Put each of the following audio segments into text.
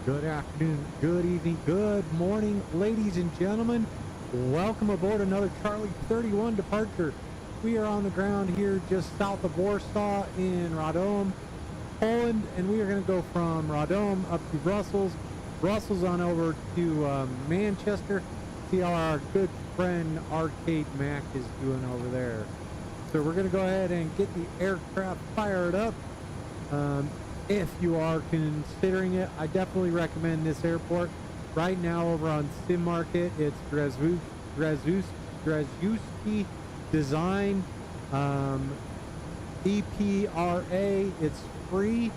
Good afternoon, good evening, good morning, ladies and gentlemen. Welcome aboard another Charlie 31 departure. We are on the ground here just south of Warsaw in Radom, Poland, and we are going to go from Radom up to Brussels, Brussels on over to Manchester, see how our good friend Arcade Mac is doing over there. So we're going to go ahead and get the aircraft fired up. If you are considering it, I definitely recommend this airport. Right now over on Sim Market, it's Drzewiecki design, EPRA. It's free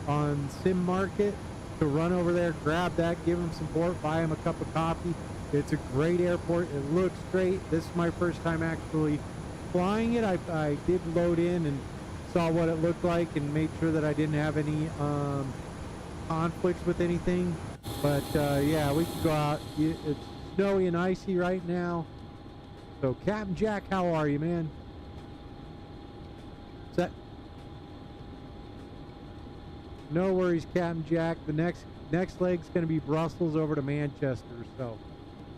on Sim Market to run over there, grab that, give them support, buy them a cup of coffee. It's a great airport. It looks great. This is my first time actually flying it. I did load in and saw what it looked like and made sure that I didn't have any conflicts with anything. But yeah, we can go out. It's snowy and icy right now. So Captain Jack, how are you, man? Set. No worries, Captain Jack. The next leg's going to be Brussels over to Manchester. So,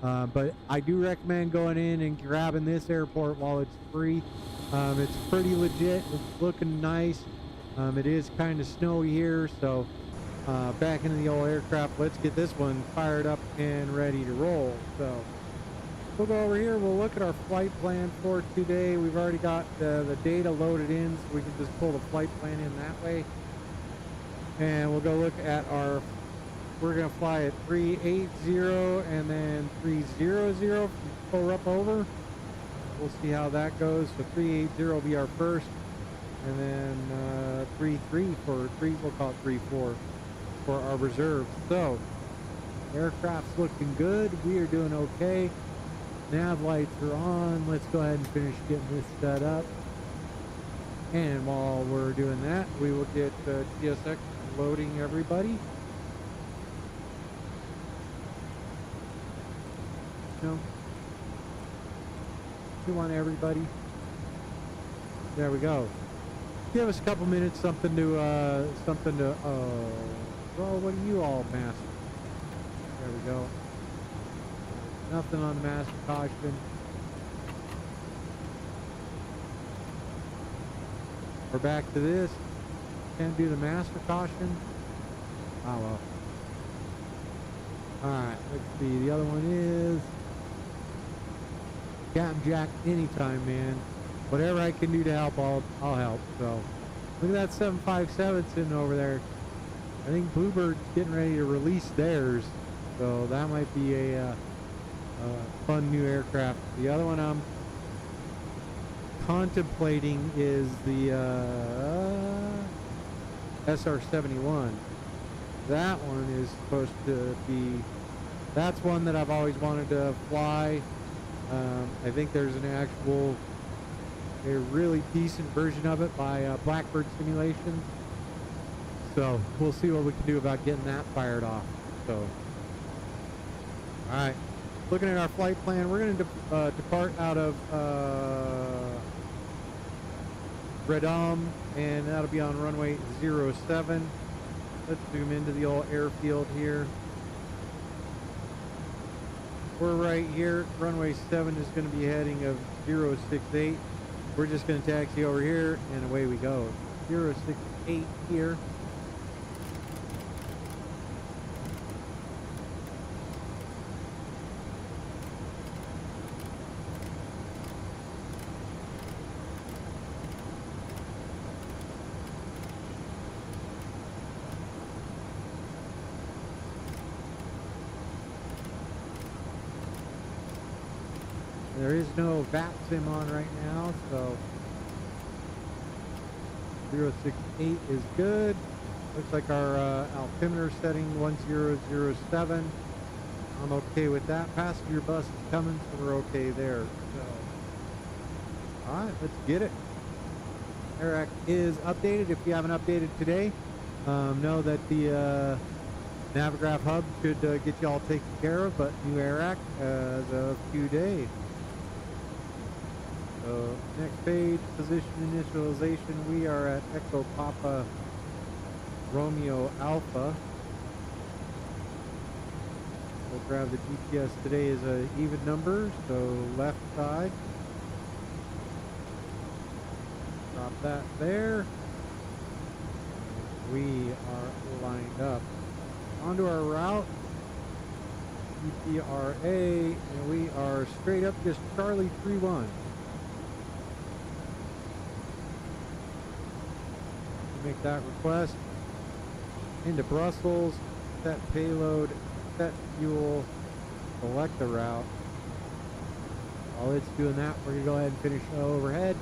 but I do recommend going in and grabbing this airport while it's free. It's pretty legit. It's looking nice. It is kind of snowy here, so back into the old aircraft. Let's get this one fired up and ready to roll. So we'll go over here. We'll look at our flight plan for today. We've already got the data loaded in, so we can just pull the flight plan in that way. And we'll go look at our, we're going to fly at 380 and then 300 from Korup over. We'll see how that goes. So 380 will be our first, and then 33 for three. We'll call it 34 for our reserve. So aircraft's looking good. We are doing okay. Nav lights are on. Let's go ahead and finish getting this set up. And while we're doing that, we will get TSX loading everybody. No. We want everybody. There we go. Give us a couple minutes, something to well, what do you all master? There we go. Nothing on the master caution. We're back to this. Can't do the master caution. Oh well. Alright, let's see. The other one is Captain Jack, anytime, man. Whatever I can do to help, I'll help. So, look at that 757 sitting over there. I think Bluebird's getting ready to release theirs, so that might be a fun new aircraft. The other one I'm contemplating is the SR-71. That one is supposed to be. That's one that I've always wanted to fly. I think there's a really decent version of it by Blackbird Simulations. So we'll see what we can do about getting that fired off. So, all right, looking at our flight plan, we're going to depart out of Radom, and that'll be on runway 07. Let's zoom into the old airfield here. We're right here. Runway 7 is going to be heading of 068. We're just going to taxi over here, and away we go. 068 here. There is no VAT sim on right now, so 068 is good. Looks like our altimeter setting 1007. I'm okay with that. Passenger bus is coming, so we're okay there. So, all right, let's get it. AirAC is updated. If you haven't updated today, know that the Navigraph hub should get you all taken care of, but new AirAC as of today. So next page, position initialization. We are at Echo Papa Romeo Alpha. We'll grab the GPS. Today is a even number, so left side. Drop that there. We are lined up onto our route. EPRA, and we are straight up just Charlie 31. Make that request into Brussels, set payload, set fuel, select the route. While it's doing that, we're gonna go ahead and finish overhead.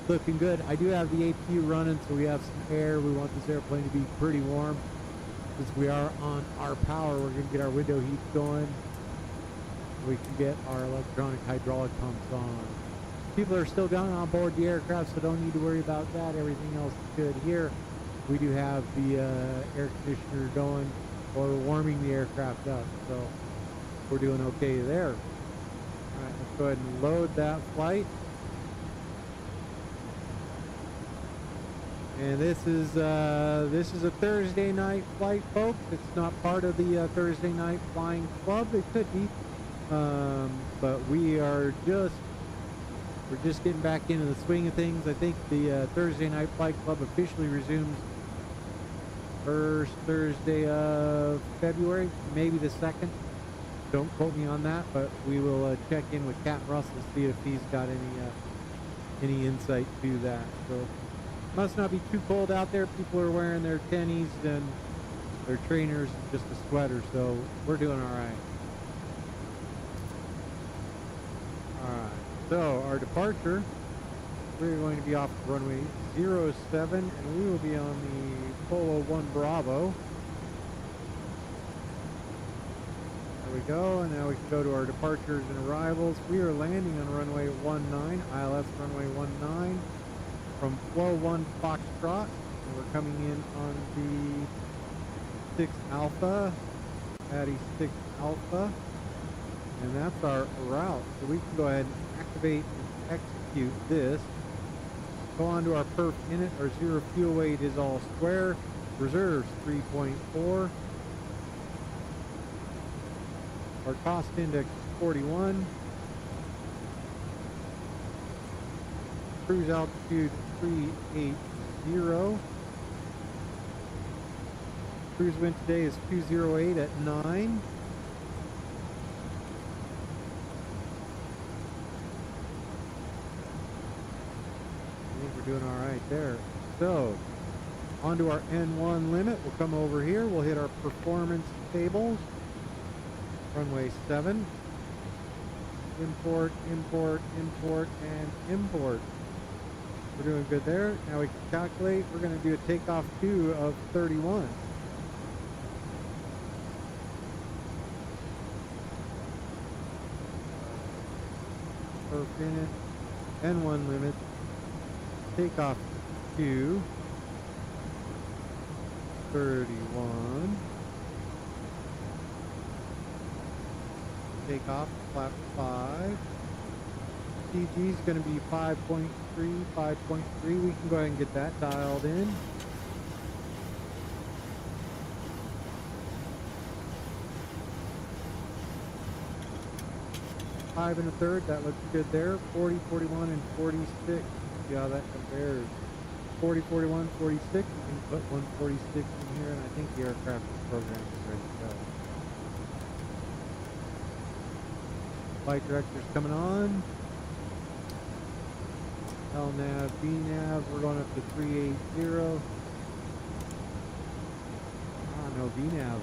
Looking good. I do have the APU running, so we have some air. We want this airplane to be pretty warm. Since we are on our power, we're gonna get our window heat going. We can get our electronic hydraulic pumps on. People are still down on board the aircraft, so don't need to worry about that. Everything else is good here. We do have the air conditioner going, or warming the aircraft up, so we're doing okay there. All right, let's go ahead and load that flight. And this is a Thursday night flight, folks. It's not part of the Thursday night flying club. It could be, but we're just getting back into the swing of things. I think the Thursday night flight club officially resumes first Thursday of February, maybe the 2nd. Don't quote me on that, but we will check in with Captain Russell, see if he's got any insight to that. So. Must not be too cold out there. People are wearing their tennies and their trainers, just a sweater, so we're doing all right. All right, so our departure, we're going to be off runway 07, and we will be on the Polo 1 Bravo. There we go, and now we can go to our departures and arrivals. We are landing on runway 19, ILS runway 19. From flow 1 Foxtrot, and we're coming in on the 6 Alpha, Patty 6 Alpha, and that's our route. So we can go ahead and activate and execute this. Go on to our perf init. Our zero fuel weight is all square. Reserves 3.4. Our cost index 41. Cruise altitude 380. Cruise wind today is 208 at 9. I think we're doing all right there. So, onto our N1 limit. We'll come over here. We'll hit our performance tables. Runway 7. Import, import, import, and import. We're doing good there. Now we can calculate. We're going to do a takeoff 2 of 31. Per minute, N1 limit, takeoff 2, 31. Takeoff, flap 5. CG is going to be 5.3, 5.3. We can go ahead and get that dialed in. Five and a third, that looks good there. 40, 41, and 46. See how that compares. 40, 41, 46. We can put 146 in here, and I think the aircraft program is ready to go. Flight director's coming on. LNAV, VNAV, we're going up to 380. Ah, no VNAV, huh?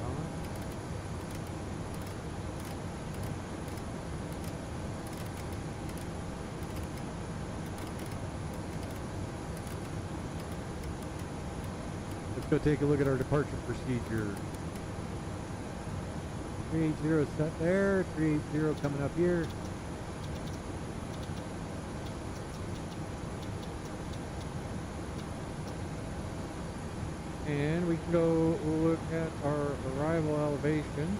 Let's go take a look at our departure procedure. 380 set there, 380 coming up here. And we can go look at our arrival elevation.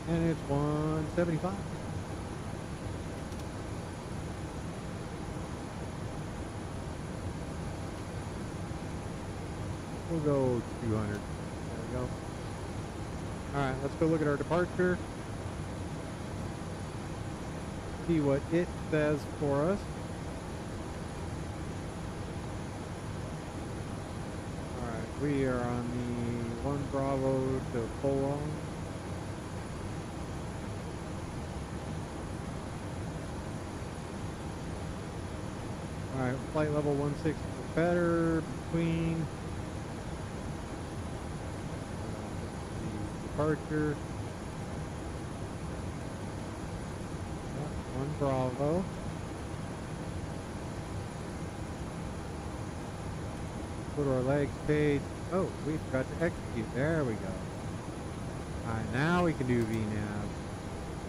And it's 175. We'll go 200. There we go. Alright, let's go look at our departure. See what it says for us. Alright, we are on the 1 Bravo to full on. Alright, flight level 160 or better, between the departure. 1 Bravo. Go to our legs page. Oh, we forgot to execute. There we go. Alright, now we can do VNAV.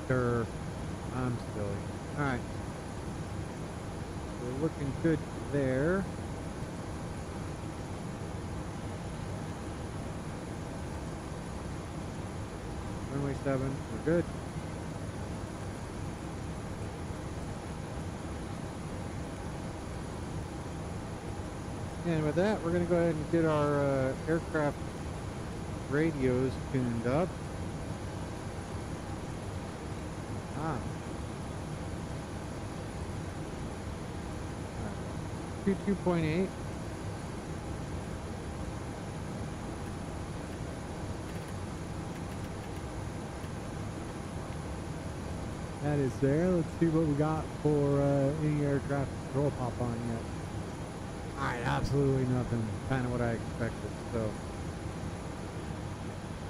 Sure. I'm silly. Alright. We're looking good there. Runway 7, we're good. And with that, we're going to go ahead and get our aircraft radios tuned up. Ah. 2.8. That is there. Let's see what we got for any air traffic control pop on yet. Alright, absolutely nothing. Kind of what I expected, so.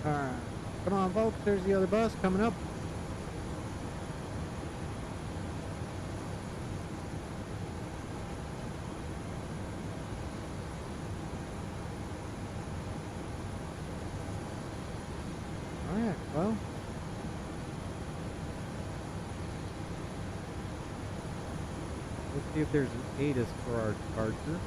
Alright. Come on, folks. There's the other bus coming up. Alright, well. Let's see if there's an ATIS for our departure.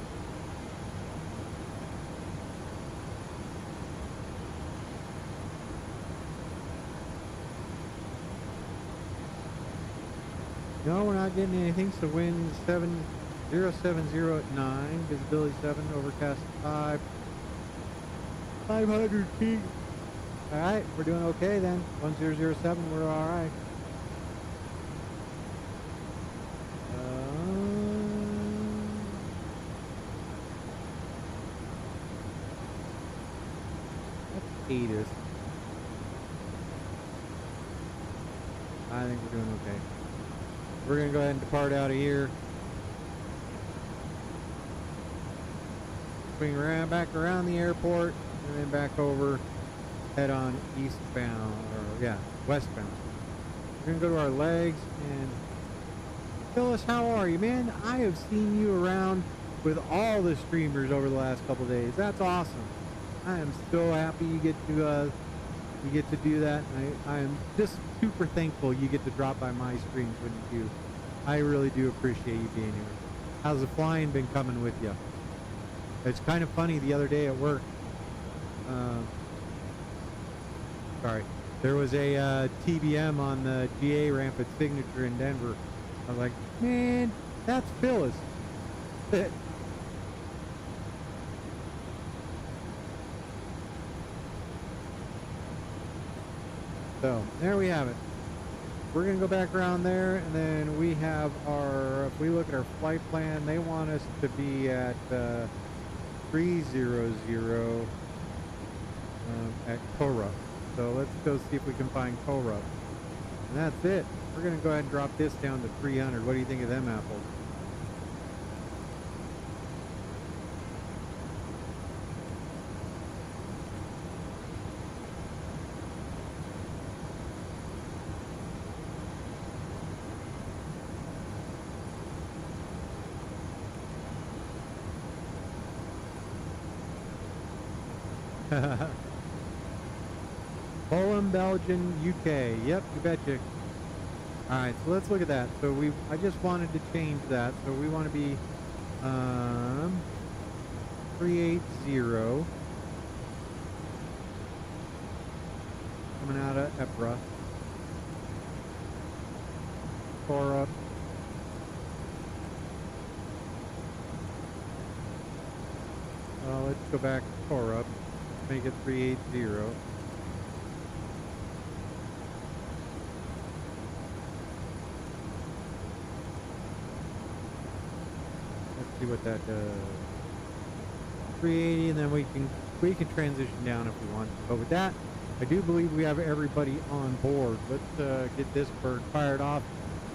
No, we're not getting anything, so wind 7070 at 9, visibility 7, overcast 5, 500 feet. Alright, we're doing okay then. 1007, we're alright. That's ATIS. I think we're doing okay. We're going to go ahead and depart out of here. Swing around, back around the airport, and then back over, head on eastbound, or yeah, westbound. We're going to go to our legs, and Phyllis, how are you, man? I have seen you around with all the streamers over the last couple of days. That's awesome. I am so happy you get to do that. I am just super thankful you get to drop by my streams when you do. I really do appreciate you being here. How's the flying been coming with you? It's kind of funny, the other day at work, sorry, there was a TBM on the GA ramp at Signature in Denver. I was like, man, that's Phyllis. So, there we have it. We're going to go back around there, and then we have our, if we look at our flight plan, they want us to be at 300 at Korup. So let's go see if we can find Korup. And that's it. We're going to go ahead and drop this down to 300. What do you think of them apples? Poland, Belgium, UK. Yep, you betcha. Alright, so let's look at that. So I just wanted to change that. So we want to be 380 coming out of Epra. Korup. Let's Let's go back to core up. Make it 380. Let's see what that does. 380, and then we can transition down if we want. But with that, I do believe we have everybody on board. Let's get this bird fired off.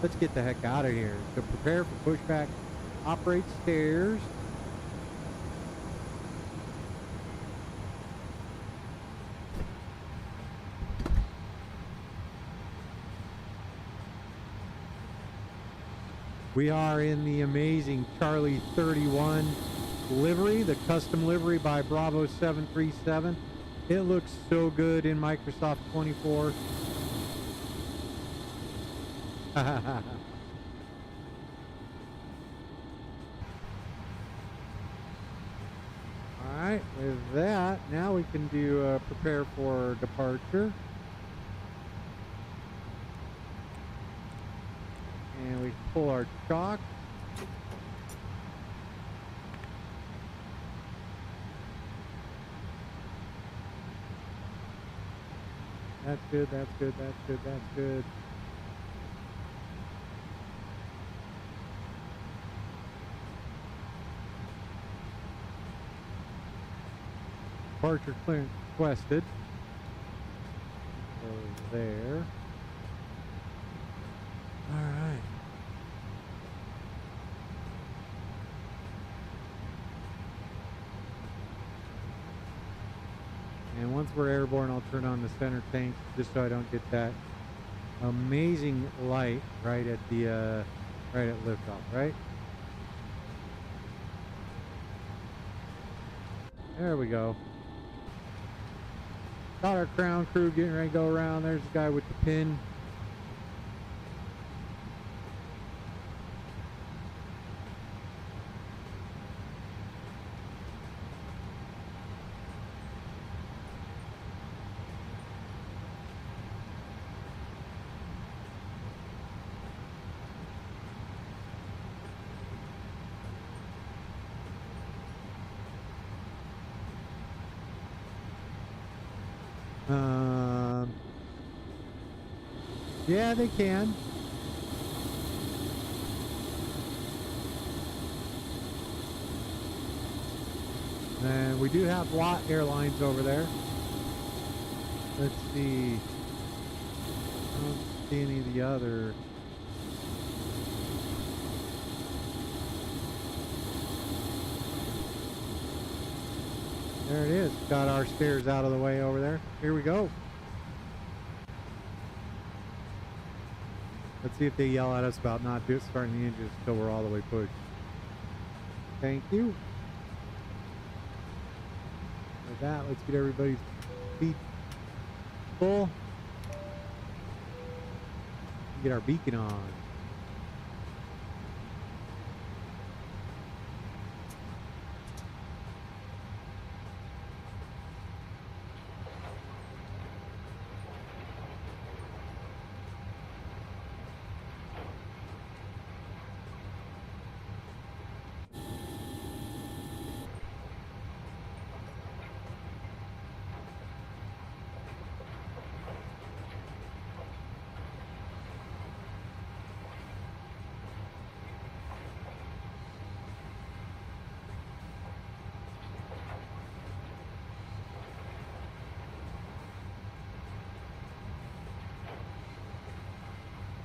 Let's get the heck out of here. So prepare for pushback. Operate stairs. We are in the amazing Charlie 31 livery, the custom livery by Bravo 737. It looks so good in Microsoft 24. Alright, with that, now we can do prepare for departure. And we pull our chalk. That's good, that's good, that's good, that's good. Departure clearance requested. Over there. Alright. And once we're airborne, I'll turn on the center tank just so I don't get that amazing light right at the right at liftoff, right? There we go. Got our crown crew getting ready to go around. There's the guy with the pin. Yeah, they can. And we do have lot airlines over there. Let's see. I don't see any of the other. There it is. Got our stairs out of the way over there. Here we go. Let's see if they yell at us about not starting the engines until we're all the way pushed. Thank you. With that, let's get everybody's feet full. Get our beacon on.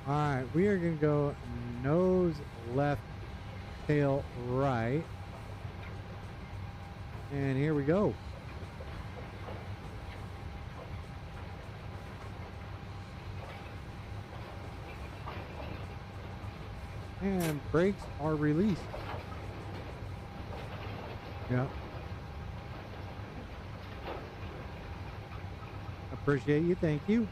Alright, we are going to go nose left, tail right. And here we go. And brakes are released. Yep. Appreciate you, thank you.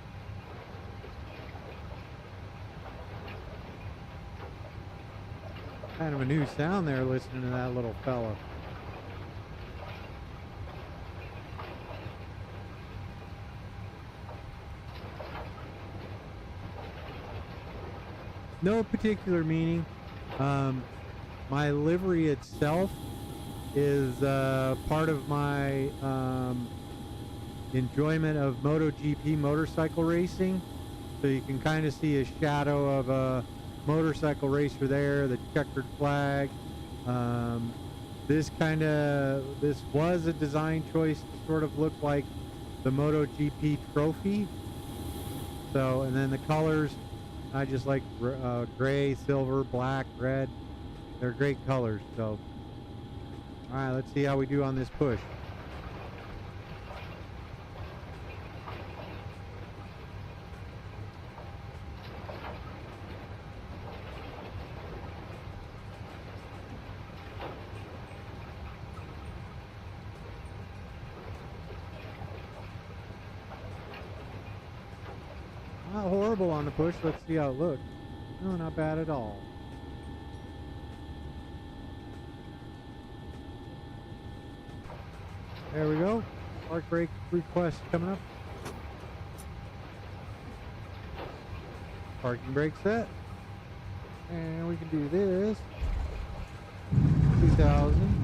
Kind of a new sound there listening to that little fella. No particular meaning. My livery itself is part of my enjoyment of MotoGP motorcycle racing. So you can kind of see a shadow of a motorcycle racer there, the checkered flag. This was a design choice to sort of look like the MotoGP trophy. So, and then the colors, I just like gray, silver, black, red. They're great colors. So, all right, let's see how we do on this push. Not horrible on the push. Let's see how it looks. No, not bad at all. There we go. Park brake request coming up. Parking brake set. And we can do this. 2000.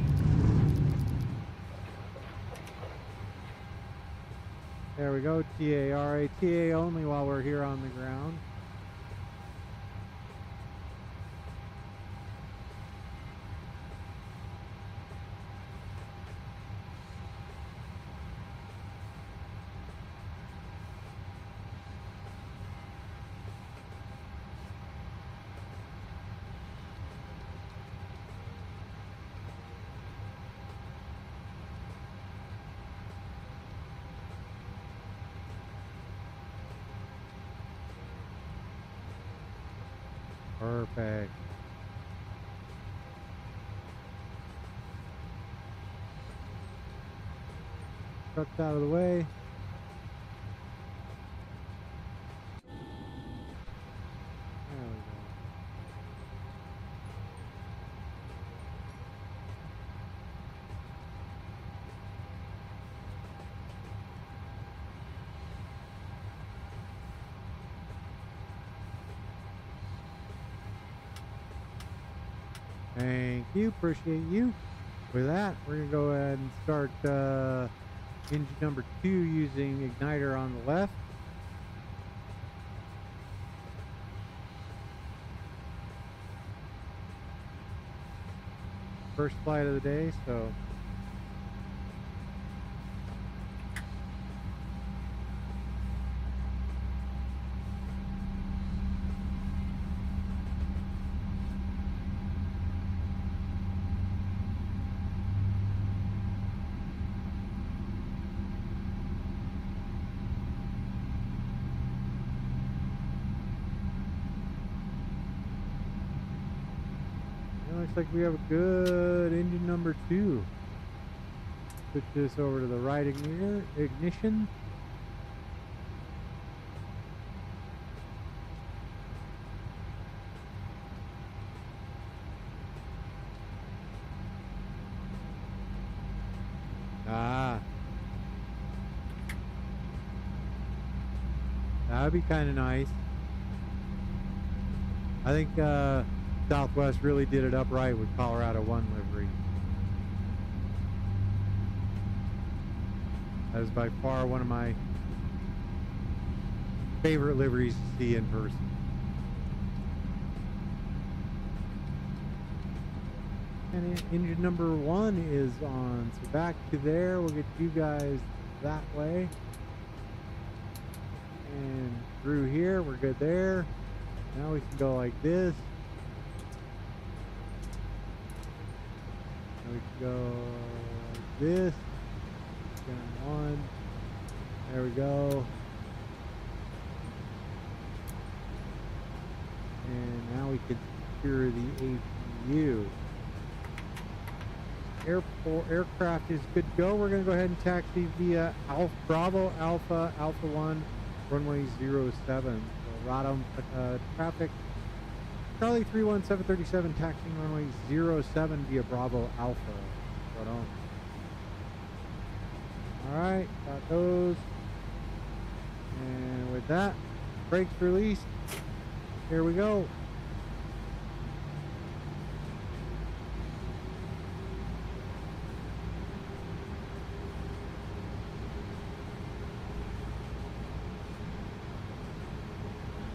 There we go. TARA. TA only while we're here on the ground. Perfect. Truck's out of the way. There we go. Thank you, appreciate you. With that, we're gonna go ahead and start engine number 2 using igniter on the left. First flight of the day, so looks like we have a good engine number 2. Put this over to the right ignition. That'd be kind of nice. I think Southwest really did it up right with Colorado 1 livery. That is by far one of my favorite liveries to see in person. And engine number 1 is on. So back to there, we'll get you guys that way. And through here, we're good there. Now we can go like this. We can go like this. Down 1. There we go. And now we can secure the APU. Aircraft is good to go. We're going to go ahead and taxi via Bravo Alpha 1 runway 07. So Radom traffic. Charlie 31737 taxiing runway 07 via Bravo Alpha. Right on. Alright, got those. And with that, brakes released. Here we go.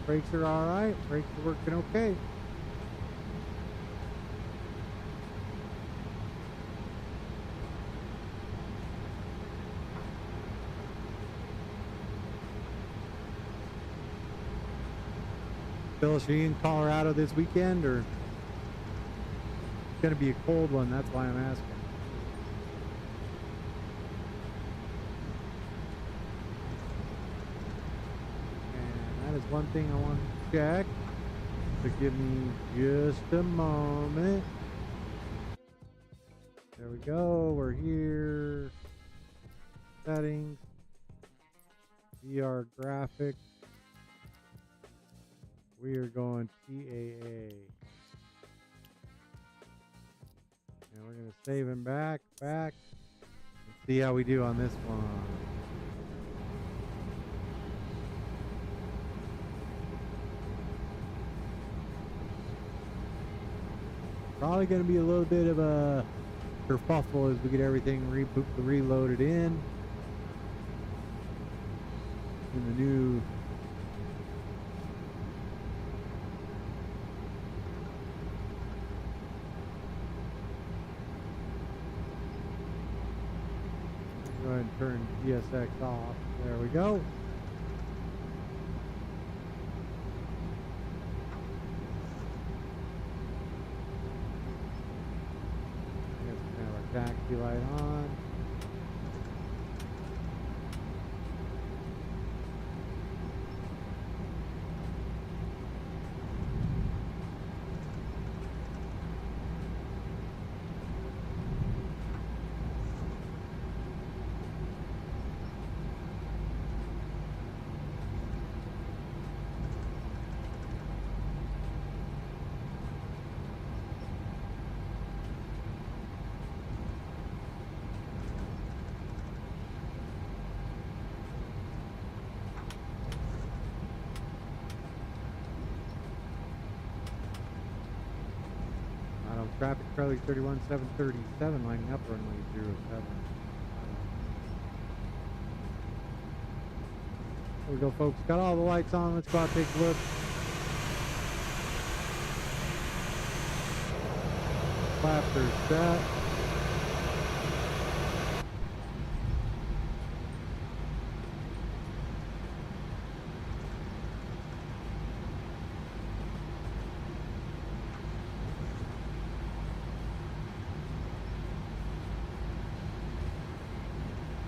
Brakes are all right. Brakes are working okay. Phyllis, are you in Colorado this weekend, or it's going to be a cold one? That's why I'm asking. And that is one thing I want to check. So give me just a moment. There we go. We're here. Settings. VR graphics. We are going TAA. And we're going to save him back. And see how we do on this one. Probably going to be a little bit of a kerfuffle as we get everything reloaded in the new go ahead and turn GSX off. There we go. Taxi light on. Traffic Charlie 31737 lining up runway 07. There we go, folks. Got all the lights on. Let's go out and take a look. Flaps are set.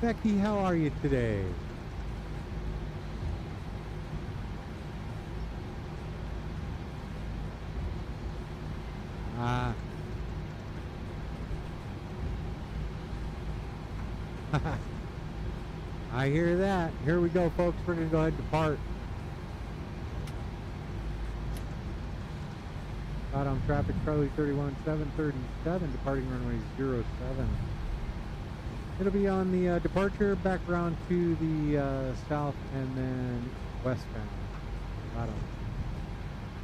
Becky, how are you today? I hear that. Here we go, folks. We're going to go ahead and depart. Got on traffic Charlie 31737, departing runway 07. It'll be on the departure, back around to the south and then westbound. Got 'em.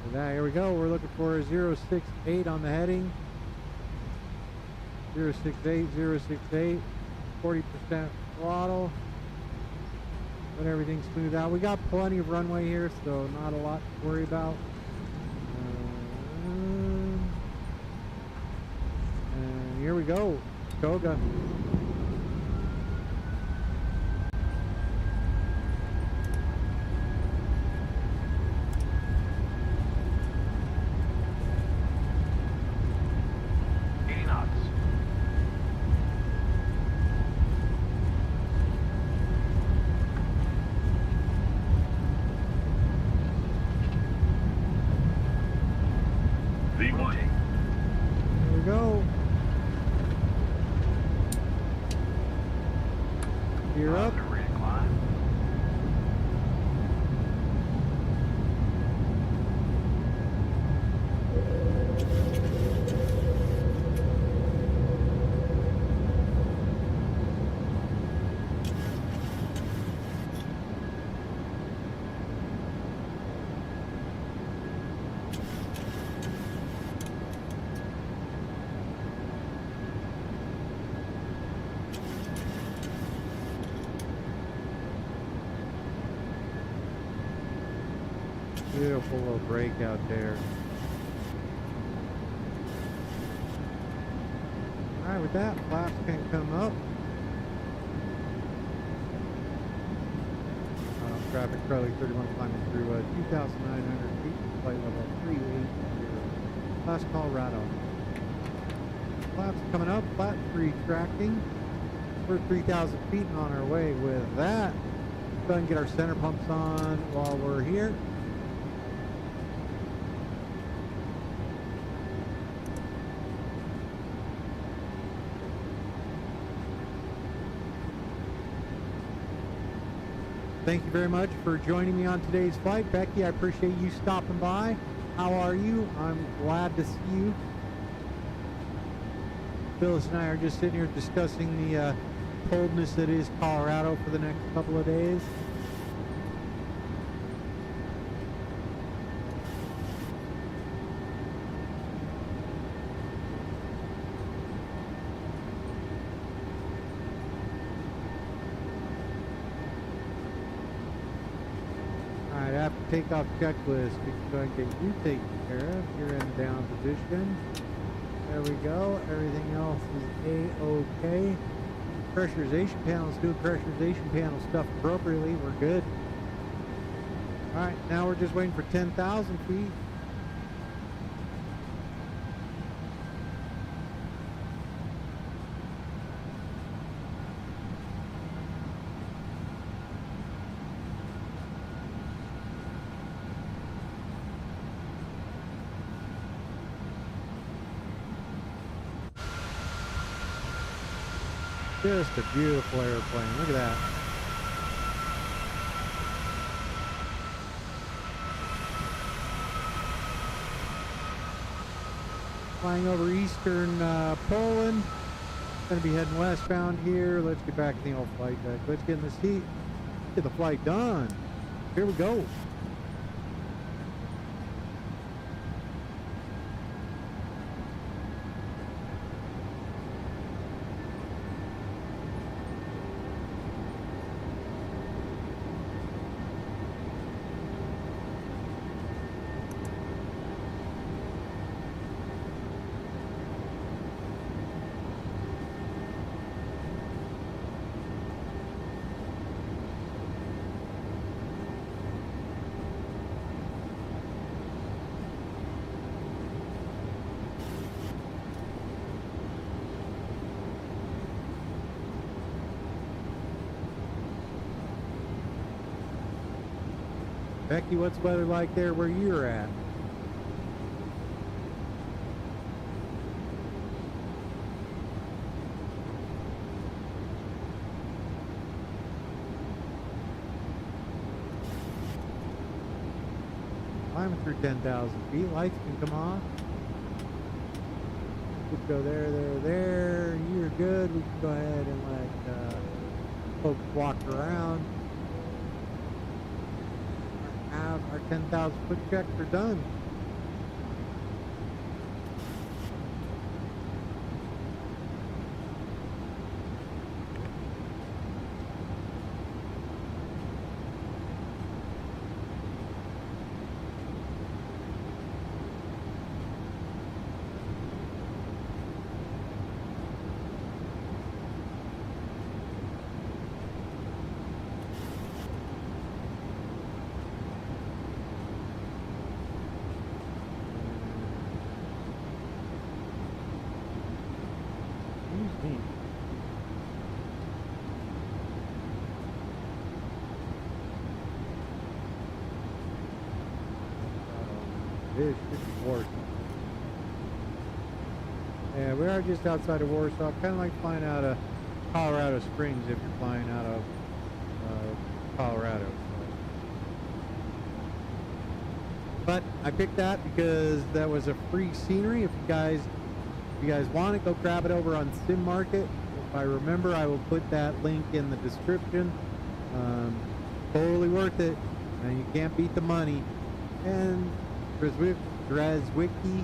So that, here we go. We're looking for 068 on the heading. 068, 068, 40% throttle. Let everything smooth out. We got plenty of runway here, so not a lot to worry about. And here we go. Toga. full little breakout there. All right, with that, flaps can come up. Traffic Charlie 31 climbing through 2,900 feet, flight level 380. Last call, Radom. Flaps coming up, flat retracting. We're 3,000 feet and on our way with that. Go ahead and get our center pumps on while we're here. Thank you very much for joining me on today's flight. Becky, I appreciate you stopping by. How are you? I'm glad to see you. Phyllis and I are just sitting here discussing the coldness that is Colorado for the next couple of days. Takeoff checklist. We can go and get you taken care of. You're in down position. There we go. Everything else is A-OK. Pressurization panels, doing pressurization panel stuff appropriately. We're good. Alright, now we're just waiting for 10,000 feet. Just a beautiful airplane. Look at that. Flying over eastern Poland. Going to be heading westbound here. Let's get back in the old flight deck. Let's get in the seat. Get the flight done. Here we go. Becky, what's the weather like there where you're at? Climbing through 10,000 feet. Lights can come on. We can go there. You're good. We can go ahead and let folks walk around. Our 10,000 foot checks are done. This should be Warsaw. Yeah, we are just outside of Warsaw, kind of like flying out of Colorado Springs if you're flying out of Colorado. But I picked that because that was a free scenery. If you guys want it, go grab it over on Sim Market. If I remember, I will put that link in the description. Totally worth it. And you can't beat the money. And Drazwicki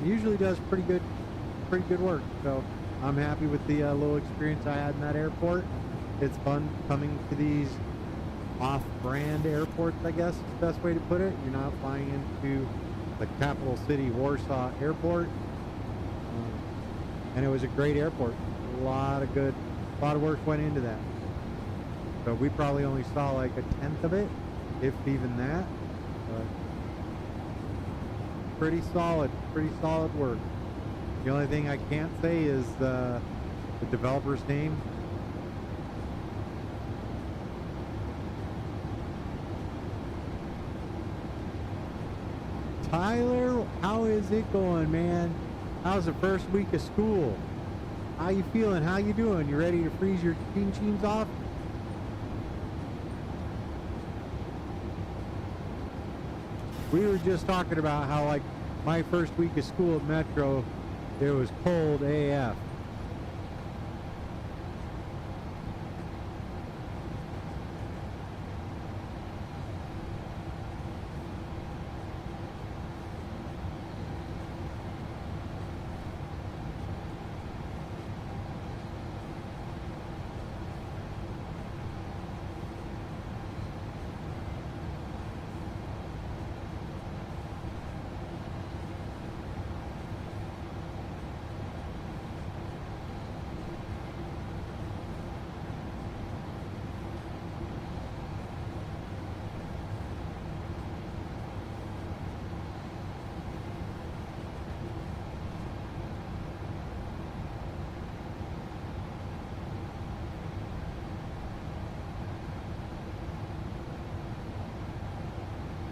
usually does pretty good work. So I'm happy with the little experience I had in that airport. It's fun coming to these off-brand airports, I guess is the best way to put it. You're not flying into the capital city, Warsaw Airport. And it was a great airport. A lot of work went into that. So we probably only saw like a tenth of it, if even that. But pretty solid work. The only thing I can't say is the developer's name. Tyler, how is it going, man? How's the first week of school? How you feeling? How you doing? You ready to freeze your chin-chins off? We were just talking about how, like, my first week of school at Metro, it was cold AF.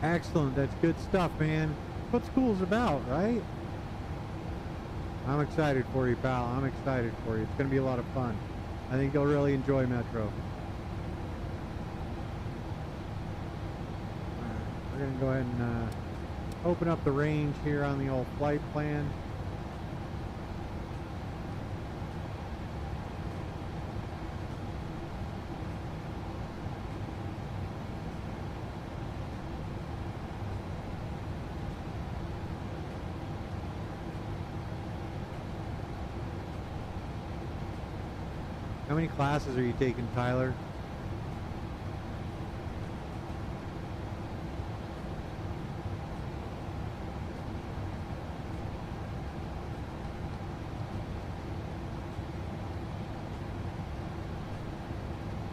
Excellent. That's good stuff, man. What school's about, right? I'm excited for you, pal. I'm excited for you. It's going to be a lot of fun. I think you'll really enjoy Metro. All right, we're going to go ahead and open up the range here on the old flight plan. How many classes are you taking, Tyler?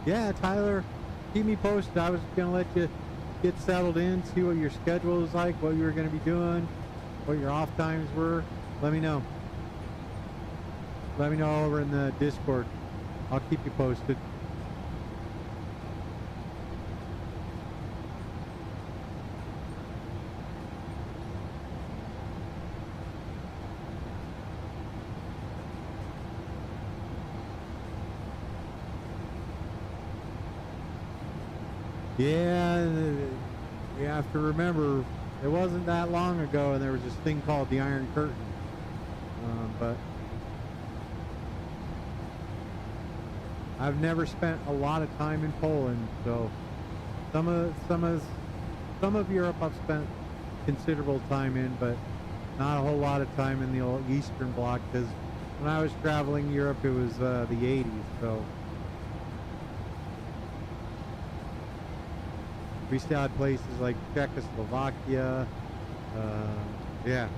Yeah, Tyler, keep me posted. I was going to let you get settled in, see what your schedule is like, what you were going to be doing, what your off times were. Let me know. Let me know over in the Discord. I'll keep you posted. Yeah, you have to remember, it wasn't that long ago and there was this thing called the Iron Curtain. But I've never spent a lot of time in Poland, so some of Europe I've spent considerable time in, but not a whole lot of time in the old Eastern Bloc, because when I was traveling Europe it was the 80s, so we still had places like Czechoslovakia, yeah.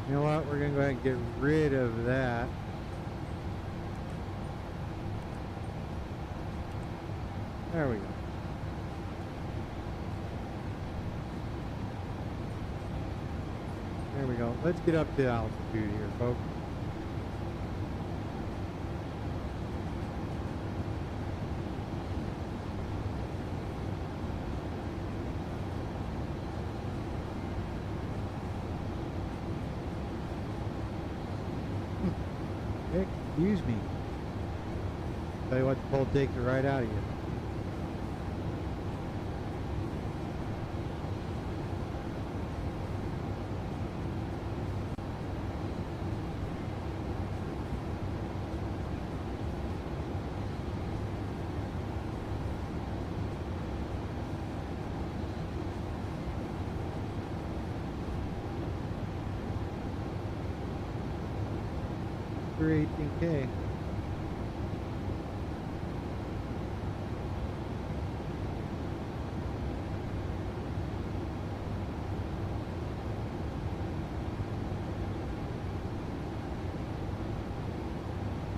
You know what? We're going to go ahead and get rid of that. There we go. There we go. Let's get up to altitude here, folks. Excuse me. Tell you what, the cold takes it right out of you. through 18K.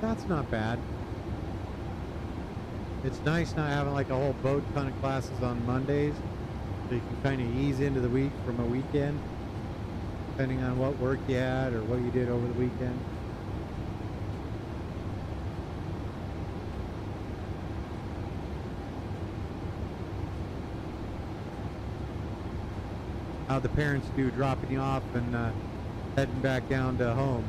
That's not bad. It's nice not having like a whole boat ton of classes on Mondays, so you can kind of ease into the week from a weekend, depending on what work you had or what you did over the weekend. How the parents do, dropping you off and heading back down to home.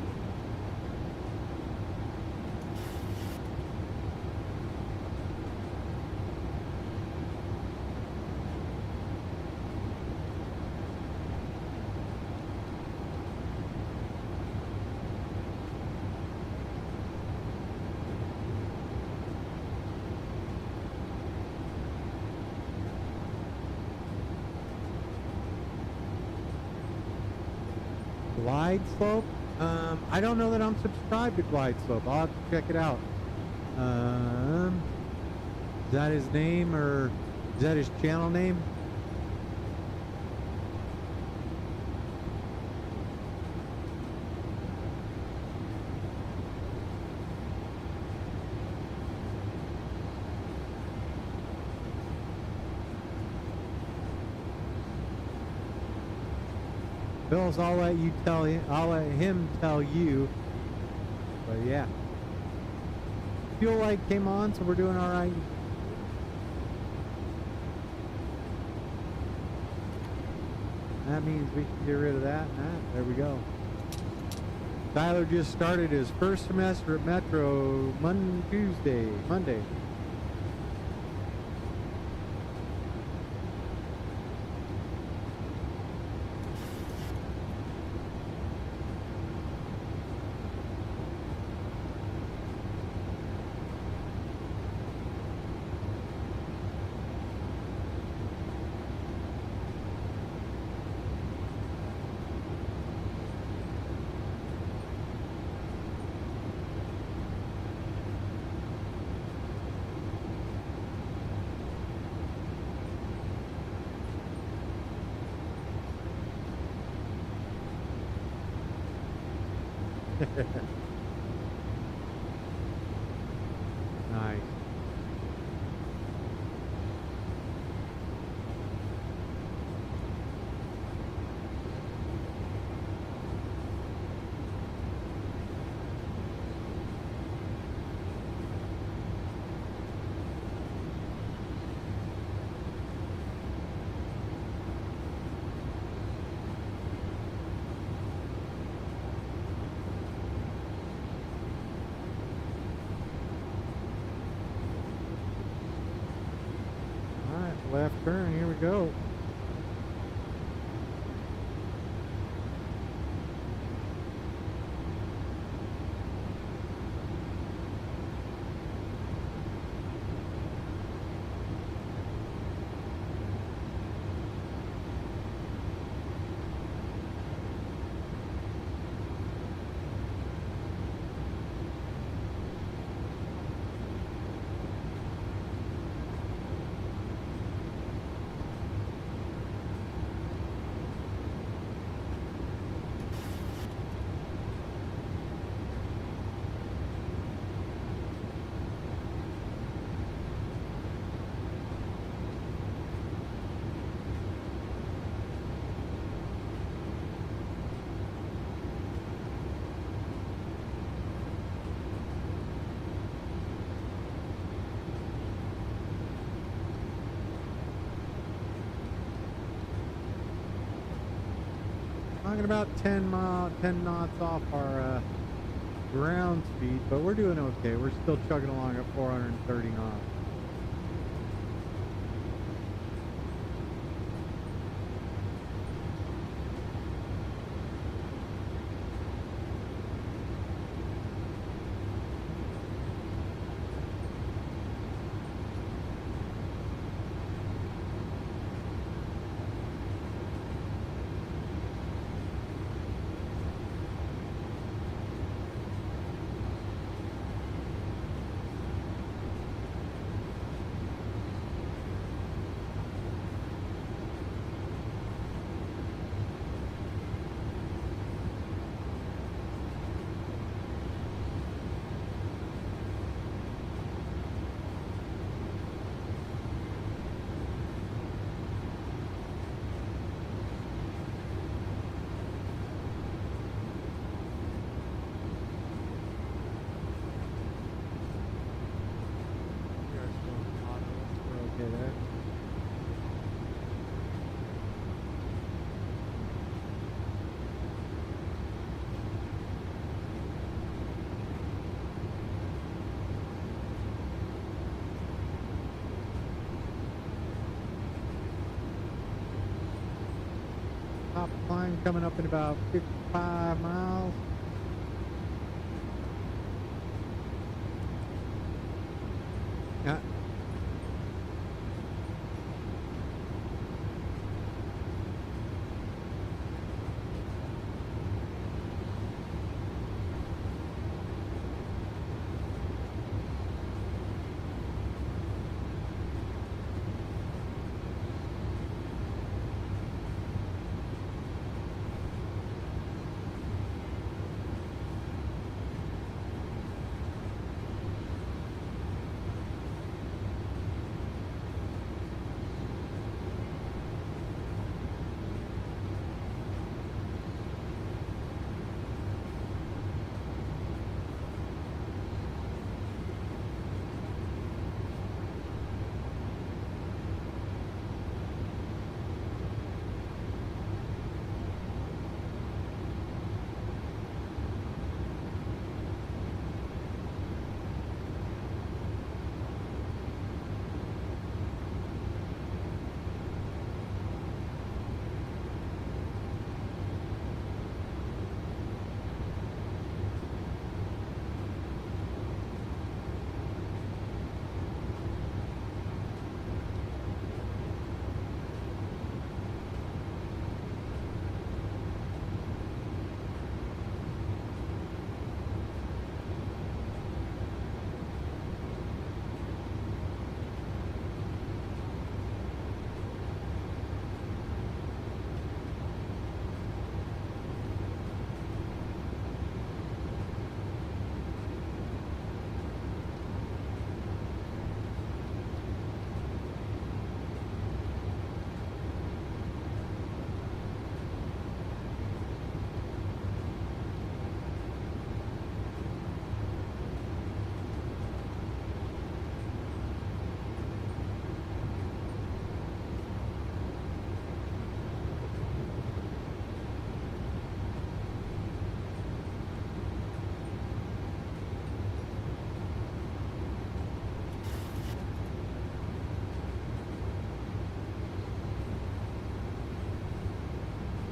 Glide Slope? I don't know that I'm subscribed to Glide Slope. I'll have to check it out. Is that his name, or is that his channel name? Bills, I'll let you tell him. I'll let him tell you. But yeah, fuel light came on, so we're doing all right. That means we can get rid of that. There we go. Tyler just started his first semester at Metro Monday. Nice. Left turn, here we go. Talking about 10 knots off our ground speed, but we're doing okay. We're still chugging along at 430 knots. turn coming up in about 55 miles. Yeah.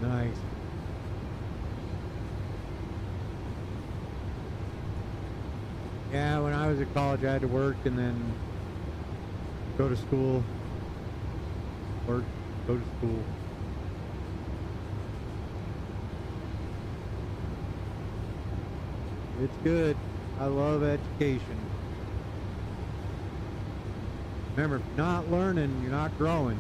Nice. Yeah, when I was at college, I had to work and then go to school. Work, go to school. It's good. I love education. Remember, if you're not learning, you're not growing.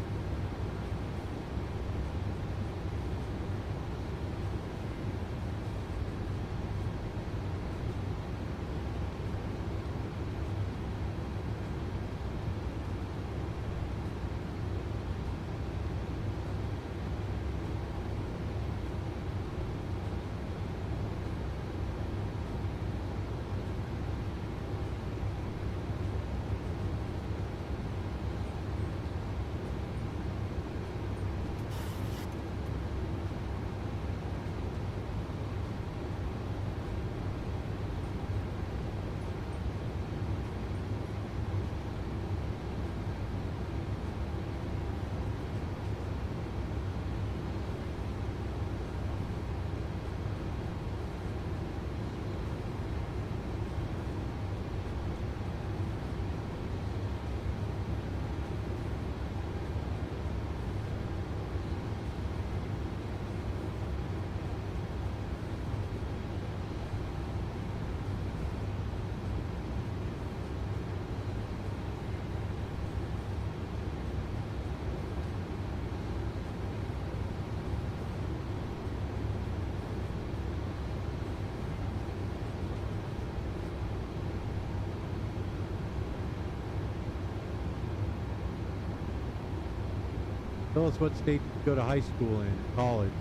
Tell us what state you go to high school in, college.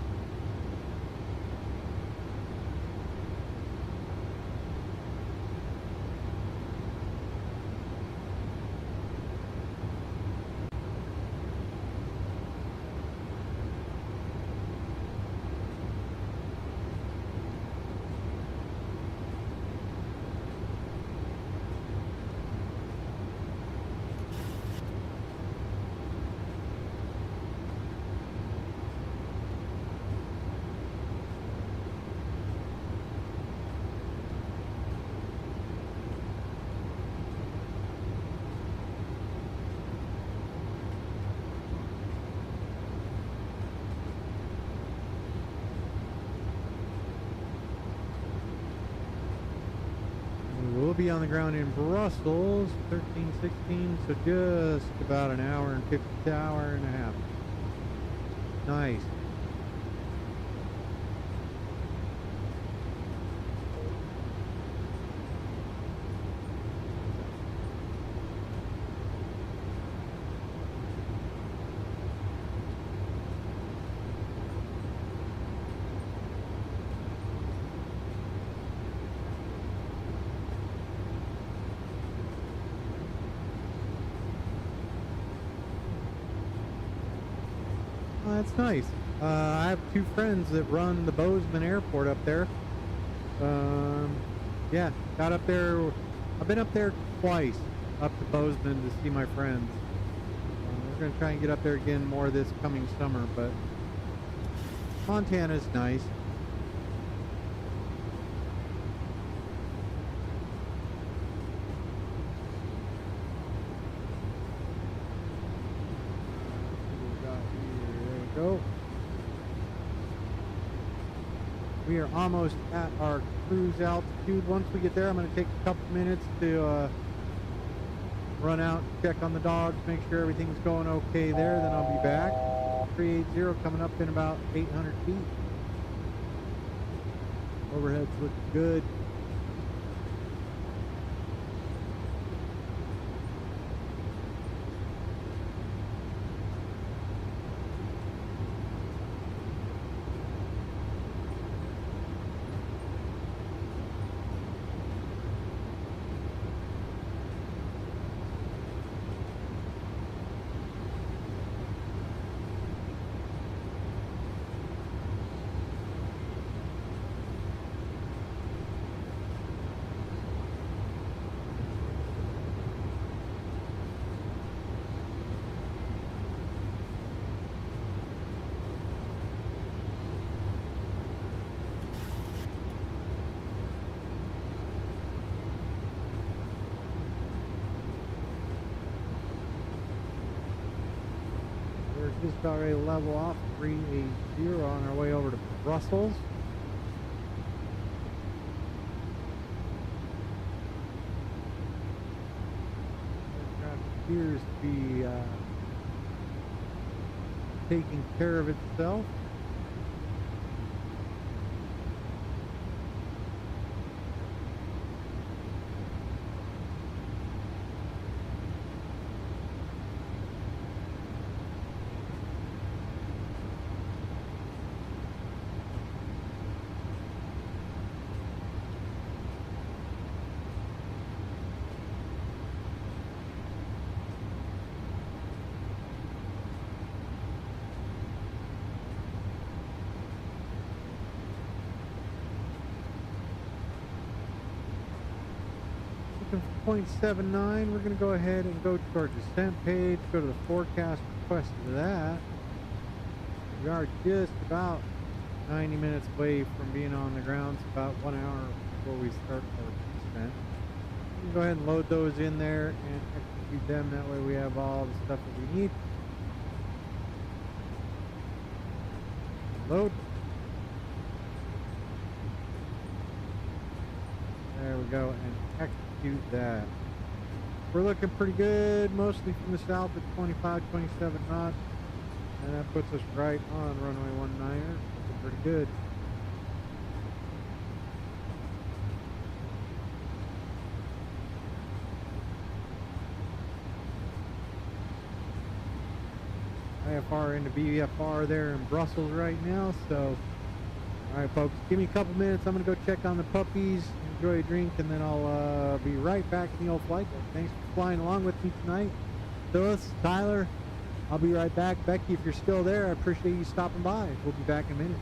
we'll be on the ground in Brussels, 13:16, so just about an hour and 50 hour and a half. Nice. That's nice. I have two friends that run the Bozeman Airport up there. Yeah, got up there. I've been up there twice, up to Bozeman to see my friends. We're going to try and get up there again more this coming summer, but Montana's nice. We are almost at our cruise altitude. Once we get there, I'm going to take a couple minutes to run out, check on the dogs, make sure everything's going okay there. Then I'll be back. 380 coming up in about 800 feet. Overhead's looking good. Just about ready to level off 380 on our way over to Brussels. Aircraft appears to be taking care of itself. For 0.79, we're going to go ahead and go to our descent page, go to the forecast request of that. We are just about 90 minutes away from being on the ground. It's about 1 hour before we start our descent. We can go ahead and load those in there and execute them. That way we have all the stuff that we need. Load. There we go, and execute that. We're looking pretty good, mostly from the south at 25, 27 knots, and that puts us right on runway 19er. Looking pretty good. IFR into BFR there in Brussels right now, so alright folks, give me a couple minutes. I'm going to go check on the puppies, enjoy a drink, and then I'll be right back in the old flight deck. Thanks for flying along with me tonight. Phyllis, Tyler, I'll be right back. Becky, if you're still there, I appreciate you stopping by. We'll be back in a minute.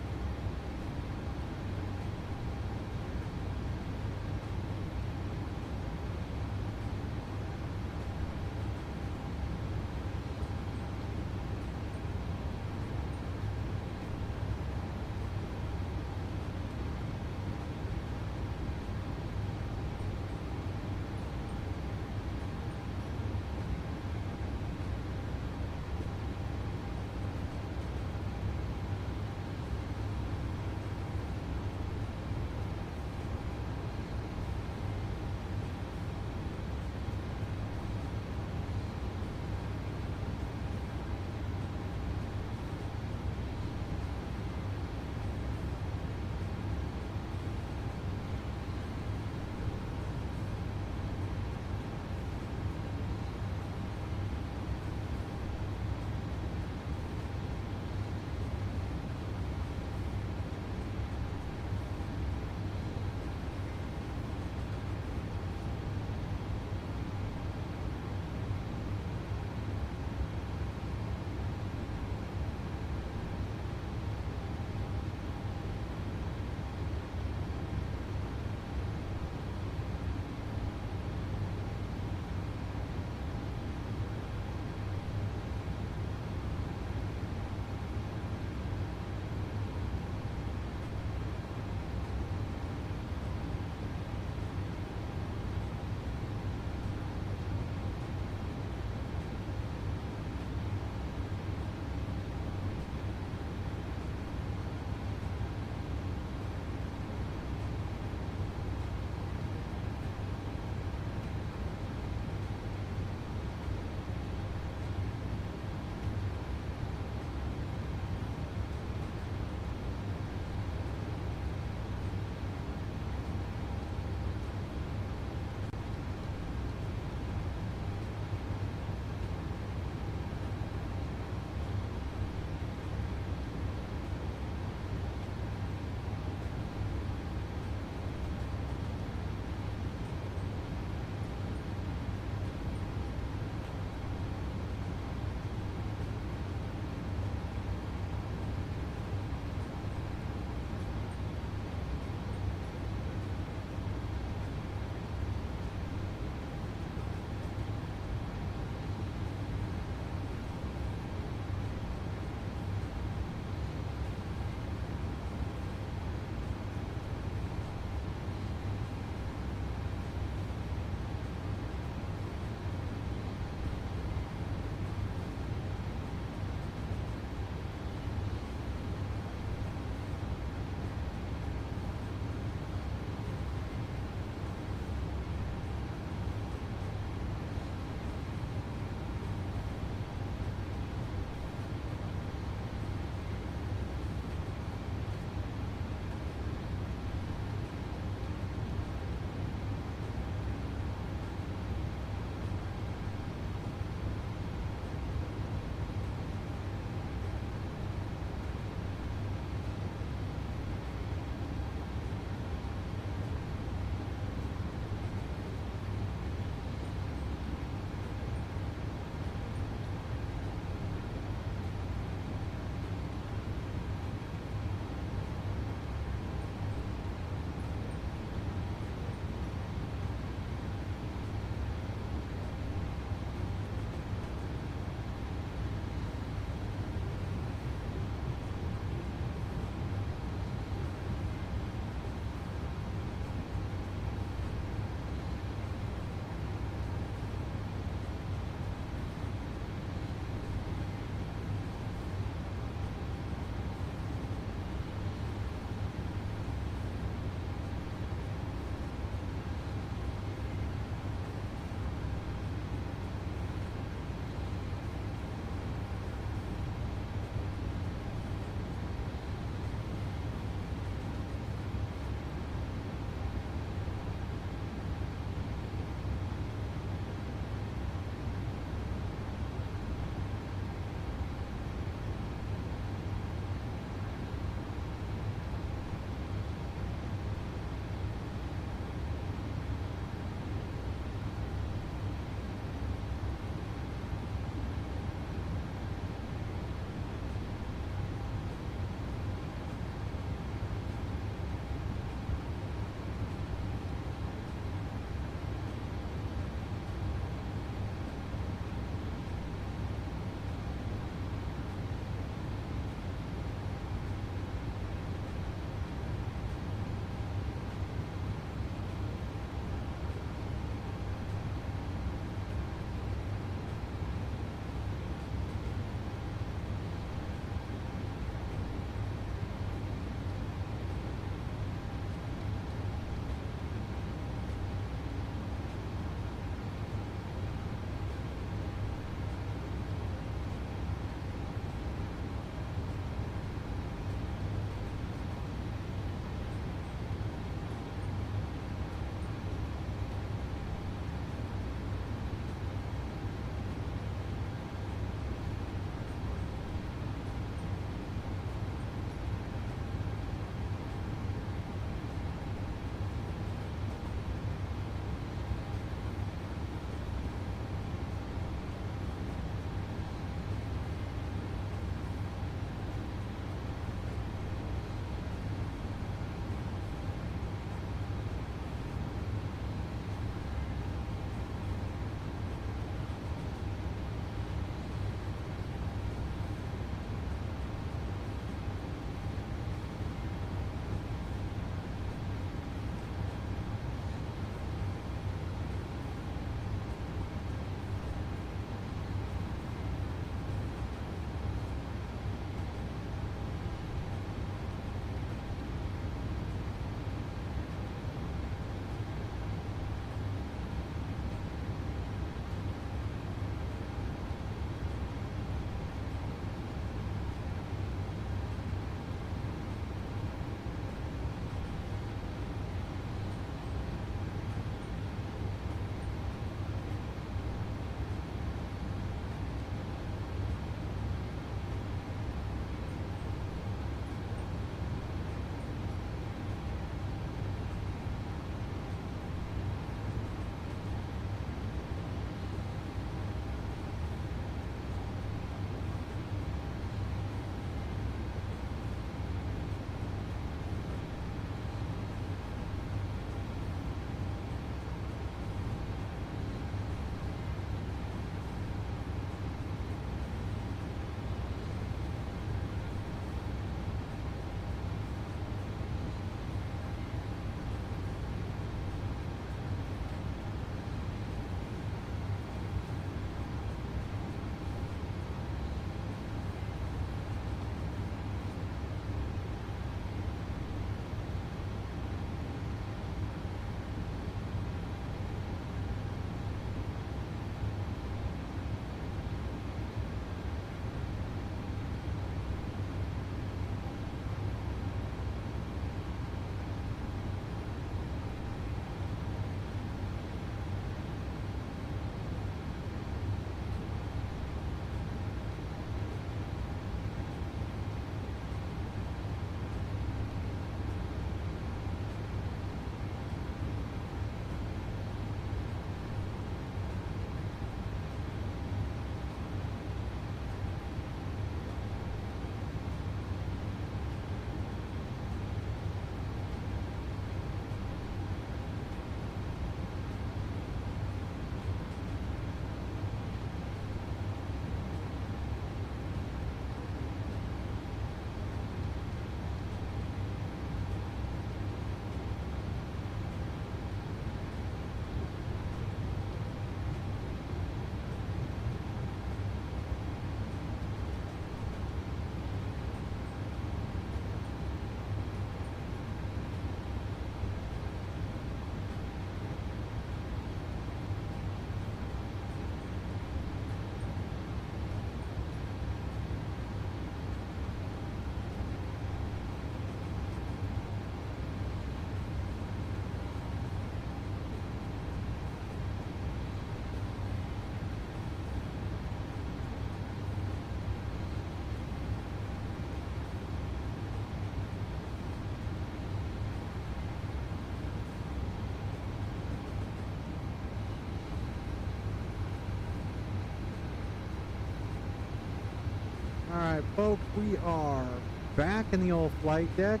Alright, folks, we are back in the old flight deck.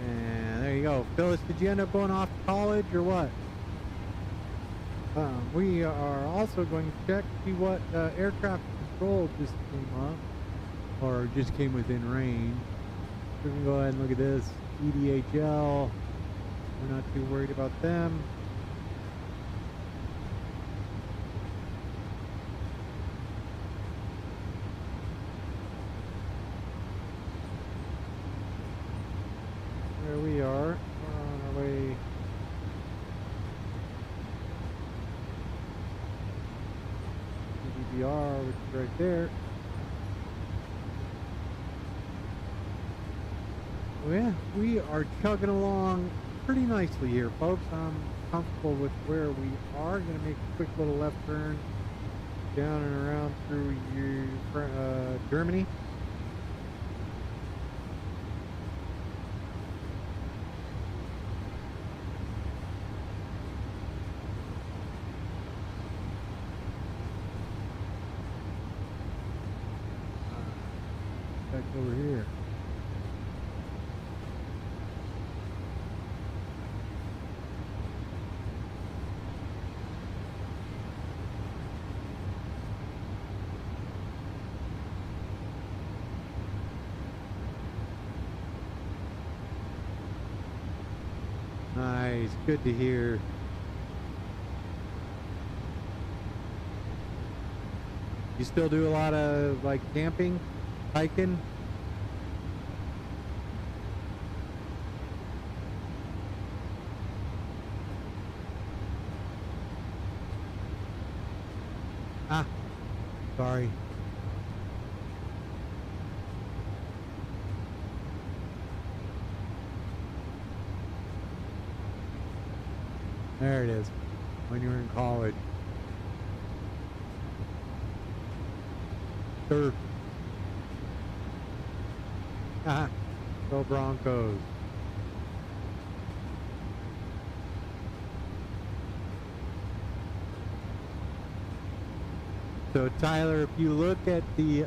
And there you go. Phyllis, did you end up going off to college or what? We are also going to check to see what aircraft control just came up, or just came within range. We're going to go ahead and look at this. EDHL. We're not too worried about them. There we are. We're on our way. DVR, which is right there. Well, yeah, we are chugging along pretty nicely here, folks. I'm comfortable with where we are. Going to make a quick little left turn down and around through Germany. Back over here. Nice, good to hear. You still do a lot of like camping, hiking? Ah, sorry. There it is, when you were in college. Sure. Haha, go Broncos. So Tyler, if you look at the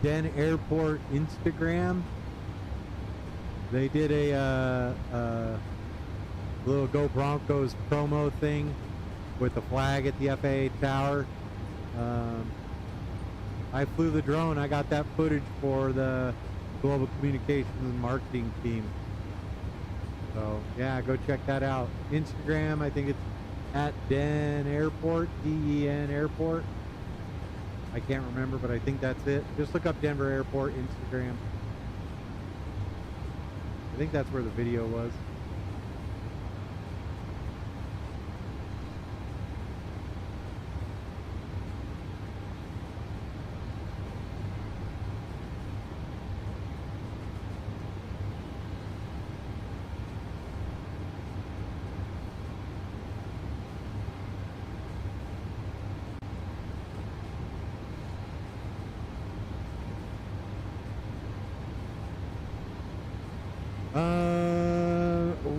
Den Airport Instagram, they did a little Go Broncos promo thing with the flag at the FAA tower. I flew the drone. I got that footage for the global communications and marketing team. So yeah, go check that out. Instagram, I think it's at Den Airport, DEN Airport. I can't remember, but I think that's it. Just look up Denver Airport Instagram. I think that's where the video was.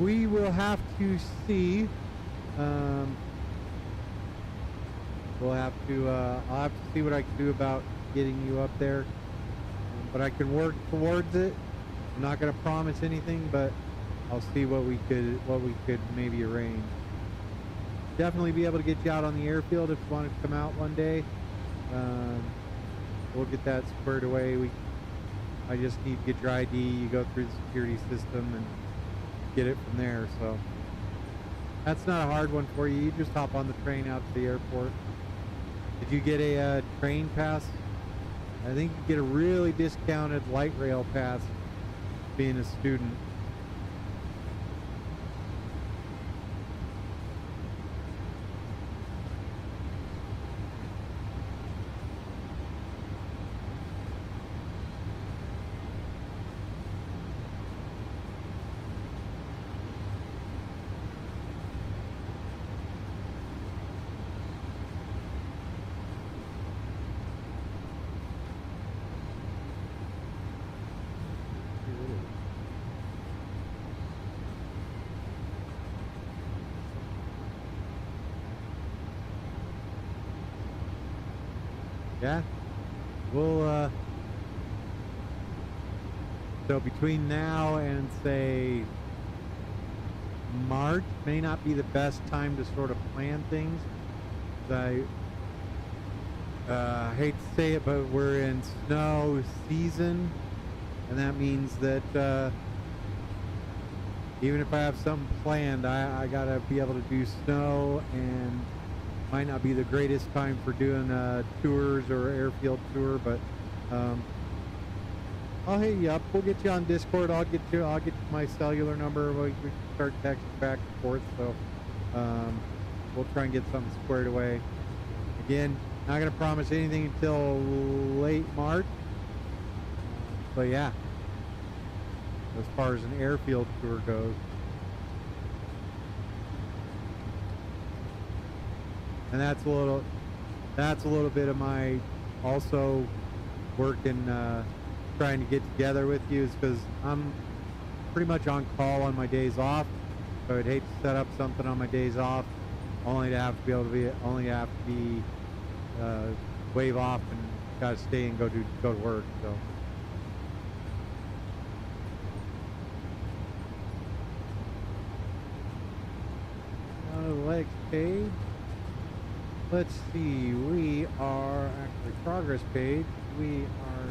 We will have to see. We'll have to. I'll have to see what I can do about getting you up there. But I can work towards it. I'm not going to promise anything, but I'll see what we could maybe arrange. Definitely be able to get you out on the airfield if you want to come out one day. We'll get that squared away. I just need to get your ID. You go through the security system and get it from there. So that's not a hard one for you. You just hop on the train out to the airport. Did you get a train pass? I think you get a really discounted light rail pass being a student. yeah, we'll, so between now and say March may not be the best time to sort of plan things. I hate to say it, but we're in snow season, and that means that even if I have something planned, I gotta be able to do snow, and might not be the greatest time for doing tours or airfield tour, but I'll hit you up. We'll get you on Discord. I'll get you my cellular number. We can start texting back and forth. So we'll try and get something squared away. Again, not gonna promise anything until late March. But yeah, as far as an airfield tour goes. And that's a little bit of my also working, trying to get together with you, is because I'm pretty much on call on my days off. So I'd hate to set up something on my days off only to have to be able to be wave off and gotta stay and go to work. So legs page. Let's see, we are actually progress page. We are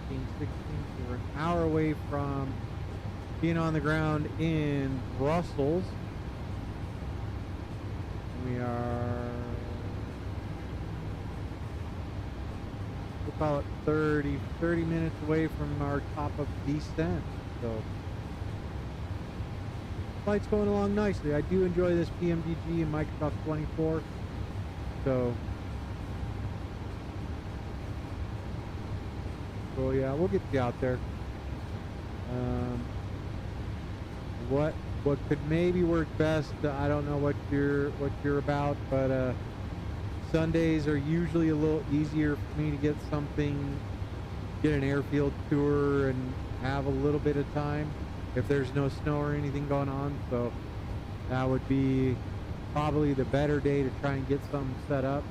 13, 16, so we're an hour away from being on the ground in Brussels. We are, we'll call it 30 minutes away from our top of descent. So flight's going along nicely. I do enjoy this PMDG and Microsoft 24. So yeah, we'll get you out there. What could maybe work best? I don't know what you're about, but Sundays are usually a little easier for me to get an airfield tour and have a little bit of time if there's no snow or anything going on. So that would be probably the better day to try and get something set up.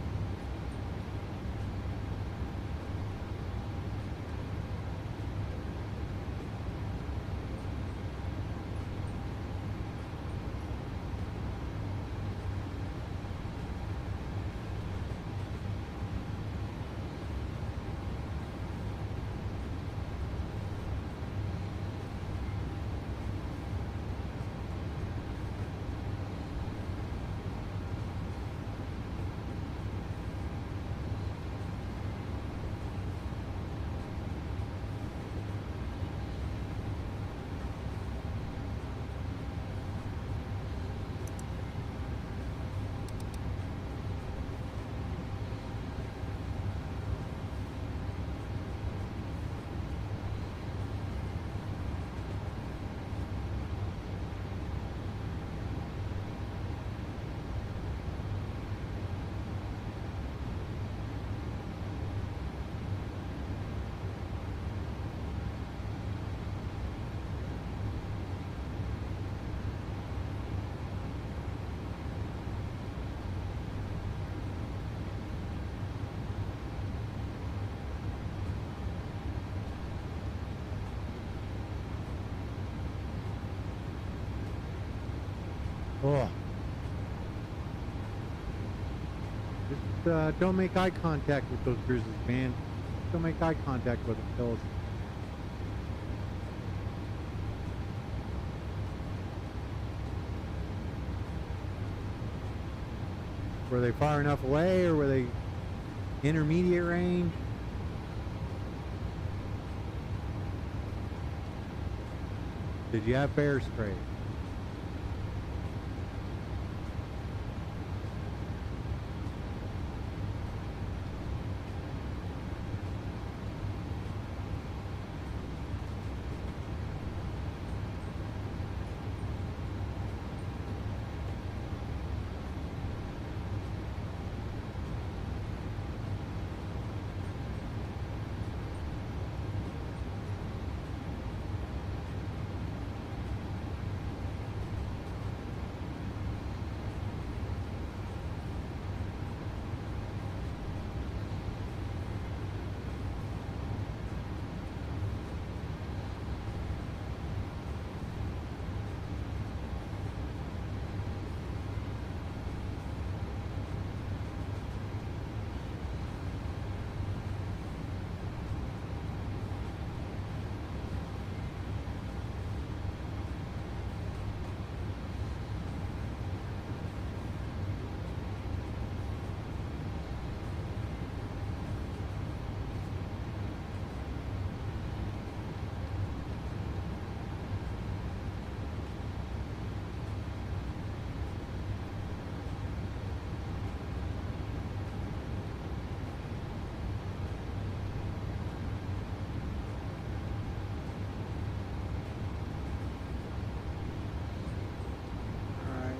Oh. Just don't make eye contact with those cruisers, man. Don't make eye contact with them, fellas. Were they far enough away, or were they intermediate range? Did you have bear spray?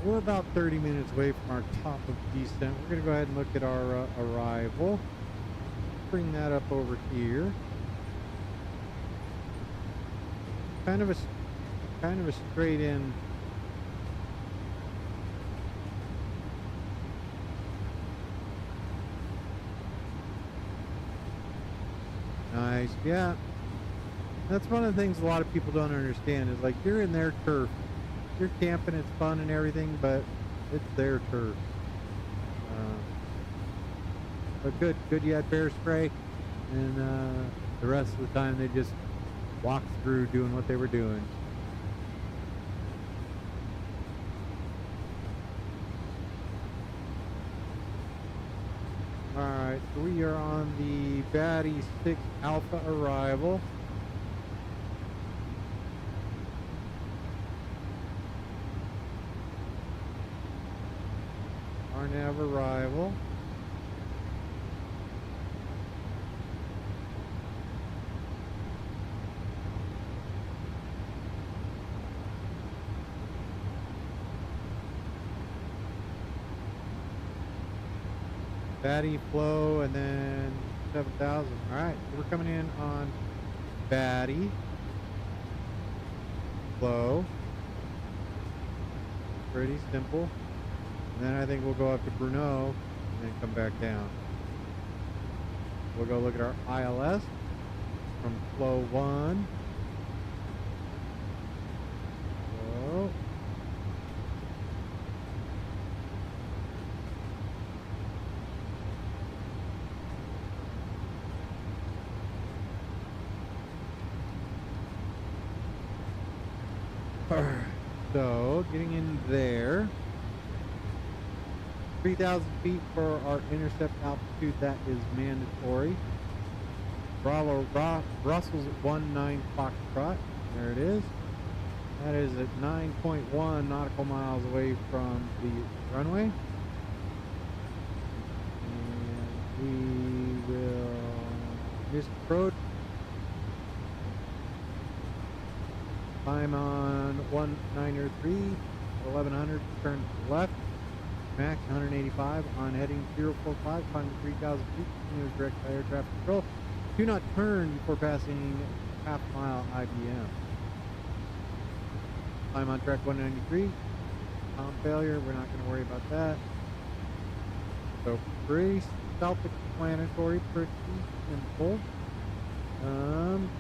we're about 30 minutes away from our top of descent. We're going to go ahead and look at our arrival. Bring that up over here. Kind of a straight in. Nice, yeah. That's one of the things a lot of people don't understand is like you're in their turf. You're camping, it's fun and everything, but it's their turf. But good you had bear spray, and the rest of the time they just walked through doing what they were doing. Alright, so we are on the Batty 6 Alpha arrival. Nav arrival. Batty, flow, and then 7,000. Alright, so we're coming in on Batty, flow. Pretty simple. And then I think we'll go up to Bruno and then come back down. We'll go look at our ILS from flow 1. Whoa. So, getting in there. 3,000 feet for our intercept altitude, that is mandatory. Bravo, Brussels 19 Foxtrot, there it is. That is at 9.1 nautical miles away from the runway. And we will misapproach. Climb on 193, 1100, turn to the left. Max 185 on heading 045, climbing 3,000 feet, continuous direct air traffic control. Do not turn before passing half-mile IBM. Climb on track 193. Comp failure, we're not going to worry about that. So pretty self-explanatory, pretty simple.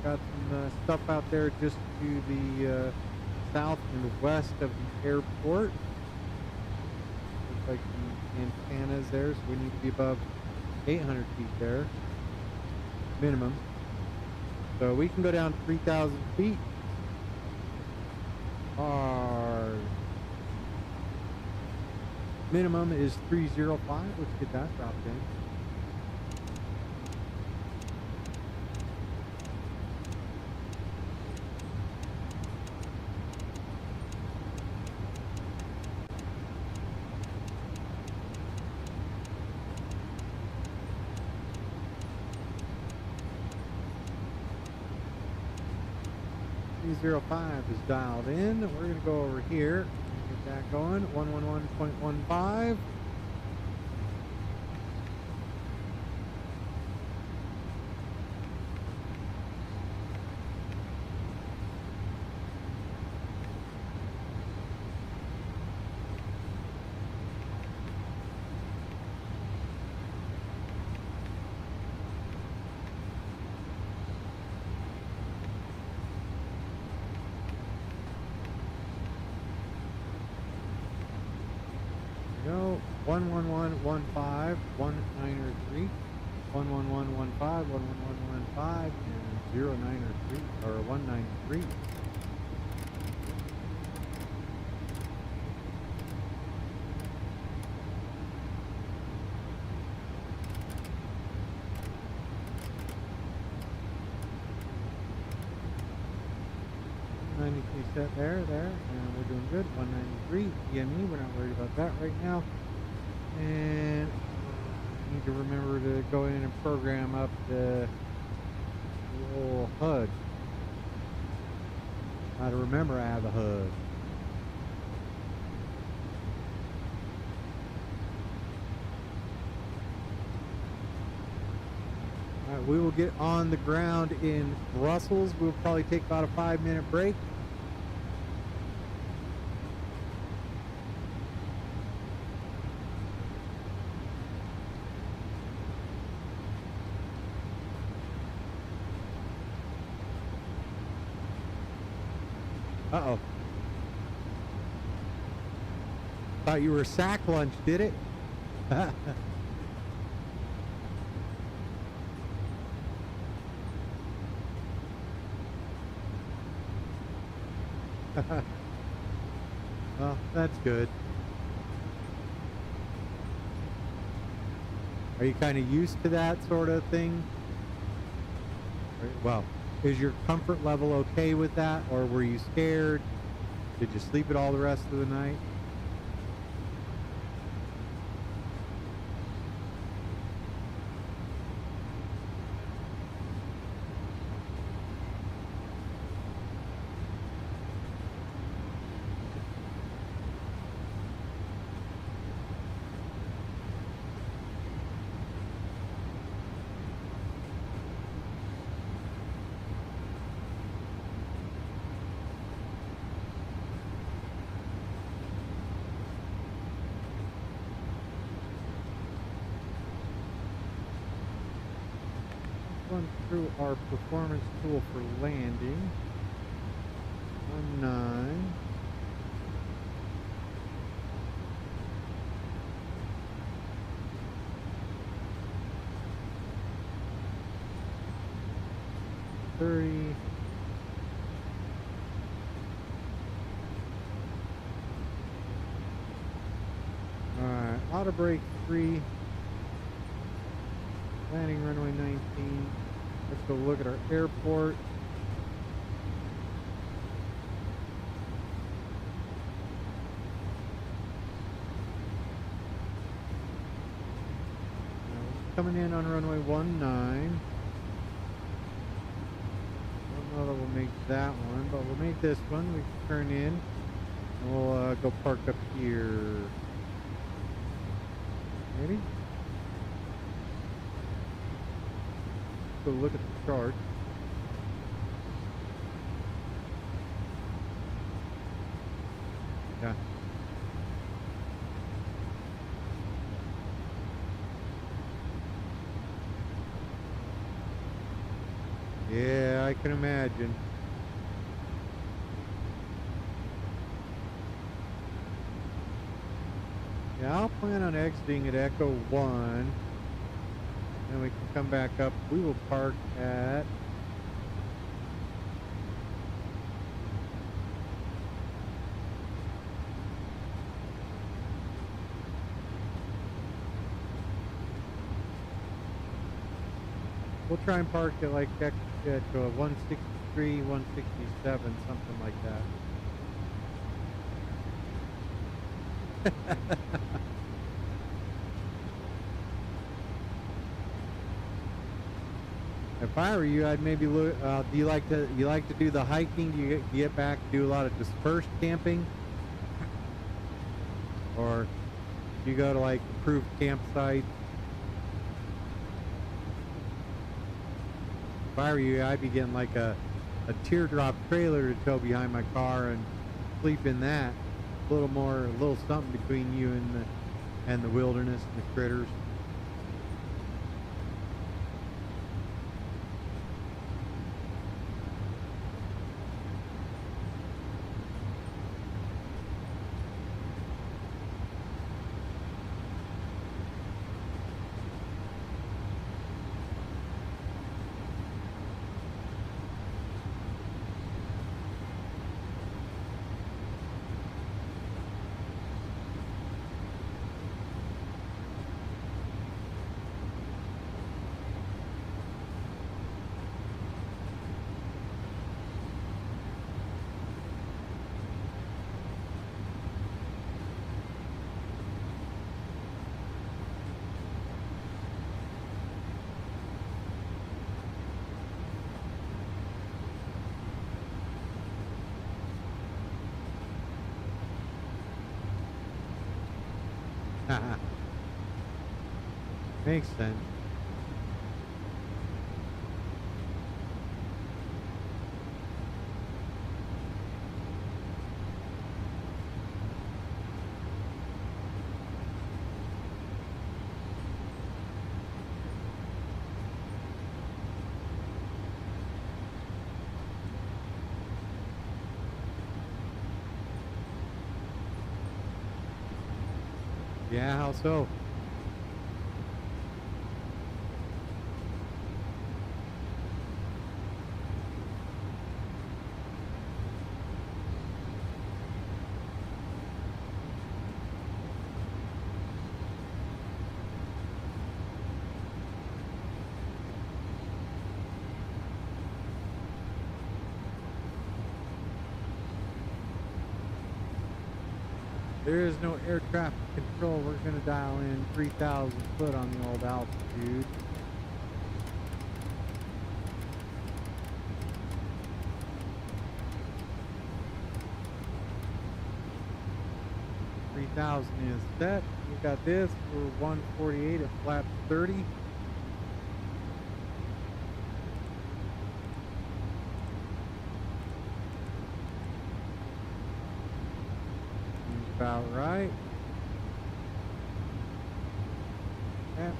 Got some stuff out there just to the south and west of the airport. Like the antennas there, so we need to be above 800 feet there minimum, so we can go down 3,000 feet. Our minimum is 305. Let's get that dropped in. .05 is dialed in. We're going to go over here and get that going. 111.15. Go 11115 193 11115 11115 and 093 or 193. Set there, and we're doing good. 193 PME, we're not worried about that right now. And I need to remember to go in and program up the little HUD. How to remember I have a HUD. we will get on the ground in Brussels. We'll probably take about a 5-minute break. Uh-oh. Thought you were sack lunch, did it? Well, that's good. Are you kind of used to that sort of thing? Well, is your comfort level okay with that, or were you scared? Did you sleep it all the rest of the night? Run through our performance tool for landing. 19. $30. Alright, auto brake 3. Landing runway 19. Let's go look at our airport. Coming in on runway 19. Don't know that we'll make that one, but we'll make this one. We can turn in and we'll go park up here. Ready? Go look at the chart. Yeah. Yeah, I can imagine. Yeah, I'll plan on exiting at Echo 1. Then we can come back up. We will park at we'll try and park at like at 163, 167, something like that. If I were you, I'd maybe look. Do you like to do the hiking? Do you get back, do a lot of dispersed camping, or do you go to like approved campsites? If I were you, I'd be getting like a teardrop trailer to tow behind my car and sleep in that. A little something between you and the wilderness and the critters. Makes sense. Yeah, how so? There is no air traffic control. We're going to dial in 3,000 foot on the old altitude. Is set. We got this for 148 at flap 30. About right. Yeah.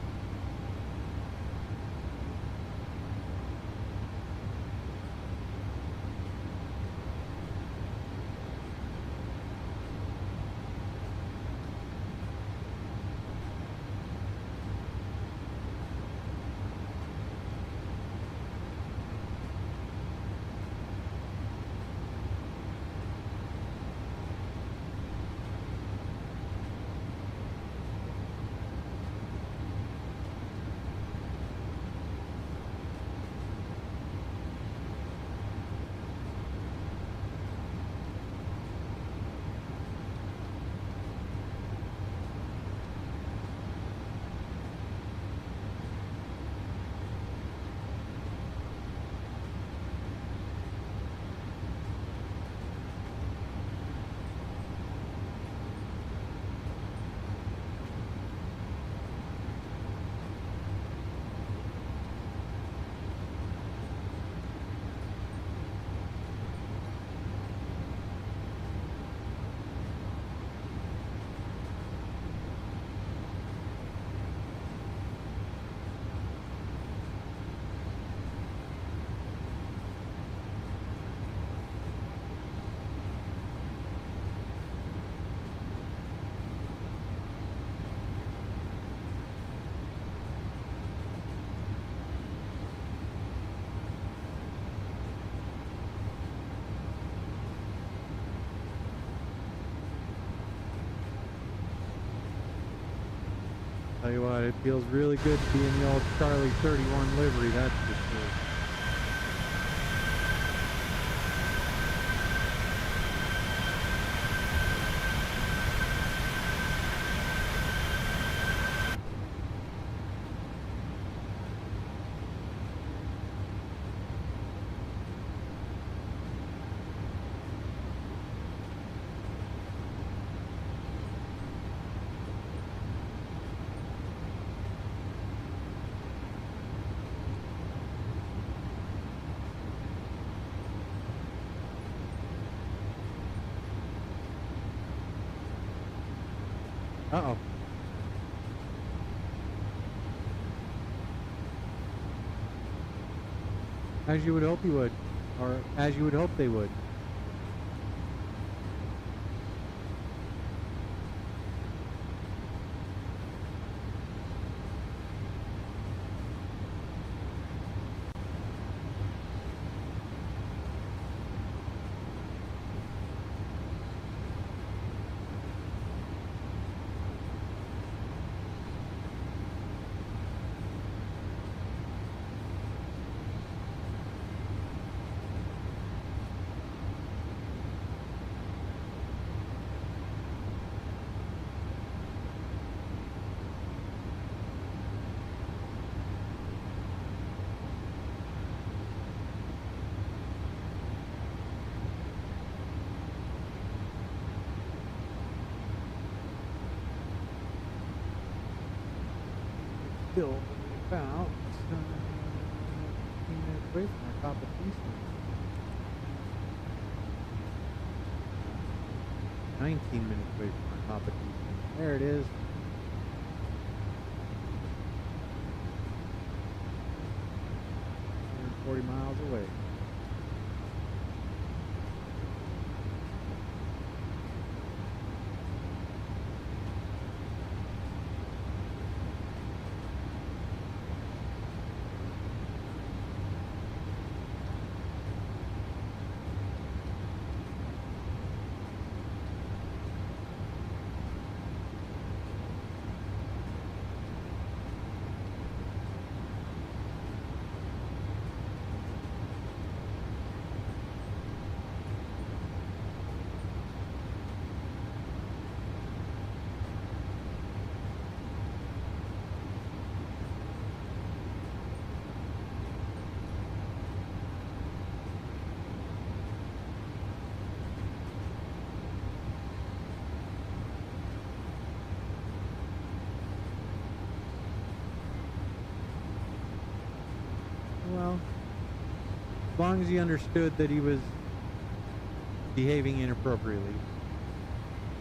Tell you what, it feels really good to be in the old Charlie 31 livery, that's for sure. Uh-oh. As you would hope you would, or as you would hope they would. Still about 15 minutes away from our competition. 19 minutes away from our competition. There it is. 140 miles away. As long as he understood that he was behaving inappropriately.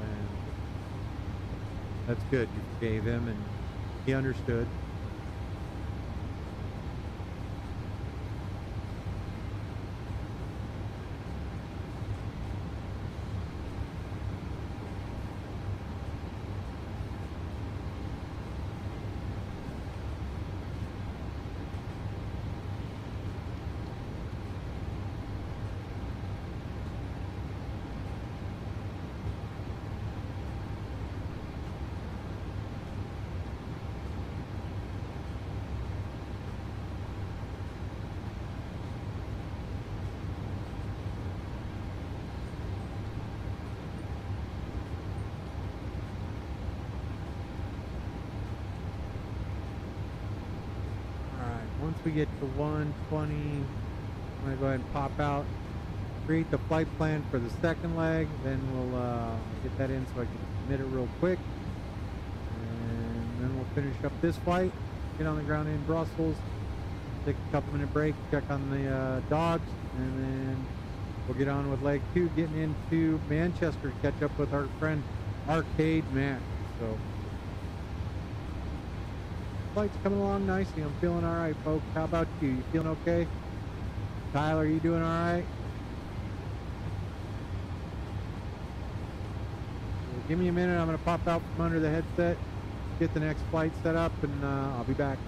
And that's good. You forgave him and he understood. Once we get to 120, I'm going to go ahead and pop out, create the flight plan for the second leg, then we'll get that in so I can submit it real quick, and then we'll finish up this flight, get on the ground in Brussels, take a couple minute break, check on the dogs, and then we'll get on with leg 2, getting into Manchester to catch up with our friend Arcade Max. So flight's coming along nicely. I'm feeling all right, folks. How about you? You feeling okay? Tyler, you doing all right? Well, give me a minute. I'm going to pop out from under the headset, get the next flight set up, and I'll be back.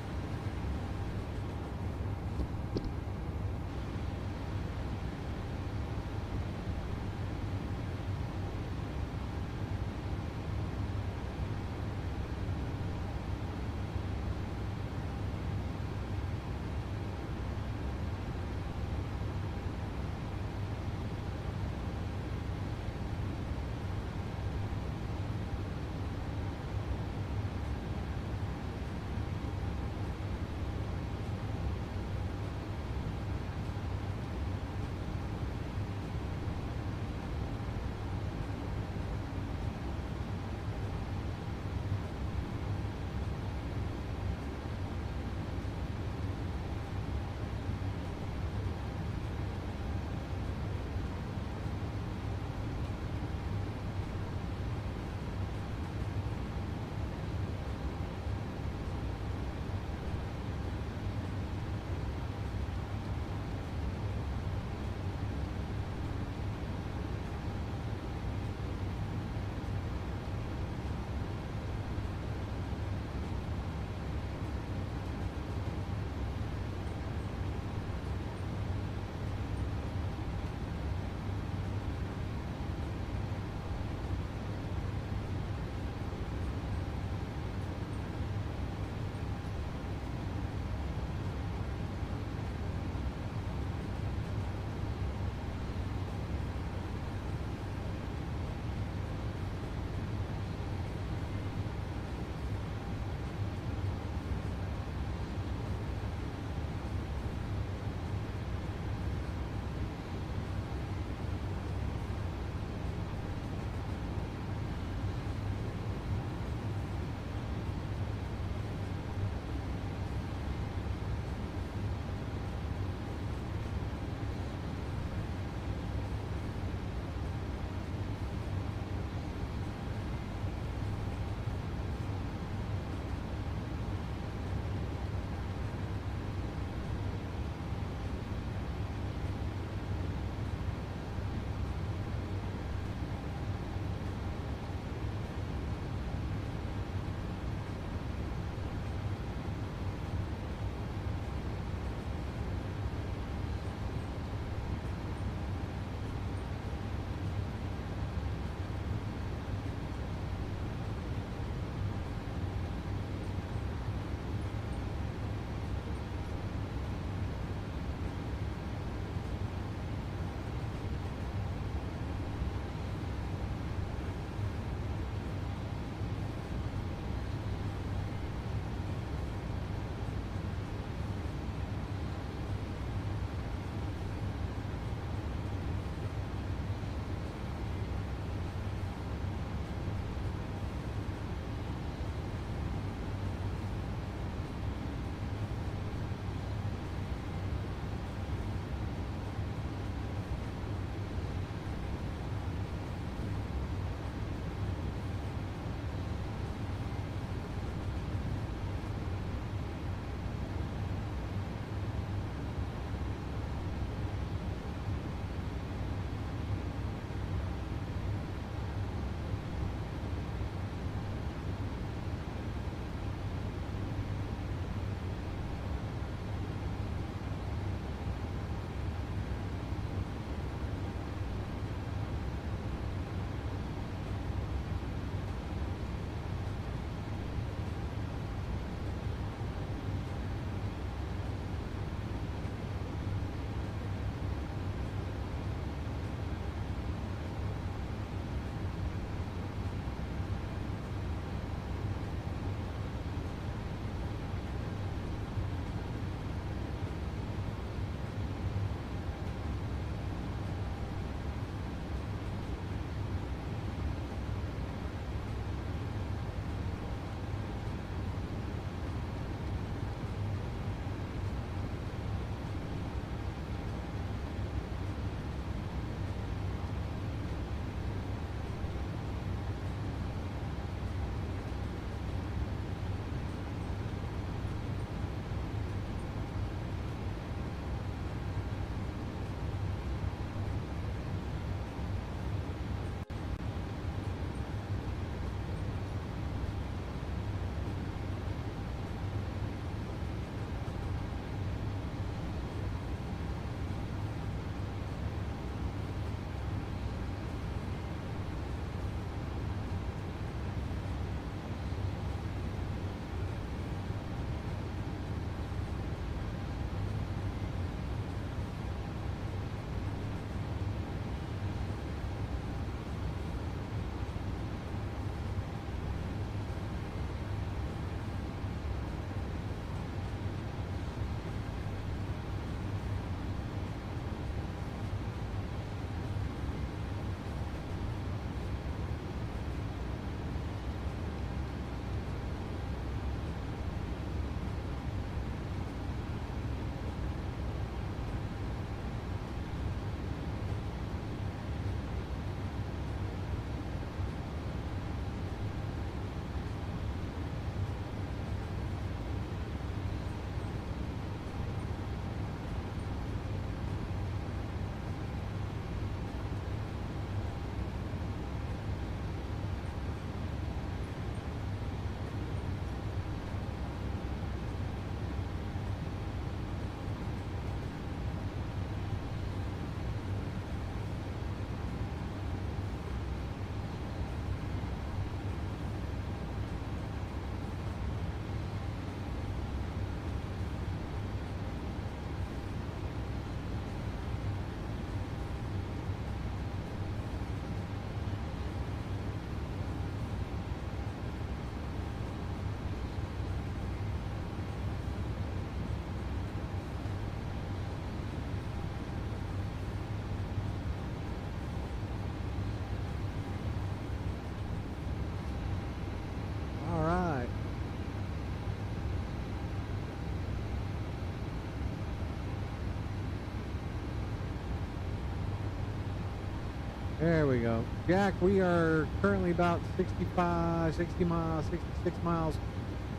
There we go. Jack, we are currently about 65, 60 miles, 66 miles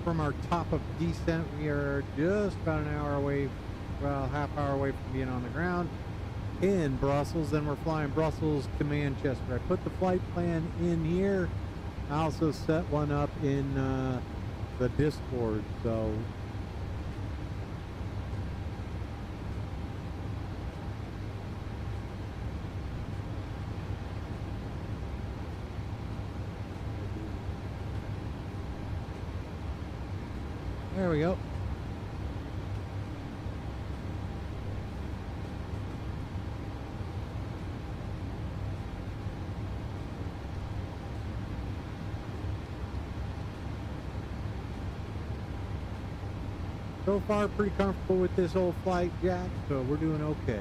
from our top of descent. We are just about an hour away, well, half hour away from being on the ground in Brussels. Then we're flying Brussels to Manchester. I put the flight plan in here. I also set one up in the Discord, so there we go. So far, pretty comfortable with this old flight, Jack, so we're doing okay.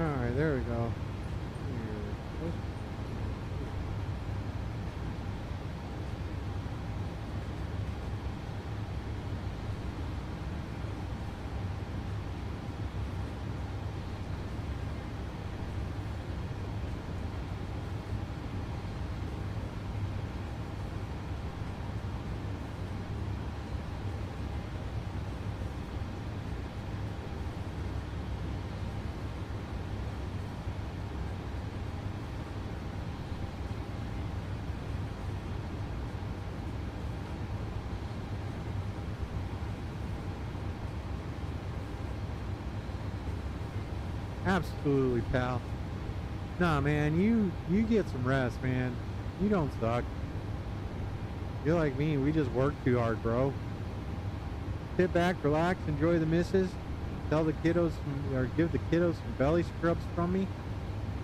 All right, there we go. Absolutely, pal. Nah, man, you get some rest, man. You don't suck. You're like me. We just work too hard, bro. Sit back, relax, enjoy the misses. Tell the kiddos, or give the kiddos some belly scrubs from me.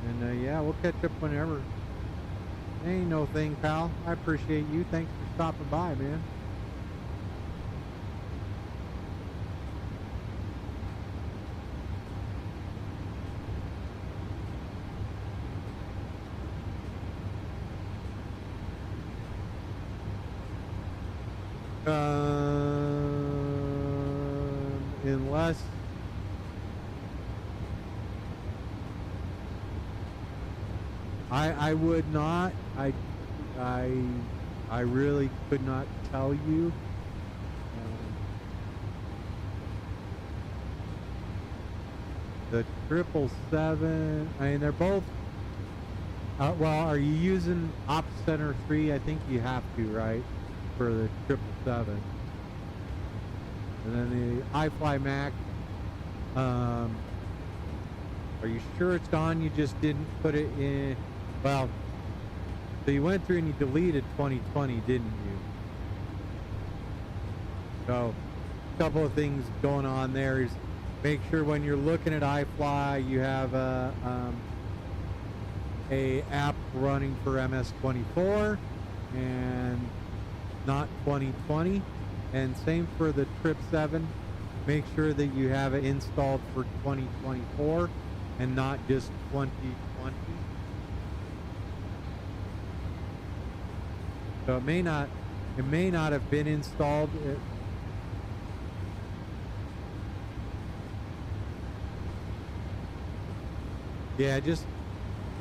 And yeah, we'll catch up whenever. Ain't no thing, pal. I appreciate you. Thanks for stopping by, man. Unless I would not. I really could not tell you. The 777. I mean, they're both. Well, are you using Op Center 3? I think you have to, right? For the 777. And then the iFly Mac. Are you sure it's gone? You just didn't put it in. Well, so you went through and you deleted 2020, didn't you? So, a couple of things going on there is make sure when you're looking at iFly, you have a app running for MS24 and not 2020. And same for the 777. Make sure that you have it installed for 2024 and not just 2020. So it may not have been installed. Yeah, just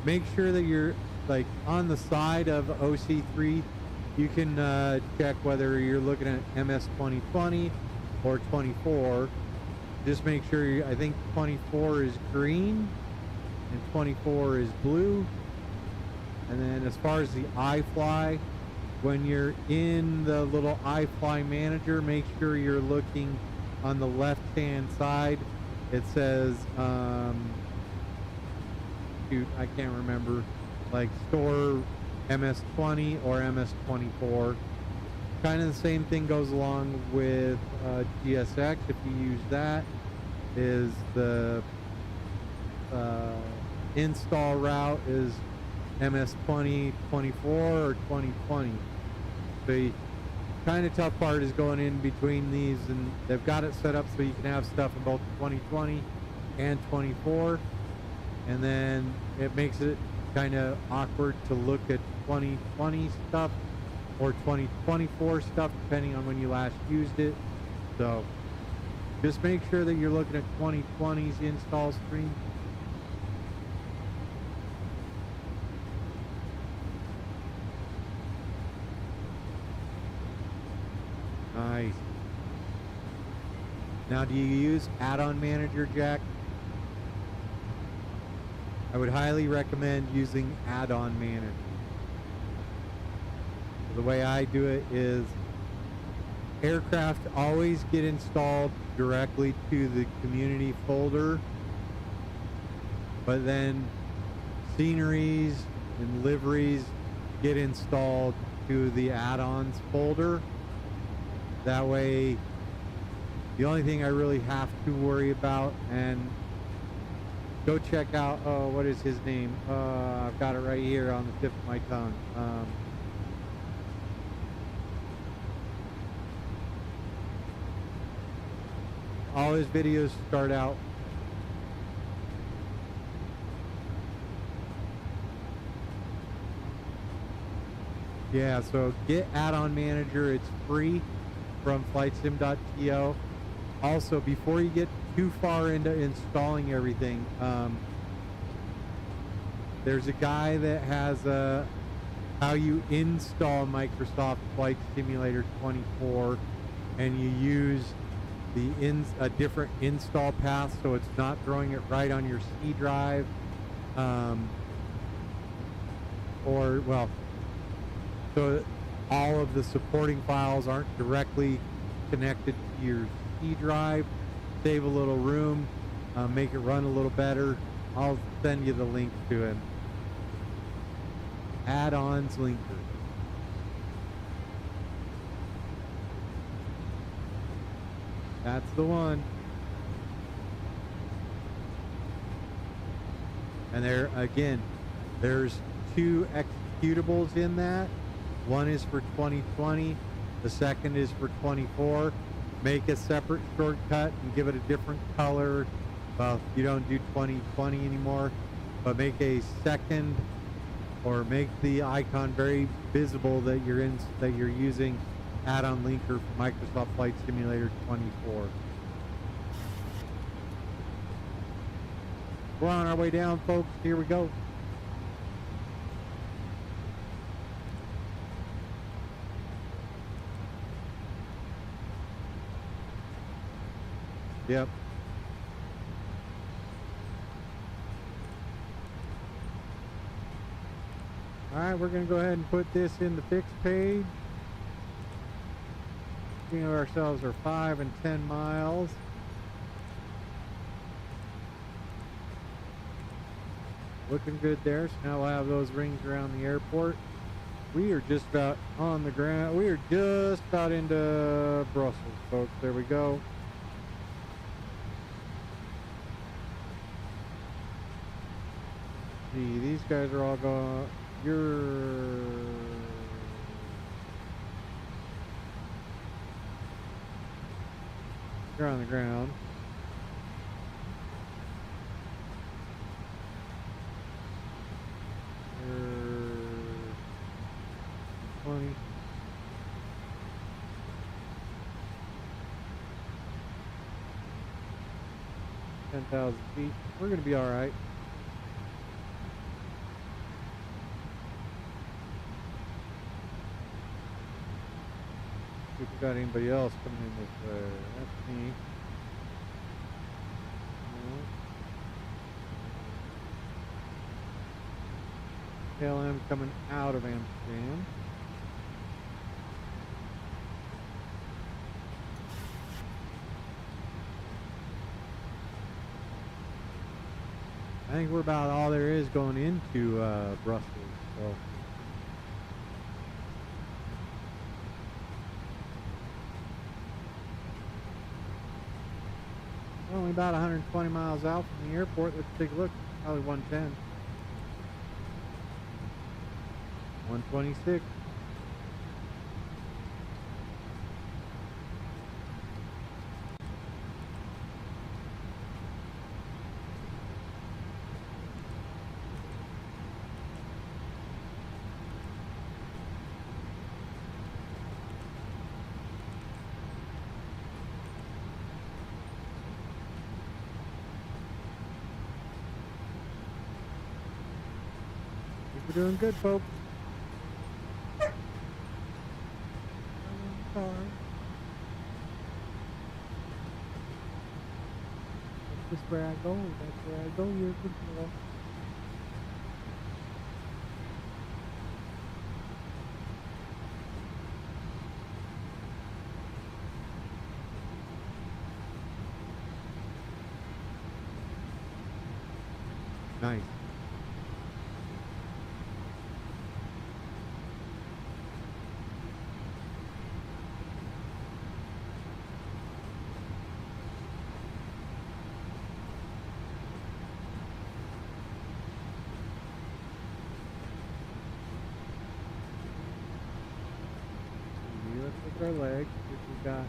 make sure that you're like on the side of OC3. You can check whether you're looking at MS 2020 or 24. Just make sure I think 24 is green and 24 is blue. And then as far as the iFly, when you're in the little iFly manager, make sure you're looking on the left-hand side. It says, shoot, I can't remember, like store MS20 or MS24. Kind of the same thing goes along with GSX. If you use that, is the install route is MS20, 24, or 2020. The kind of tough part is going in between these, and they've got it set up so you can have stuff in both 2020 and 24, and then it makes it kind of awkward to look at 2020 stuff or 2024 stuff depending on when you last used it. So just make sure that you're looking at 2020's install screen. Nice. Now, do you use add-on manager, Jack? I would highly recommend using add-on manager. The way I do it is aircraft always get installed directly to the community folder, but then sceneries and liveries get installed to the add-ons folder. That way, the only thing I really have to worry about, and go check out, oh, what is his name? I've got it right here on the tip of my tongue. All his videos start out. Yeah, so get add-on manager. It's free from flightsim.to. Also, before you get too far into installing everything, there's a guy that has how you install Microsoft Flight Simulator 24, and you use a different install path, so it's not throwing it right on your C drive, or well, so all of the supporting files aren't directly connected to your C drive. Save a little room, make it run a little better. I'll send you the link to him. Add-ons linker. That's the one. And there again, there's two executables in that. One is for 2020, the second is for 24. Make a separate shortcut and give it a different color. Well, you don't do 2020 anymore, but make a second, or make the icon very visible that you're using add-on linker for Microsoft Flight Simulator 24. We're on our way down, folks. Here we go. Yep. All right, we're going to go ahead and put this in the fixed page. We know ourselves are 5 and 10 miles. Looking good there. So now we'll have those rings around the airport. We are just about on the ground. We are just about into Brussels, folks. There we go. See, these guys are all going. You're on the ground. 20. 10,000 feet. We're going to be all right. See if we got anybody else coming in this way. That's me. KLM coming out of Amsterdam. I think we're about all there is going into Brussels. So. We're only about 120 miles out from the airport. Let's take a look. Probably 110. 126. We're doing good, folks. That's just where I go. That's where I go. You're good girl. Nice. Our legs, which we got.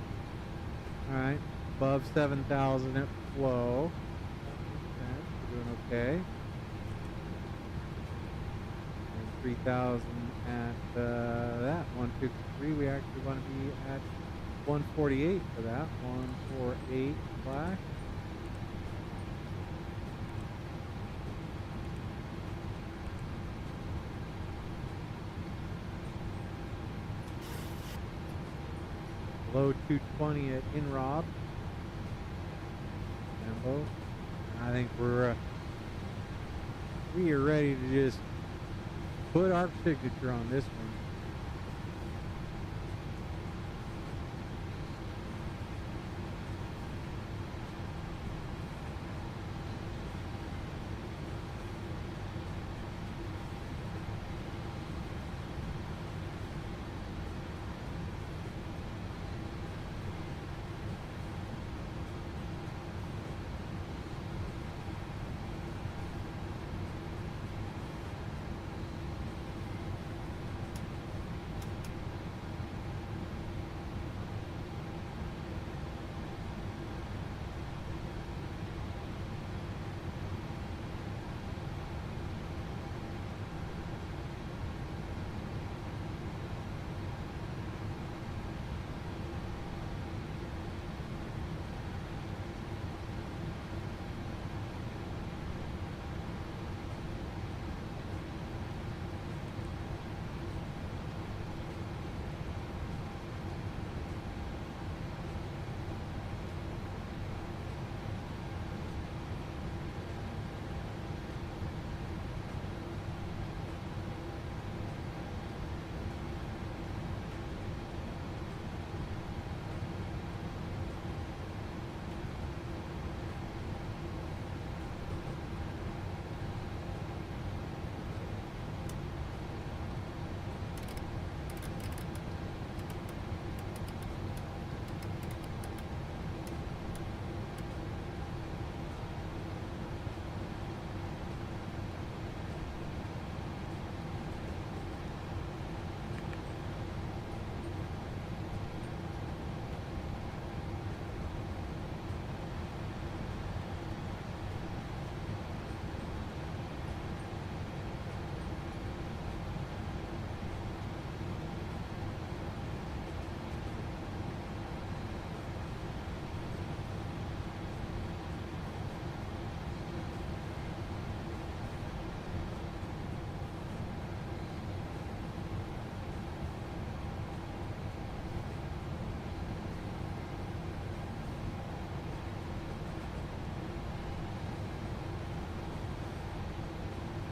All right, above 7,000 at flow. We're doing okay. And 3,000 at that 153. We actually want to be at 148 for that. 148 black. Low 220 at Inrob. Rambo. I think we are ready to just put our signature on this one.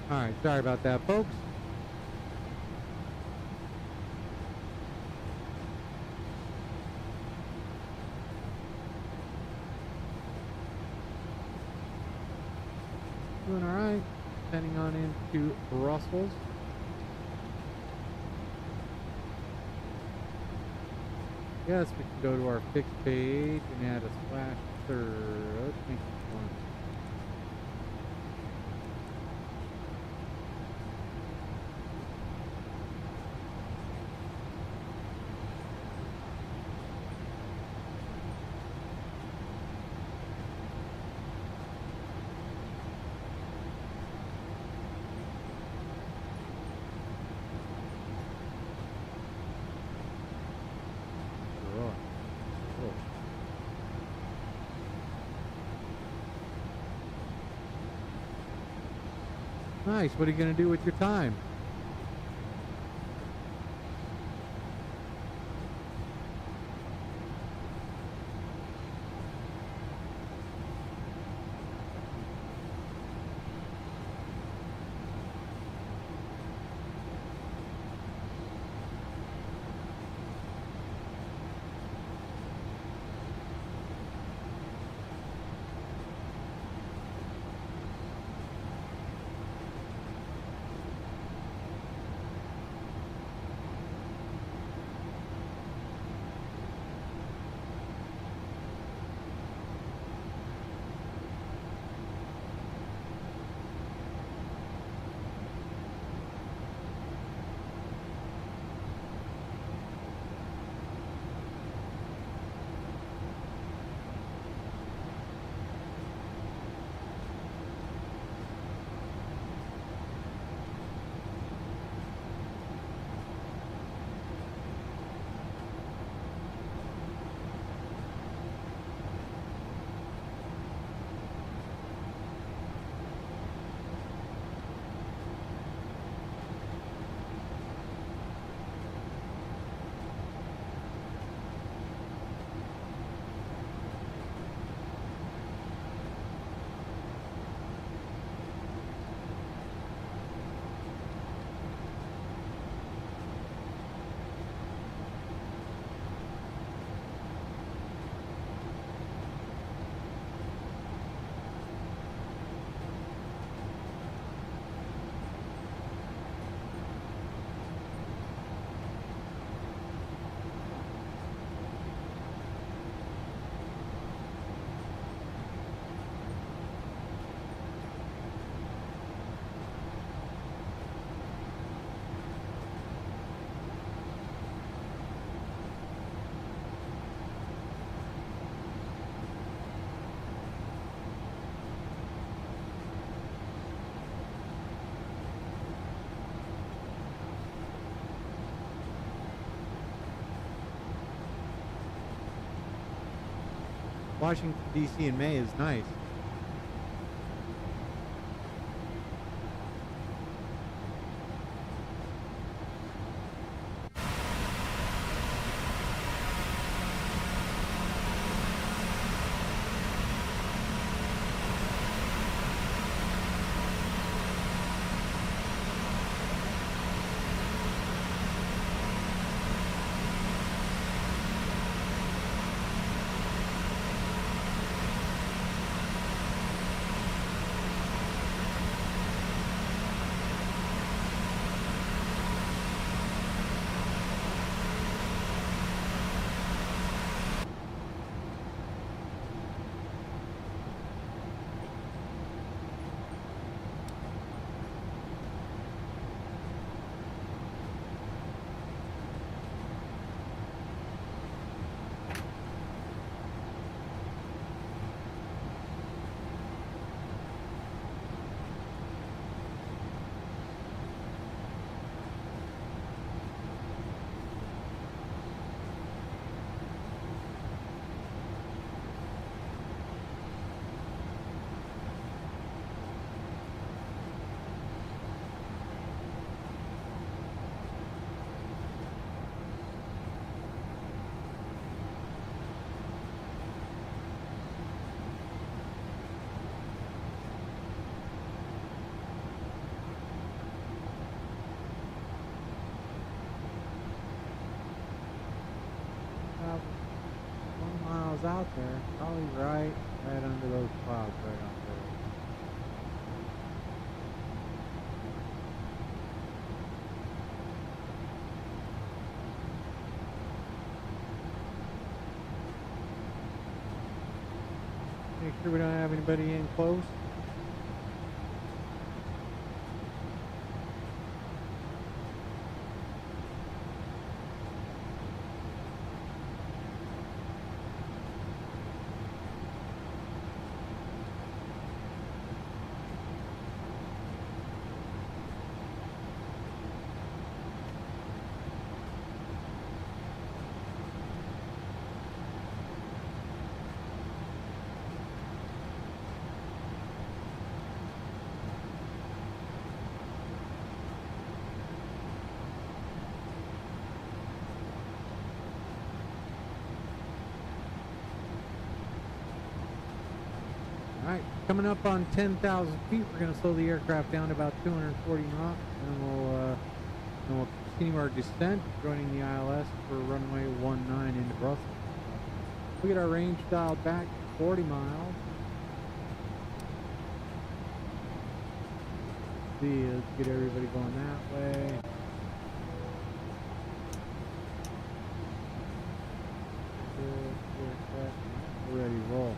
All right, sorry about that, folks. Doing all right. Heading on into Brussels. Yes, we can go to our fixed page and add a slash third. Let's make it one. Nice. What are you going to do with your time? Washington, D.C. in May is nice. out there. Probably right under those clouds right out there. Make sure we don't have anybody in close. Alright, coming up on 10,000 feet, we're going to slow the aircraft down to about 240 knots, and we'll continue our descent, joining the ILS for runway 19 into Brussels. We'll get our range dialed back to 40 miles. Let's get everybody going that way. We're ready to roll.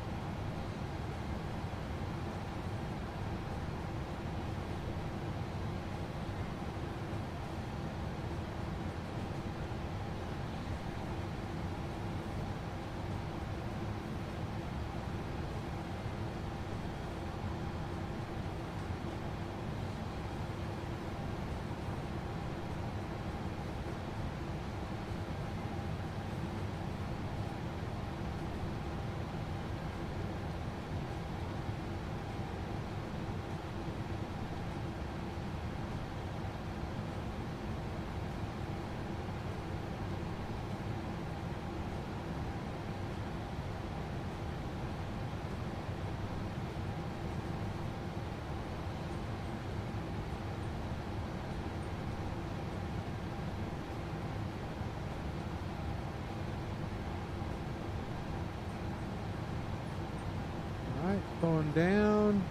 Going down.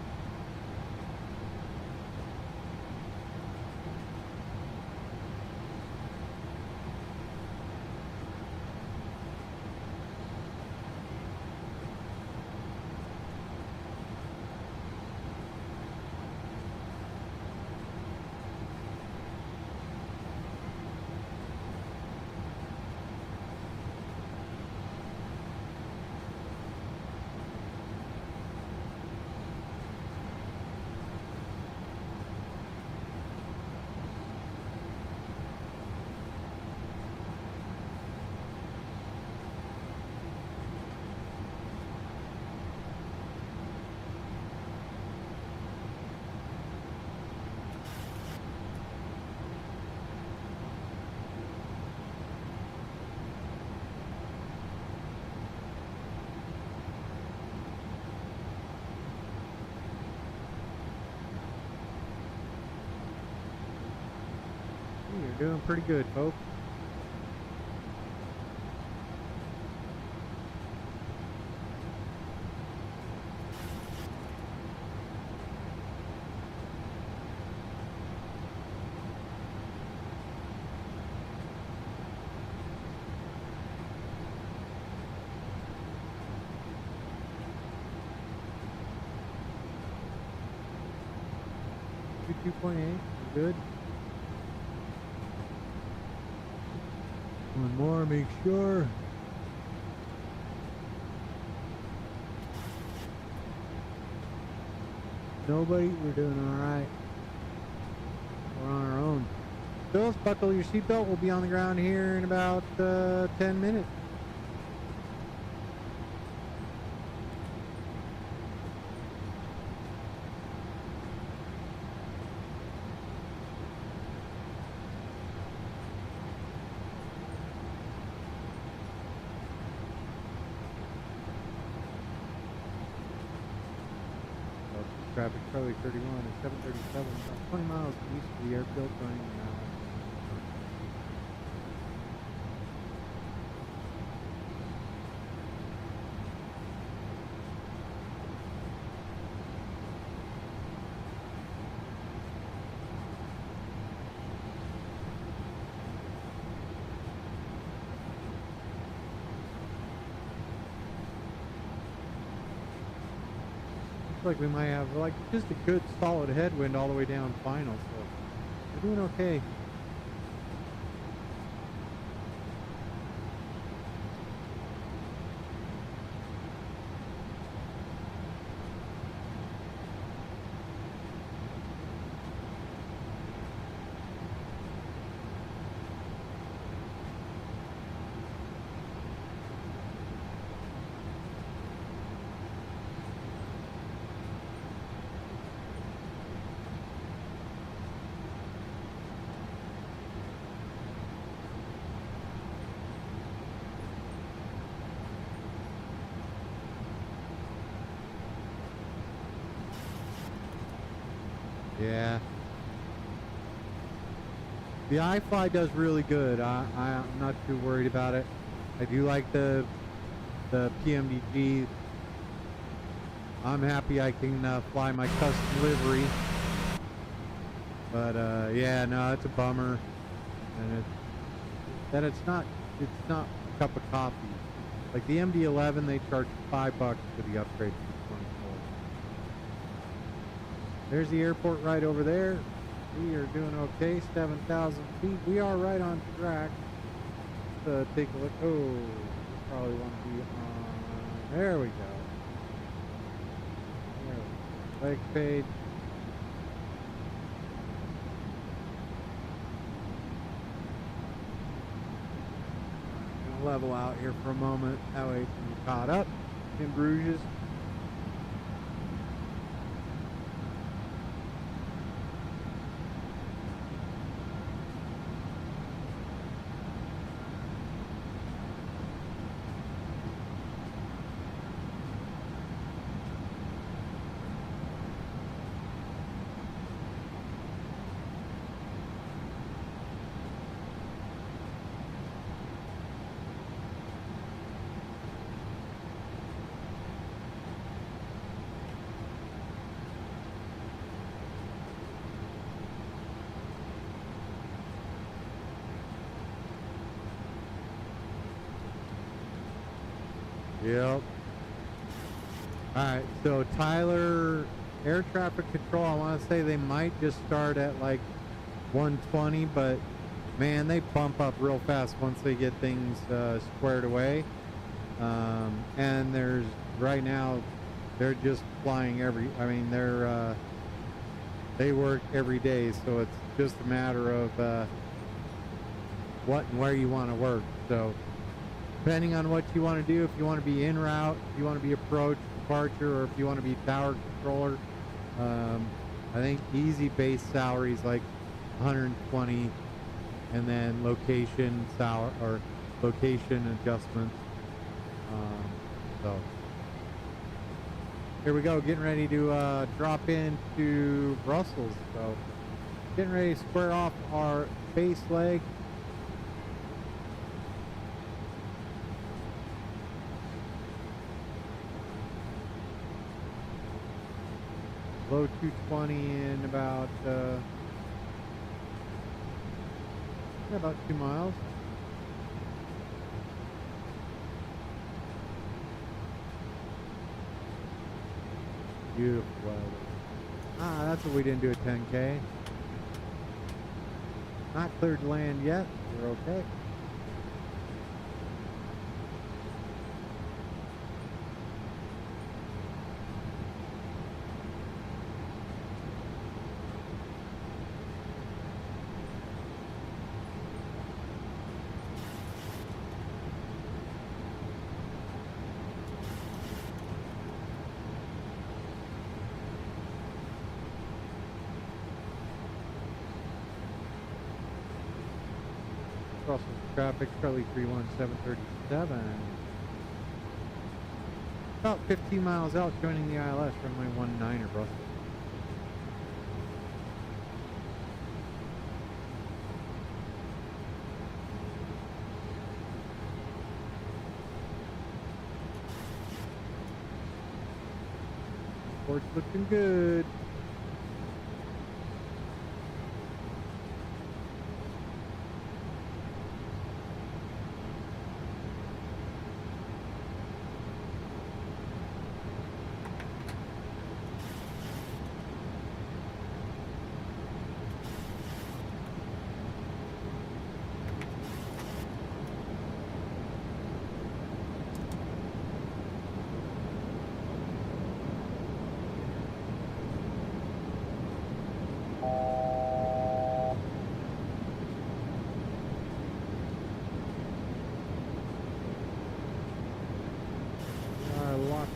You're doing pretty good, folks. Two 2.8, good. One more, make sure. Nobody, we're doing all right. We're on our own. Phyllis, buckle your seatbelt. We'll be on the ground here in about 10 minutes. Traffic Charlie 31 at 737, about 20 miles east of the airfield, joining the like we might have like just a good solid headwind all the way down final, so we're doing okay. Yeah. The iFly does really good. I'm not too worried about it. I do like the PMDG. I'm happy I can fly my custom livery. But yeah, no, it's a bummer. And it's not a cup of coffee. Like the MD-11, they charge $5 for the upgrade to 24. There's the airport right over there. We are doing okay, 7,000 feet. We are right on track. Let's take a look. Oh, we probably want to be on. There we go. Leg page. Gonna level out here for a moment. That way we can be caught up in Bruges. Yep. Alright, so Tyler air traffic control, I want to say they might just start at like 120, but man, they bump up real fast once they get things squared away. And there's right now they're just flying they work every day, so it's just a matter of what and where you want to work. So depending on what you want to do, if you want to be en route, if you want to be approach, departure, or if you want to be tower controller, I think easy base salary is like 120, and then location adjustments. So here we go, getting ready to drop into Brussels. So getting ready to square off our base leg. Low 220 in about 2 miles. Beautiful weather. That's what we didn't do at 10K. Not cleared to land yet. We're okay. Brussels traffic, Charlie 31737. About 15 miles out, joining the ILS, runway 19 or Brussels. Port's looking good.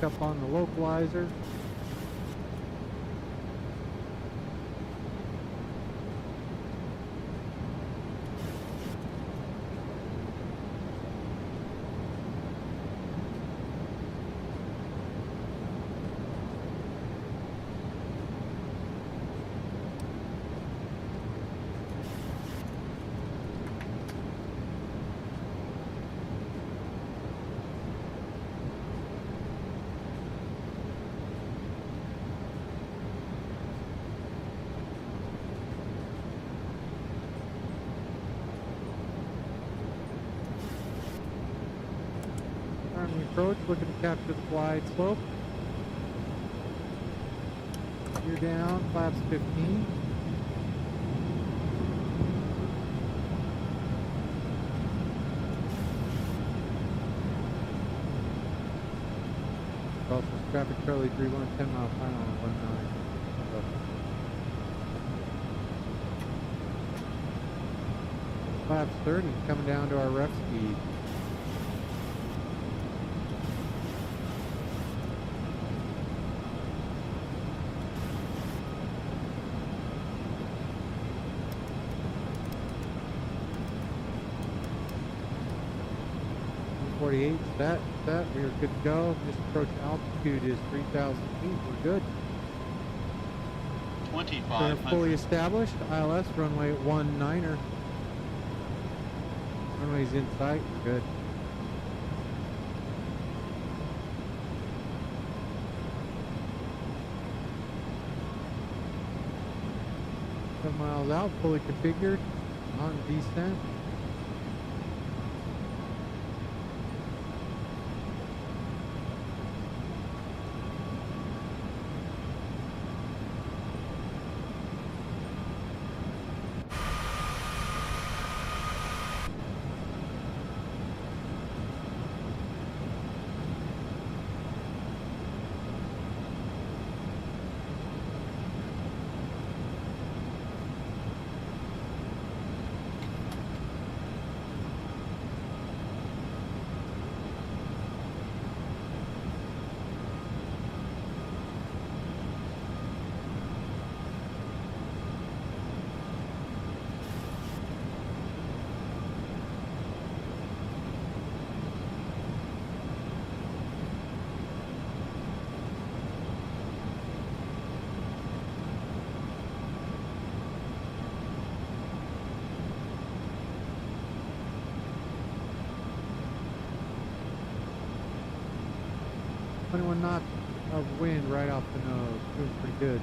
up on the localizer. Approach, looking to capture the glide slope. Gear down, flaps 15. Also, traffic Charlie 31, 10 mile final on 19. Flaps 30, coming down to our ref speed. Set, we are good to go. This approach altitude is 3,000 feet. We're good. 25. Fully established. ILS runway 19er. Runway's in sight. We're good. Seven miles out, fully configured. On descent. Knots of wind right off the nose. Feels pretty good.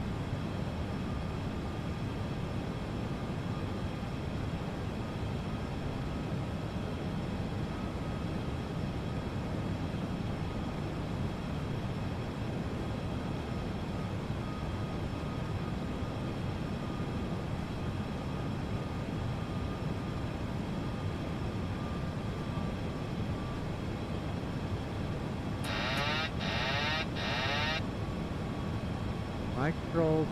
Mic controls.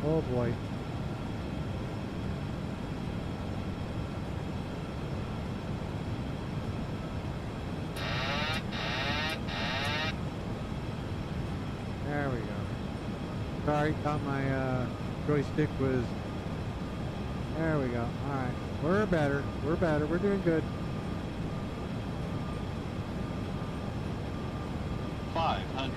Oh boy. There we go. Sorry, thought my joystick was... There we go. Alright. We're better. We're better. We're doing good. 500.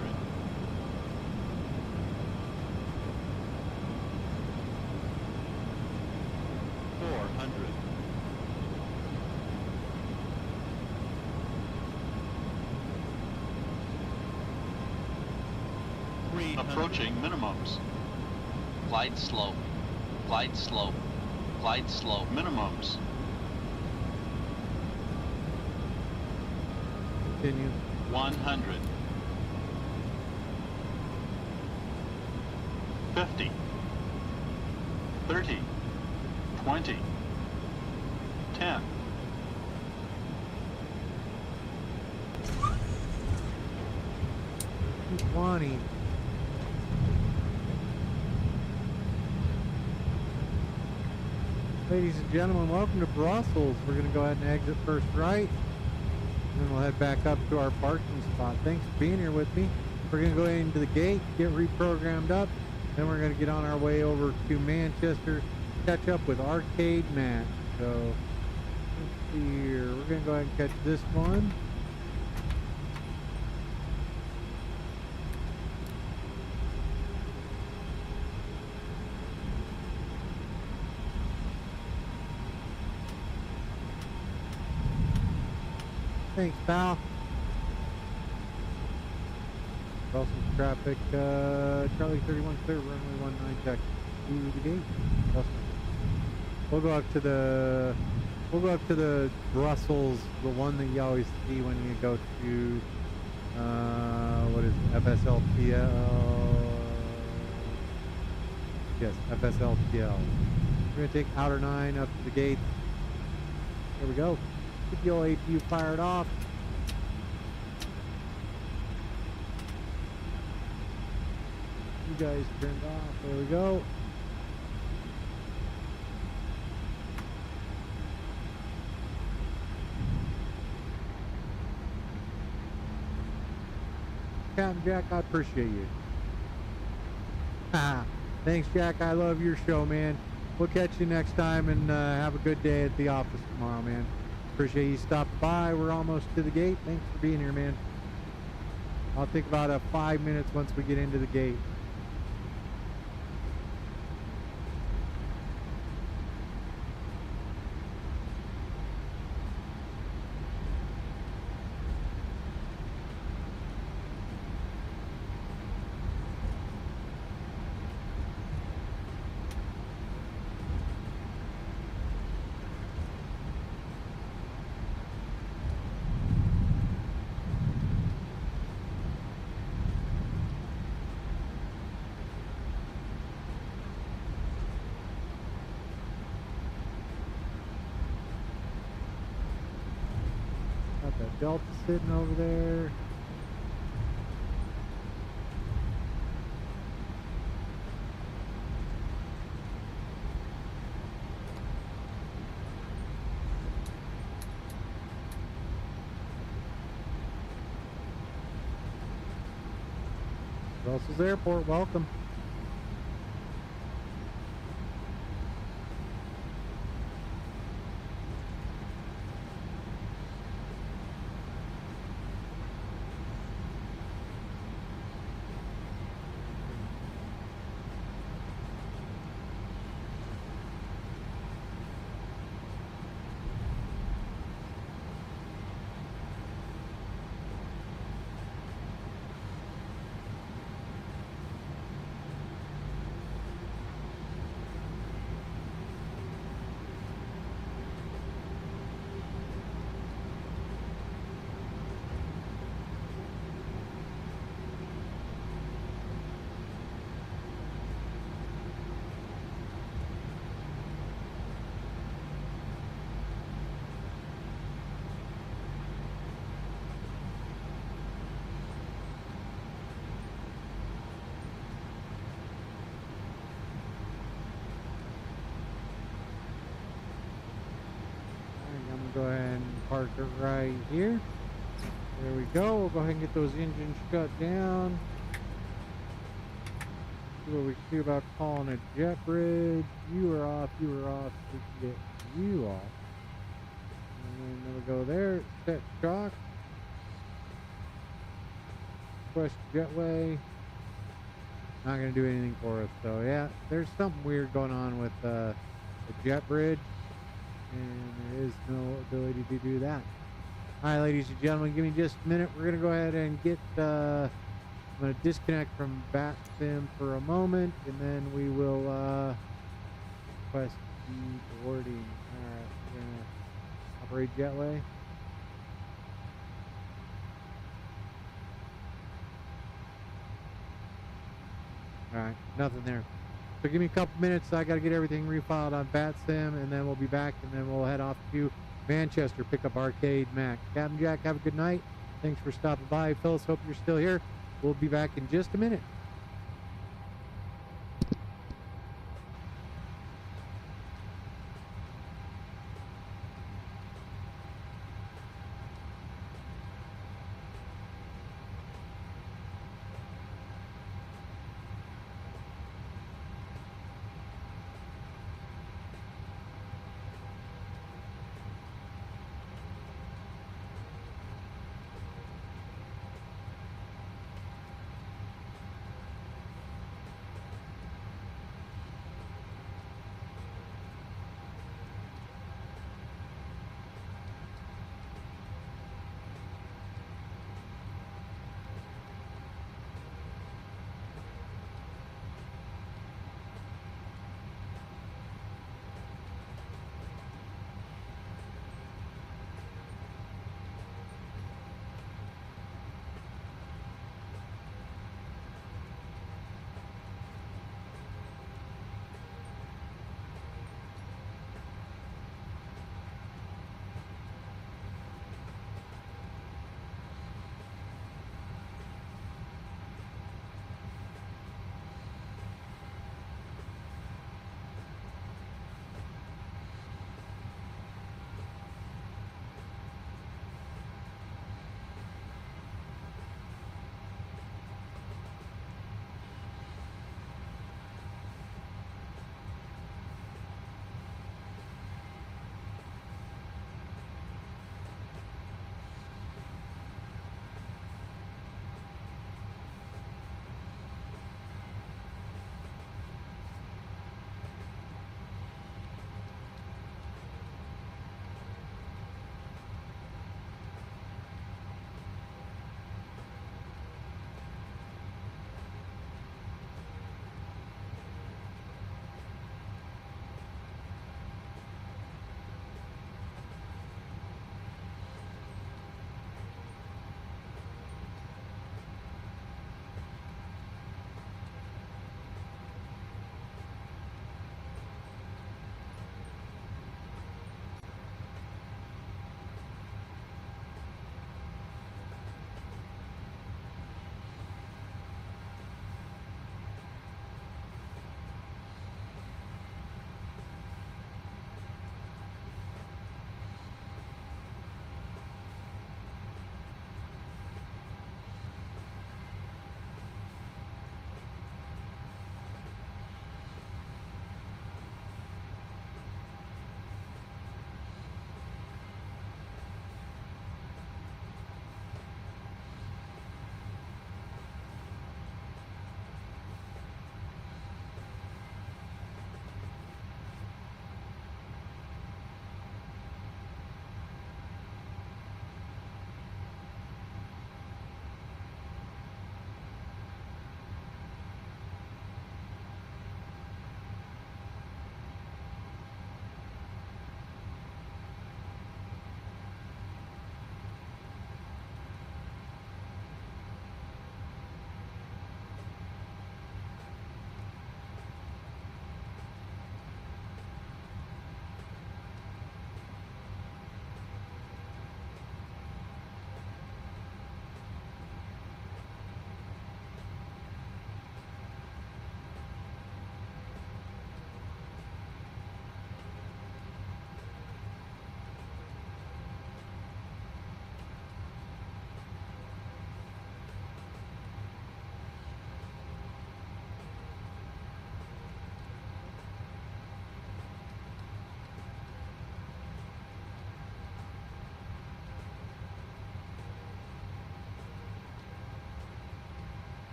400. 300. Approaching minimums. Glide slope. Glide slope. Glide slope. Minimums. Continue. 100. 50. 30. 20. 10. money. Ladies and gentlemen, welcome to Brussels. We're going to go ahead and exit first right, and then we'll head back up to our parking spot. Thanks for being here with me. We're going to go into the gate, get reprogrammed up, then we're going to get on our way over to Manchester, catch up with Arcade Matt. So, let's see here. We're going to go ahead and catch this one. Thanks, pal. Also traffic, Charlie 31 clear, runway 19 check to the gate. We'll go up to the Brussels, the one that you always see when you go to what is it, FSLPL? Yes, FSLPL. We're gonna take outer 9 up to the gate. There we go. Get the old APU fired off. You guys turned off. There we go. Captain Jack, I appreciate you. Thanks, Jack. I love your show, man. We'll catch you next time, and have a good day at the office tomorrow, man. Appreciate you stopping by. We're almost to the gate. Thanks for being here, man. I'll take about 5 minutes once we get into the gate. That Delta sitting over there. Brussels Airport, welcome. Go ahead and park it right here. There we go. We'll go ahead and get those engines shut down. See what we can do about calling a jet bridge. You are off. You are off. We can get you off. And then we'll go there. Set shock. Push jetway. Not going to do anything for us. So yeah, there's something weird going on with the jet bridge. And there is no ability to do that. Alright, ladies and gentlemen, give me just a minute. We're going to go ahead and get, I'm going to disconnect from BatSim for a moment, and then we will request the boarding. Alright, we're going to operate jetway. Alright, nothing there. So give me a couple minutes. I got to get everything refiled on BatSim, and then we'll be back, and then we'll head off to Manchester, pick up Arcade Mac. Captain Jack, have a good night. Thanks for stopping by. Phyllis, hope you're still here. We'll be back in just a minute.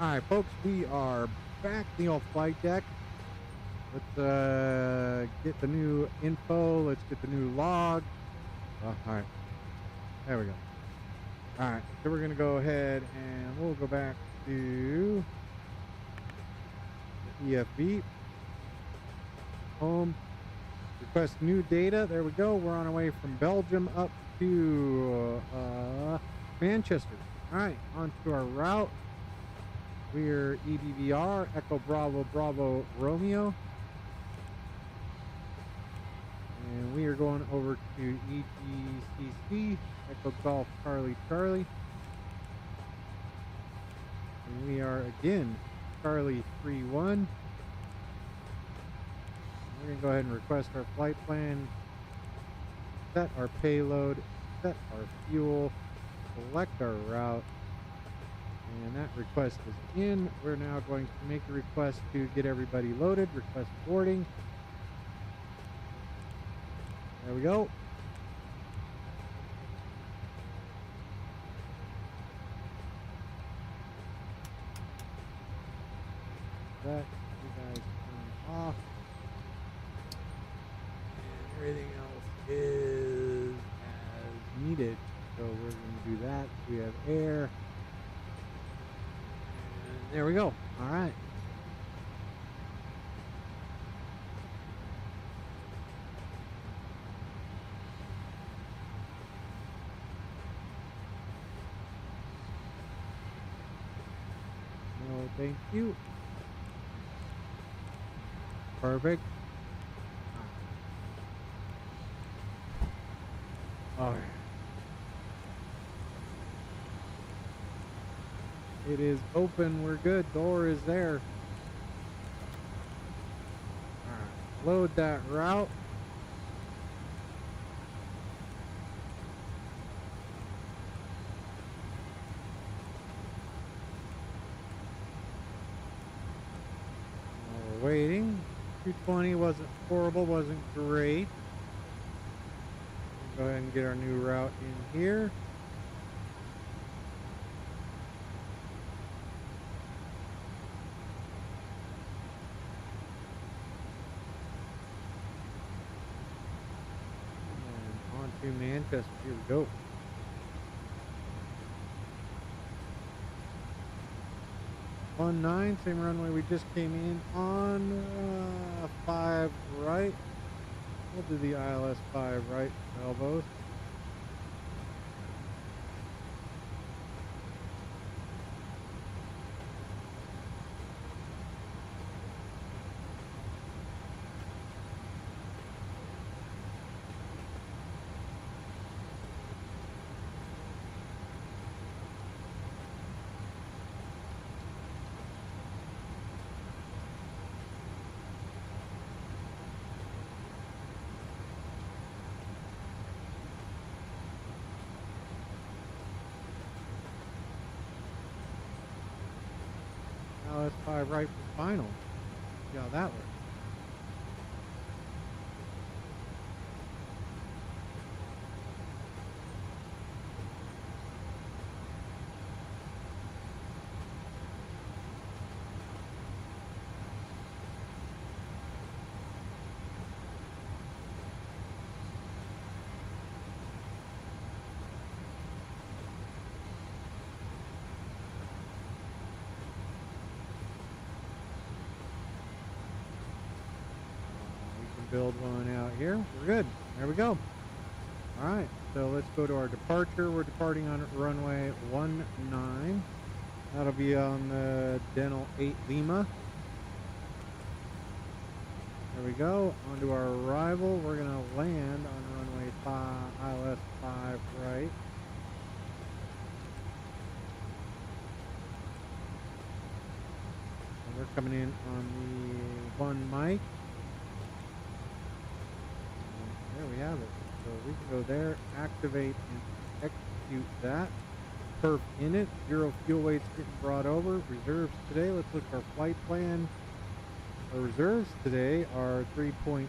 All right, folks, we are back in the old flight deck. Let's get the new info. Let's get the new log. Oh, all right, there we go. All right, so we're gonna go ahead and we'll go back to the EFB home. Request new data. There we go. We're on our way from Belgium up to Manchester. All right, on to our route. We're EBVR, Echo Bravo Bravo Romeo. And we are going over to EGCC, Echo Golf Charlie Charlie. And we are again Charlie 31. We're going to go ahead and request our flight plan, set our payload, set our fuel, select our route. And that request is in. We're now going to make a request to get everybody loaded. Request boarding. There we go. That you guys turn off. And everything else is as needed. So we're going to do that. We have air. There we go. All right. No, thank you. Perfect. All right. It is open. We're good. Door is there. All right. Load that route. We're waiting. 220 wasn't horrible. Wasn't great. Go ahead and get our new route in here. To Manchester. Here we go. On 9, same runway we just came in on. 5 right. We'll do the ILS 5 right elbows. ILS 5 right for final. See how that works. Build one out here. We're good. There we go. All right. So let's go to our departure. We're departing on runway 19. That'll be on the Dental 8 Lima. There we go. On to our arrival. We're going to land on runway 5, ILS 5 right. And we're coming in on the 1 mic. There we have it. So we can go there, activate and execute that. Perf in it. 0 fuel weights getting brought over. Reserves today. Let's look at our flight plan. Our reserves today are 3.3.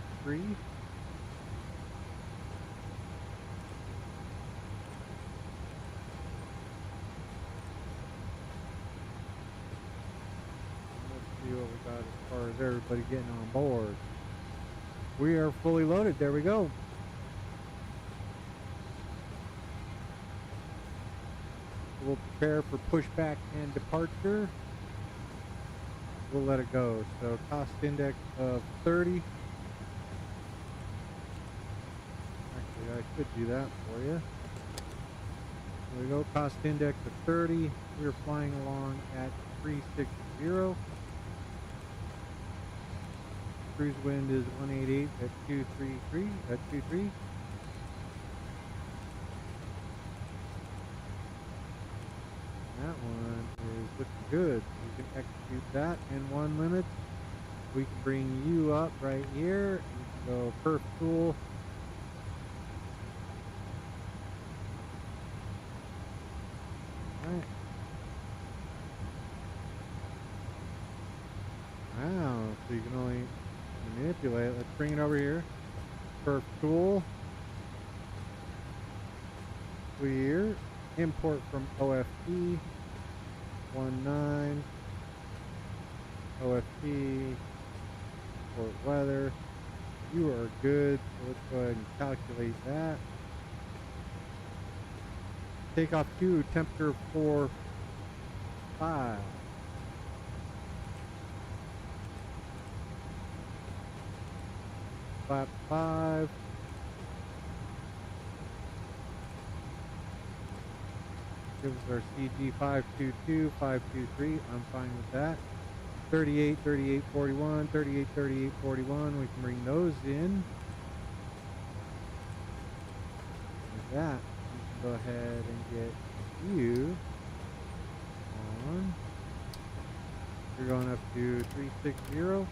as far as everybody getting on board. We are fully loaded. There we go. We'll prepare for pushback and departure. We'll let it go. So cost index of 30. Actually, I could do that for you. There we go. Cost index of 30. We're flying along at 360. Cruise wind is 188 at 233 at 23. That one is looking good. We can execute that in 1 limit. We can bring you up right here. You can go perf tool. Alright. Wow, so you can only manipulate. Let's bring it over here. Perf tool. Clear. Import from OFP. 19. OFP. Import weather. You are good. So let's go ahead and calculate that. Takeoff 2, temperature 4.5. Flap 5. Gives us our CG 522, 523. I'm fine with that. 38, 38, 41, 38, 38, 41. We can bring those in. Like that. We can go ahead and get you on. You're going up to 360.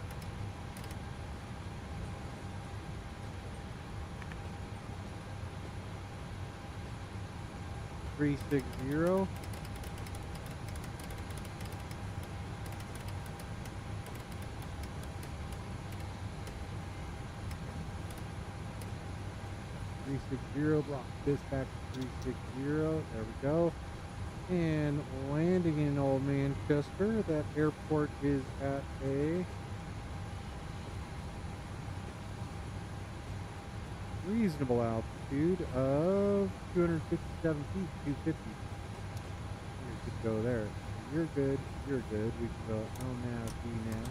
360. Block this back to 360. There we go. And landing in Old Manchester. That airport is at a reasonable altitude of 257 feet, 250. We could go there. You're good. You're good. We can go LNAV, VNAV.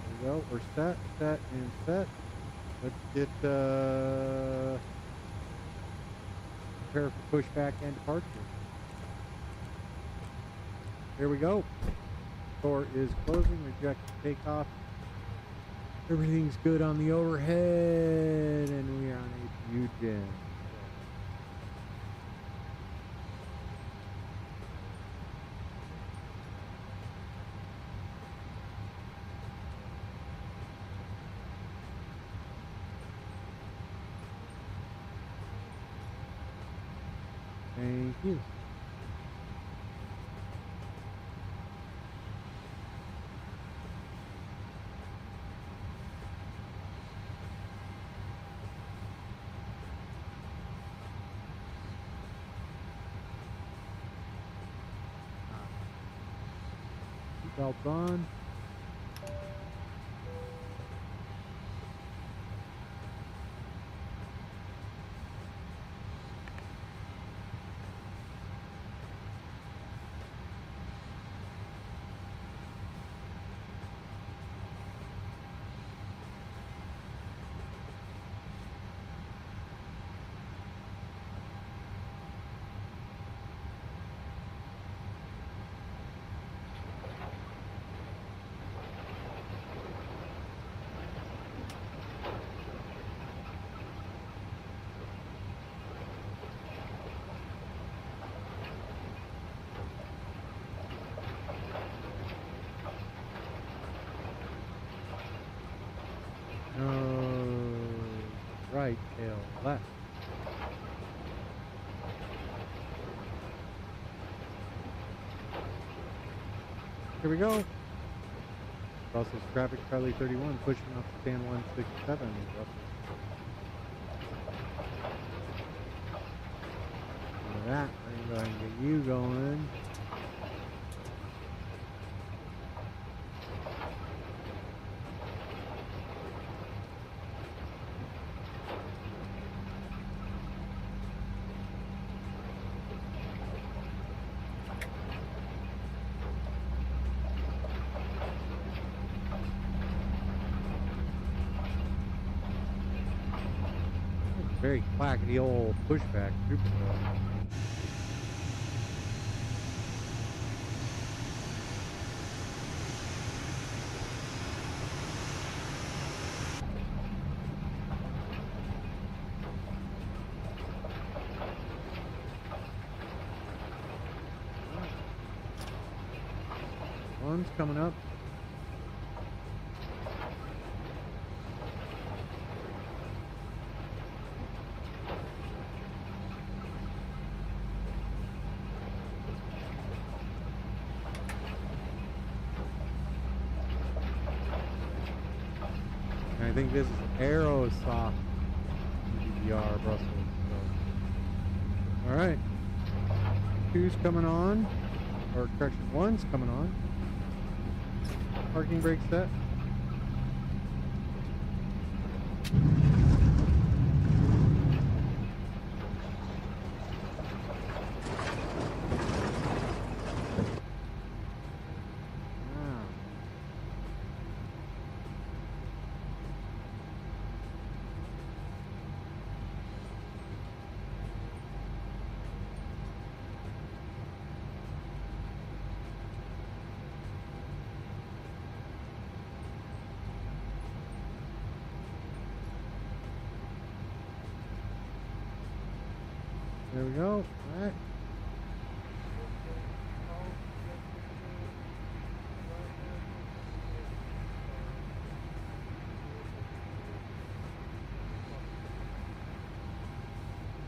There we go. We're set, set, and set. Let's get prepare for pushback and departure. Here we go. Door is closing. Reject takeoff. Everything's good on the overhead, and we are on HU gen. Thank you. Seatbelts on. Right tail left. Here we go. Brussels traffic, Charlie 31, pushing off stand 167. Look at that. We're going to go ahead and get you going. very clackety old pushback. Super slow. One's coming up. And I think this is Aerosoft DVR Brussels. So. All right. Two's coming on, or correction, one's coming on. Parking brake set. There we go. All right.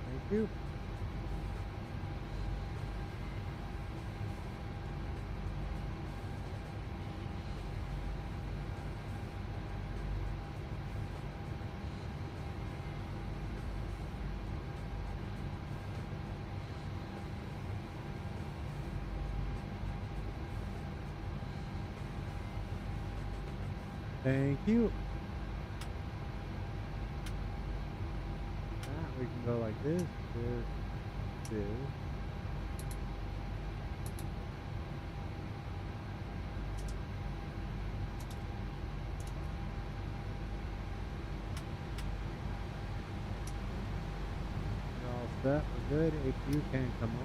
Thank you. Thank you. We can go like this, this. We're all set. We're good. APU can come on.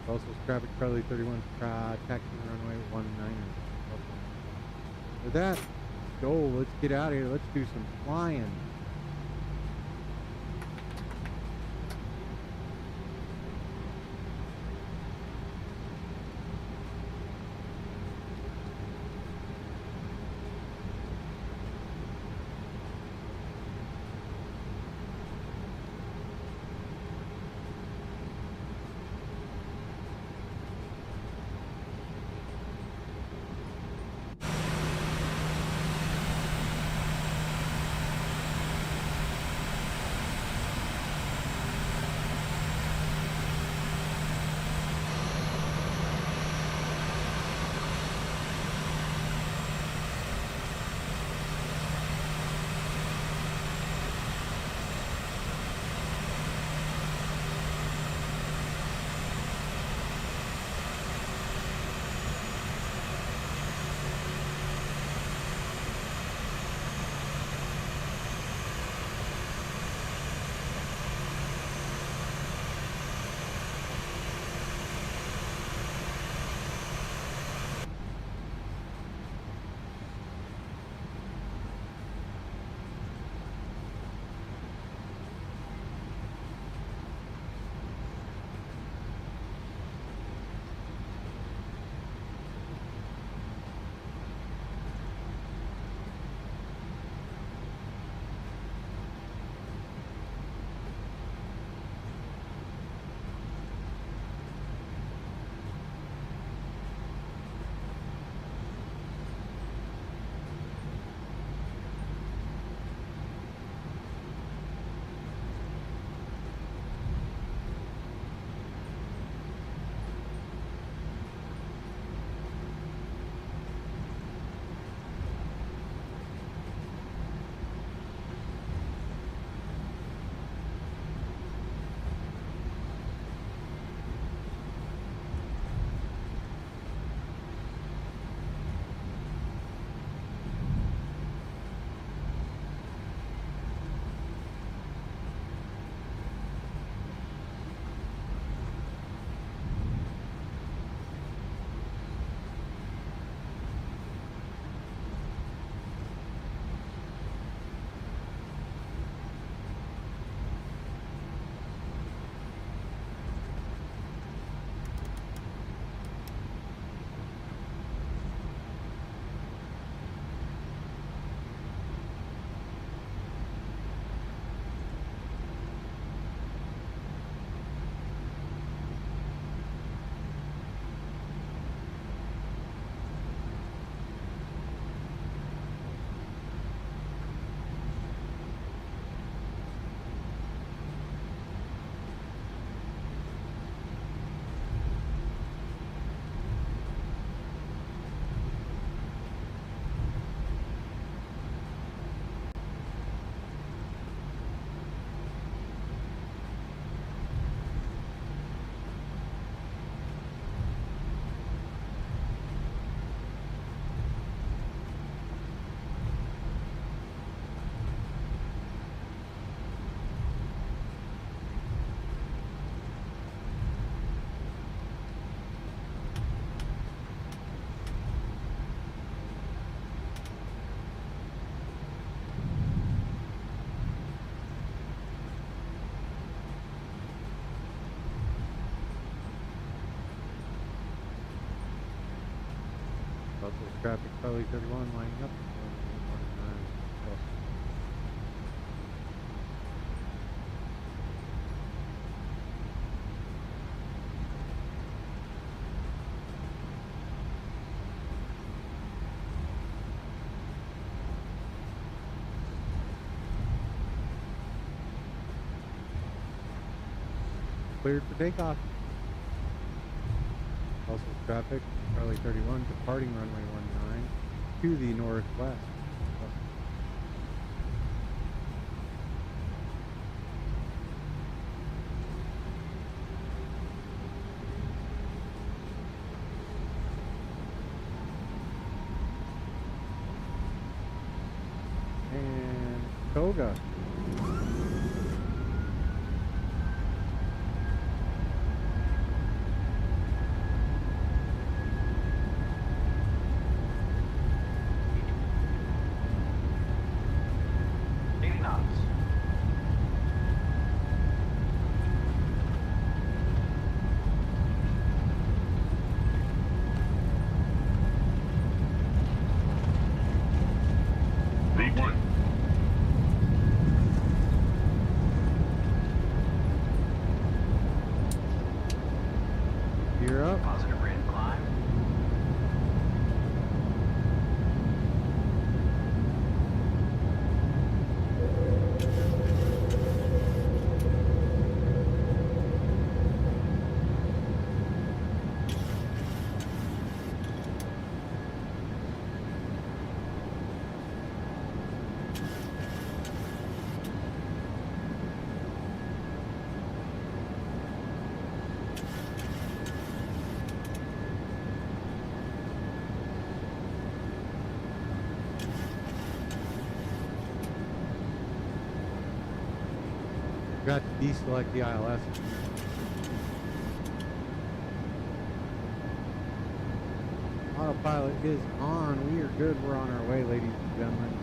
Also, traffic Charlie 31, taxi runway 19er. With that, let's go. Let's get out of here. Let's do some flying. Southwest traffic, Charlie 31 lining up. Cleared for takeoff. Also traffic, Charlie 31 departing runway 19 to the northwest. And Toga. You're up. Positive rate of climb. Forgot to deselect the ILS. Autopilot is on. We are good. We're on our way, ladies and gentlemen.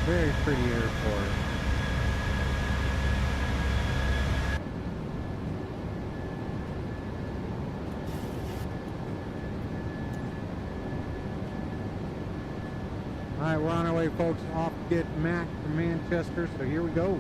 Very pretty airport. Alright, we're on our way, folks, off to get Mac from Manchester, so here we go.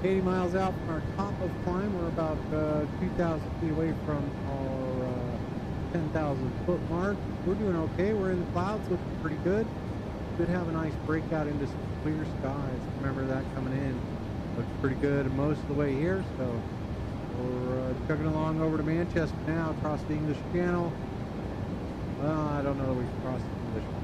$80 miles out from our top of climb. We're about 2,000 feet away from our 10,000 foot mark. We're doing okay. We're in the clouds, looking pretty good. Could have a nice breakout into some clear skies. Remember that coming in. Looks pretty good most of the way here. So we're chugging along over to Manchester now, across the English Channel. Well, I don't know that we've crossed the English Channel.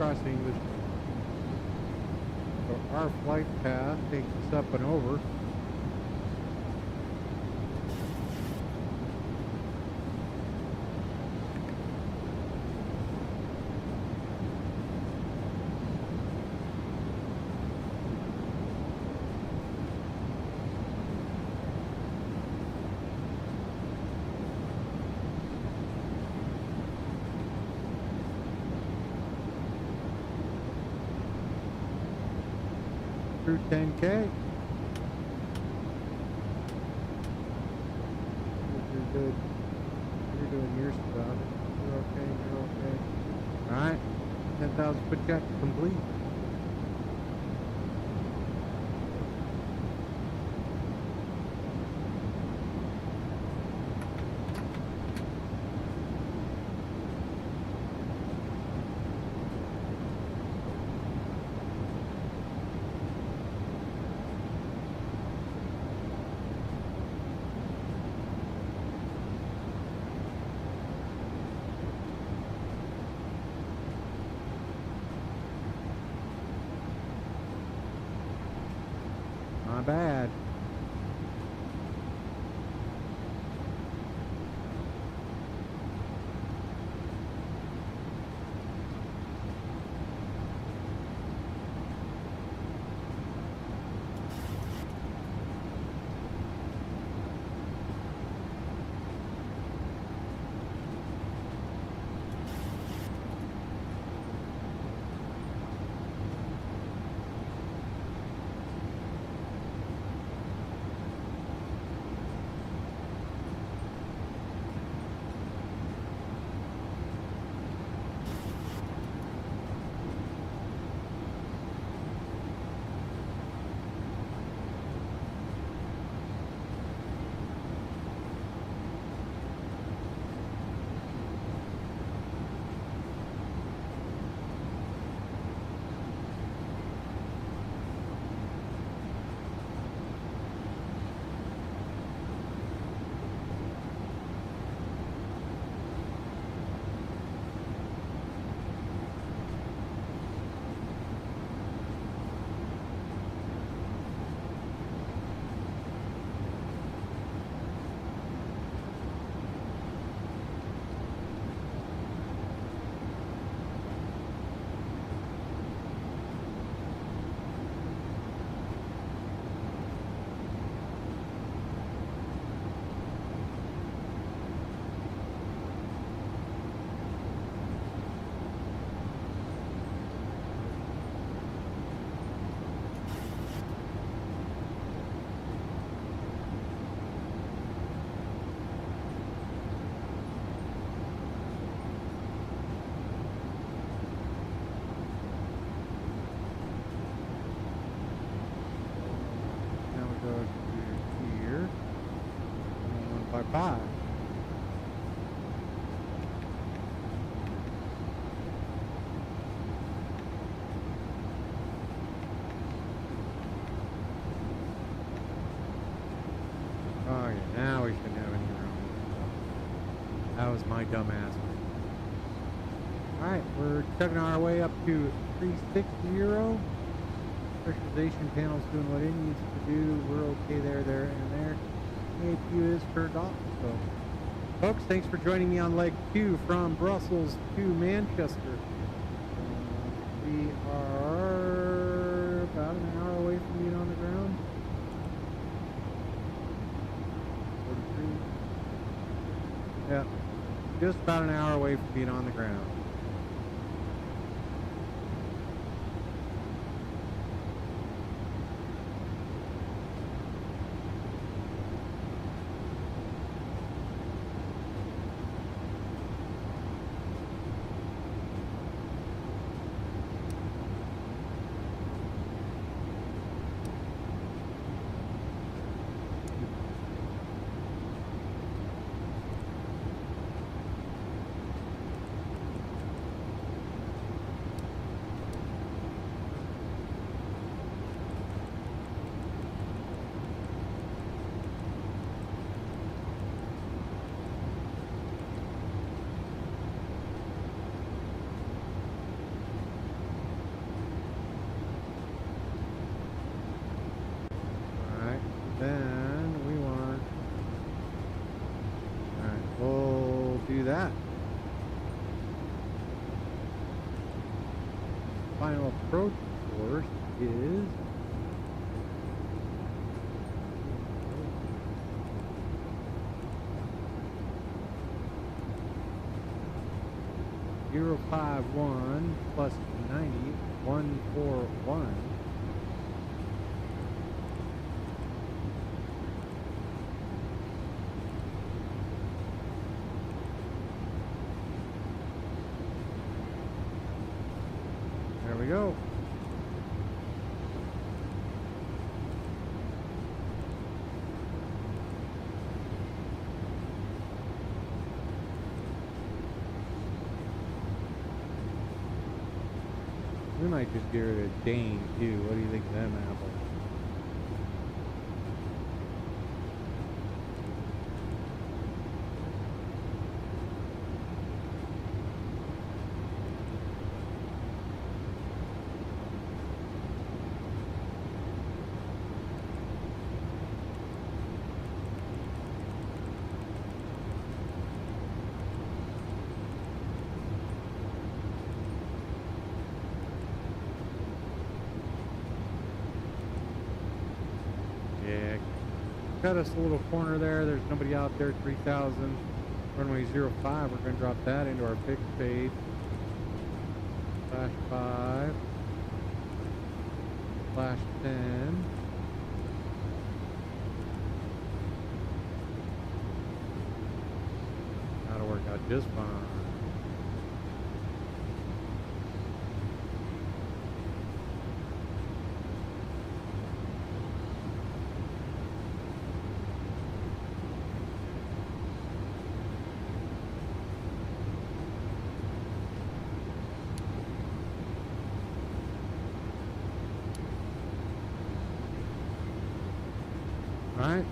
across the English. So our flight path takes us up and over. Through 10K. You're good. You're doing your stuff. You're okay. You're okay. All right. 10,000 foot check complete. Not bad. Bye. Oh yeah, now we shouldn't have any room. That was my dumb ass. Alright, we're chugging our way up to 360. Pressurization panel's doing what it needs to do. We're okay there, and there. APU is turned off. So, folks, thanks for joining me on leg 2 from Brussels to Manchester. We are about an hour away from being on the ground. 43. Yeah, just about an hour away from being on the ground. we'll do that. Final approach course is 051 plus 90, 141. There we go. We might just get rid of Dane too. What do you think of them apples? Yeah, cut us a little corner there. There's nobody out there. 3000, runway 05. We're going to drop that into our fixed fade. Flash 5. Flash 10. That'll work out just fine. All right.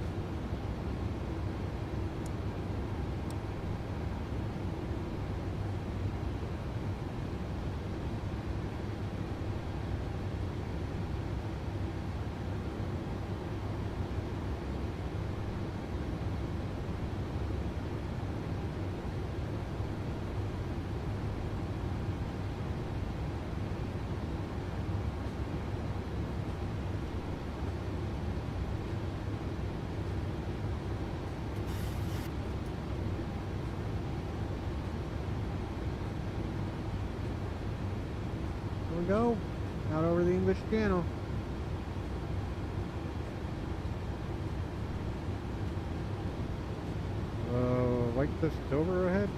There we go. Out over the English Channel. White Cliffs Dover ahead.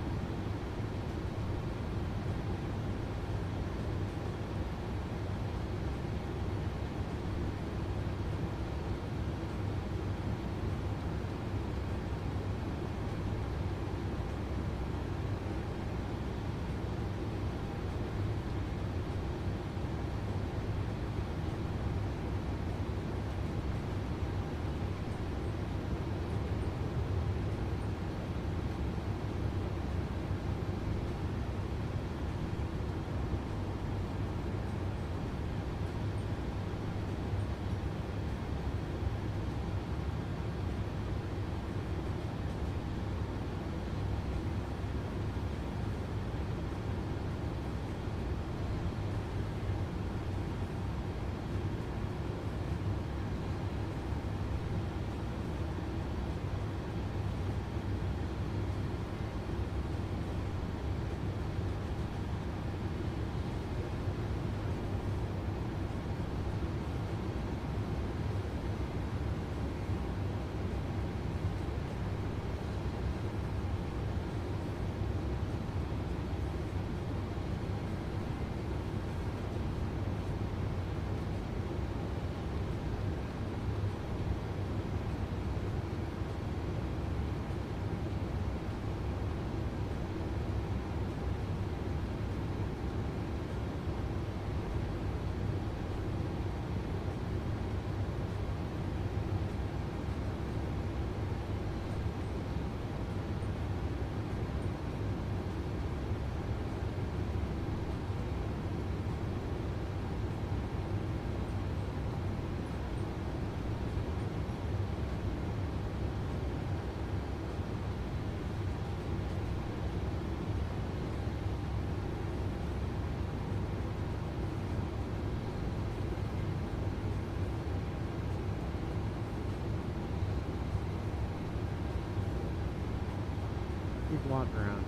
Keep walking around.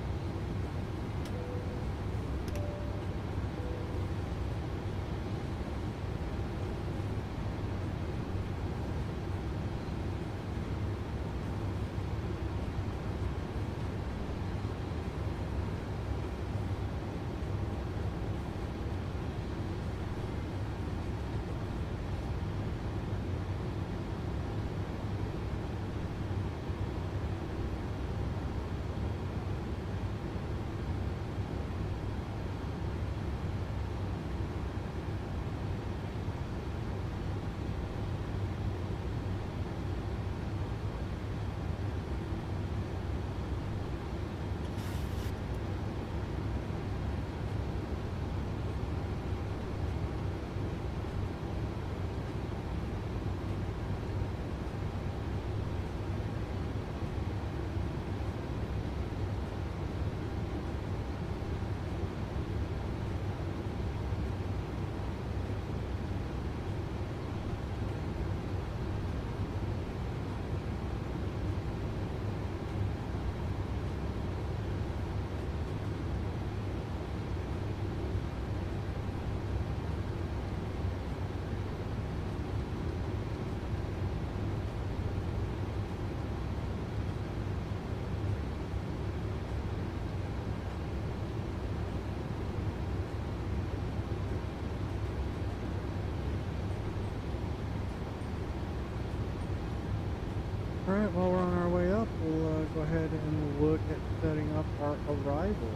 Alright, while we're on our way up, we'll go ahead and look at setting up our arrival.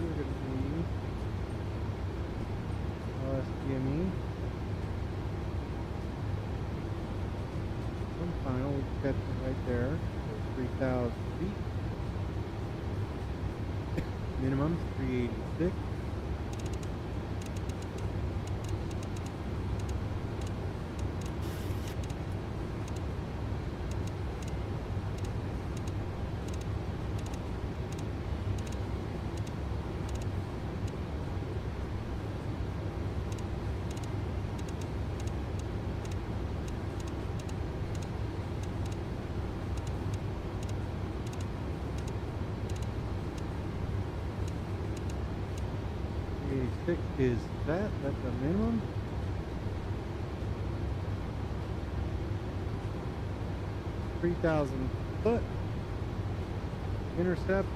We're going to need LSPME. Some final, we can catch it right there. So 3,000 feet. Minimum 386. Is that's the minimum. $3,000 foot intercept.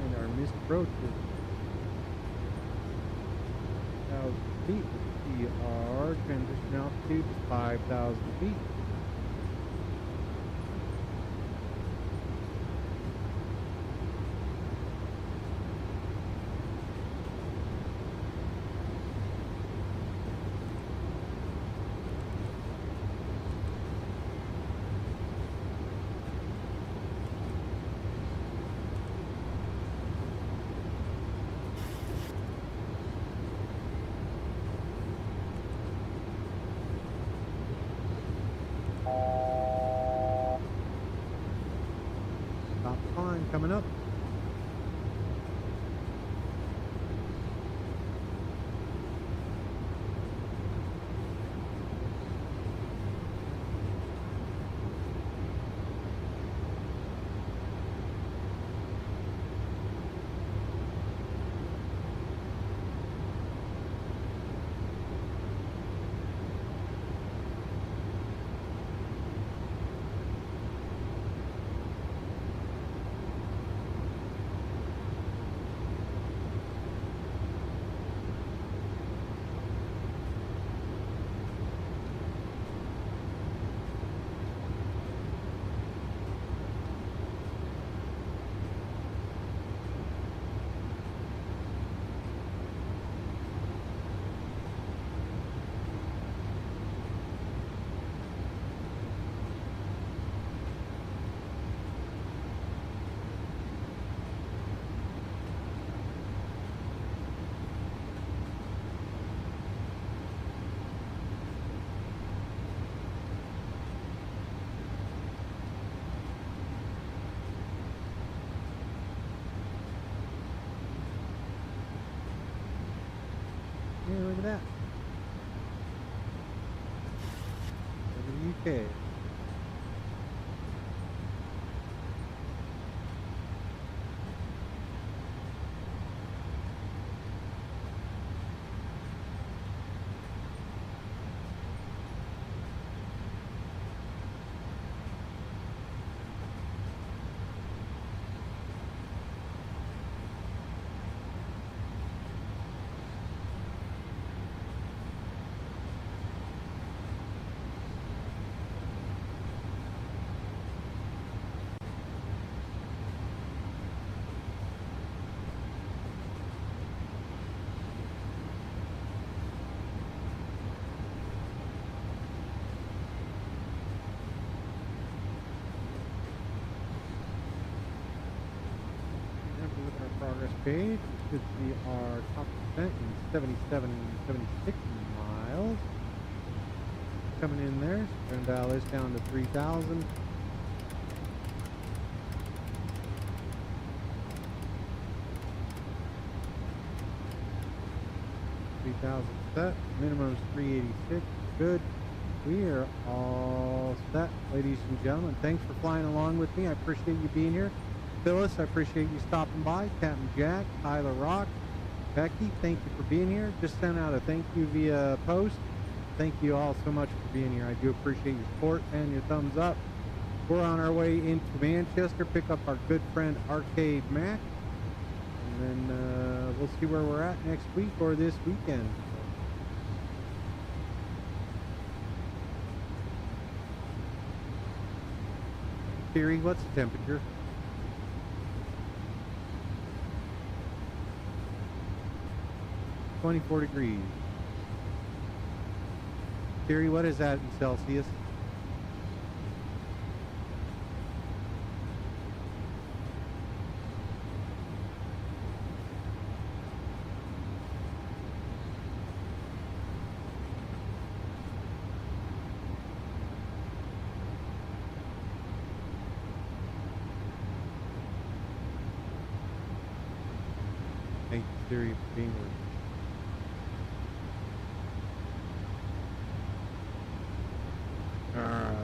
And our missed approach is 1,000 feet. We see our transition altitude is 5,000 feet. Coming up. Yeah, look at that. UK. Progress page. We should see our top percent in 77 and 76 miles. Coming in there. So we're going to dial this down to 3,000. Set. Minimum is 386. Good. We are all set, ladies and gentlemen. Thanks for flying along with me. I appreciate you being here. Phyllis, I appreciate you stopping by. Captain Jack, Tyler Rock, Becky, thank you for being here. Just sent out a thank you via post. Thank you all so much for being here. I do appreciate your support and your thumbs up. We're on our way into Manchester, pick up our good friend Arcade Mac, and then we'll see where we're at next week or this weekend. Theory, what's the temperature? 24 degrees. Theory, what is that in Celsius? Thank you, Theory, for being with me. Alright.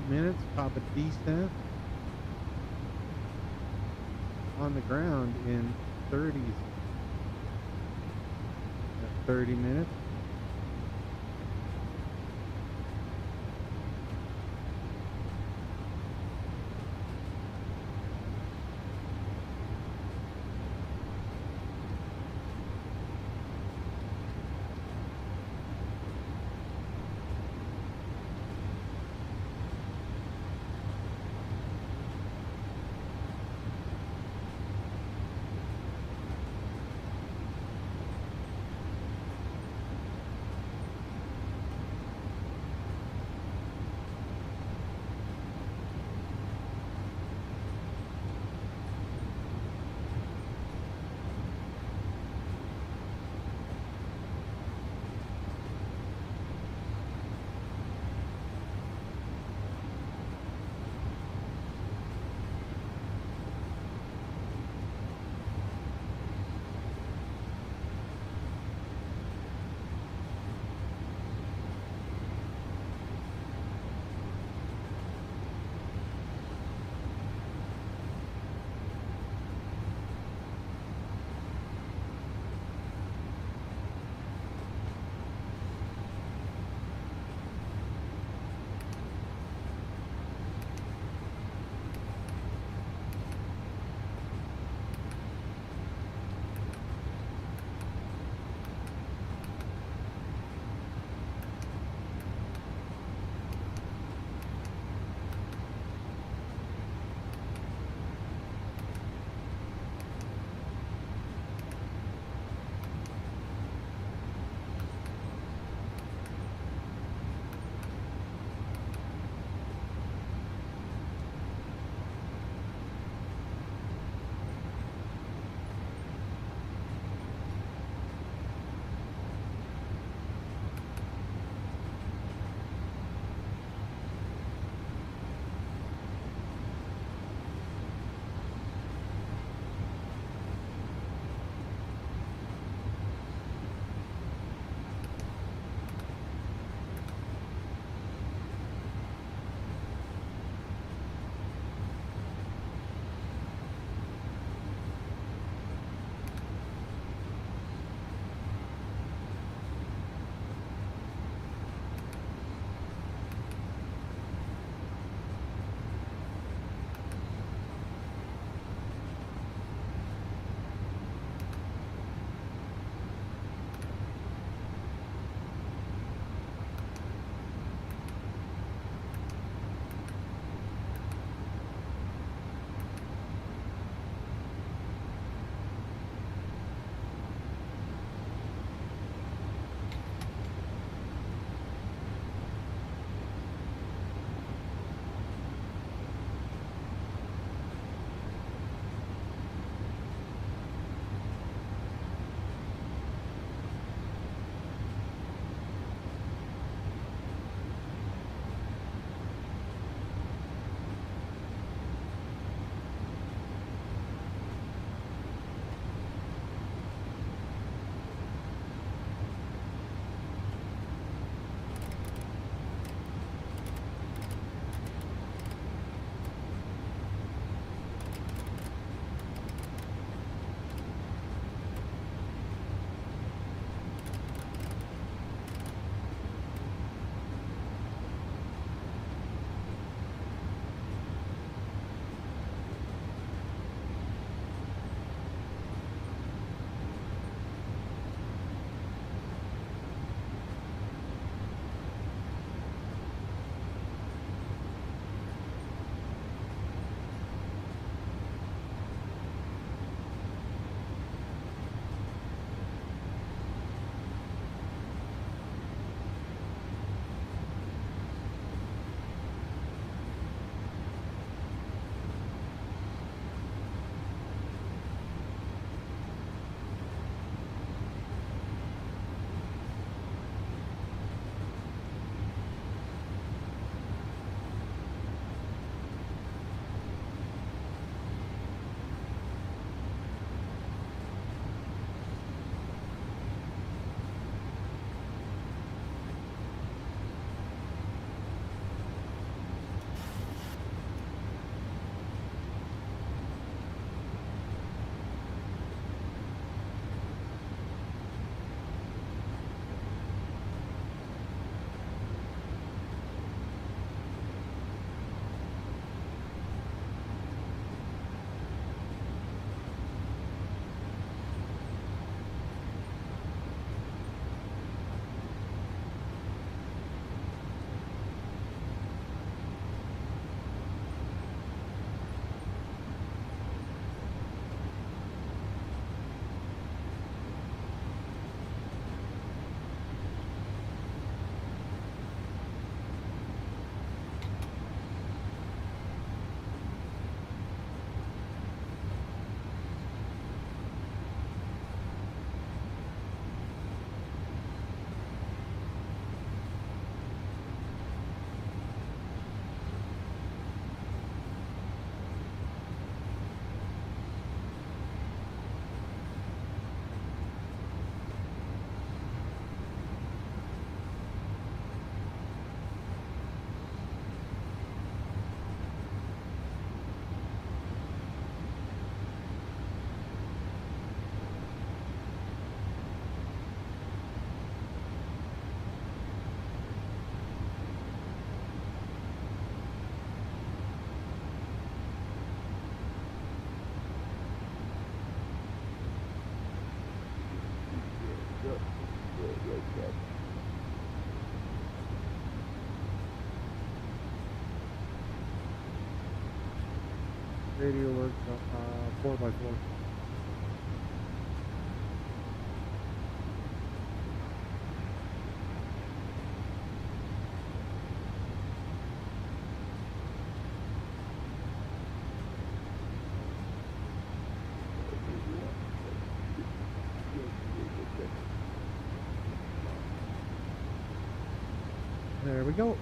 Minutes, pop a descent on the ground in 30s. 30 minutes. Radio works 4x4. There we go.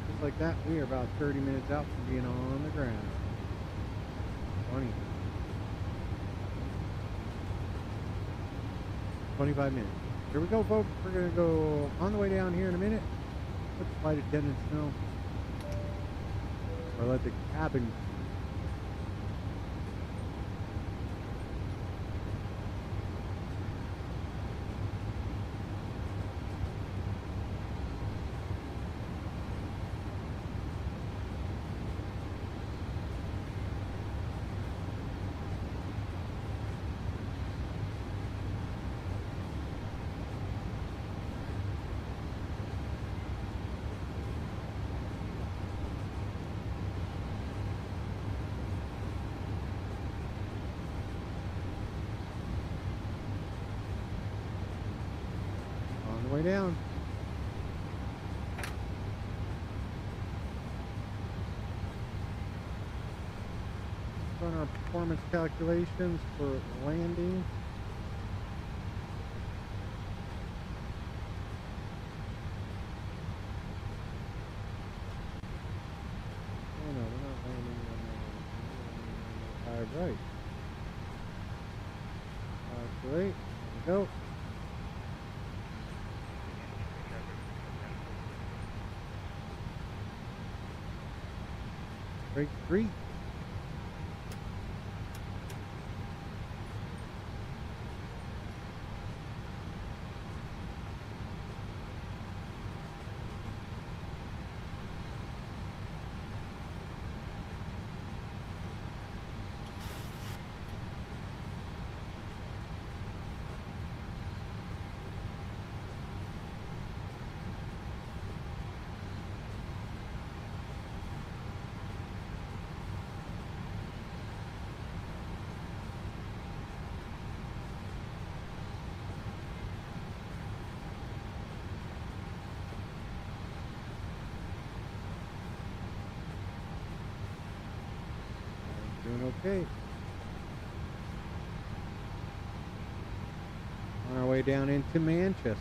Just like that, we are about 30 minutes out from being on the ground. 20. 25 minutes. Here we go, folks. We're going to go on the way down here in a minute. Let the flight attendants know. Or let the cabin. Way down. Run our performance calculations for landing. Oh no, we're not landing on the right. Calculate. There we go. Break 3. Doing okay. On our way down into Manchester.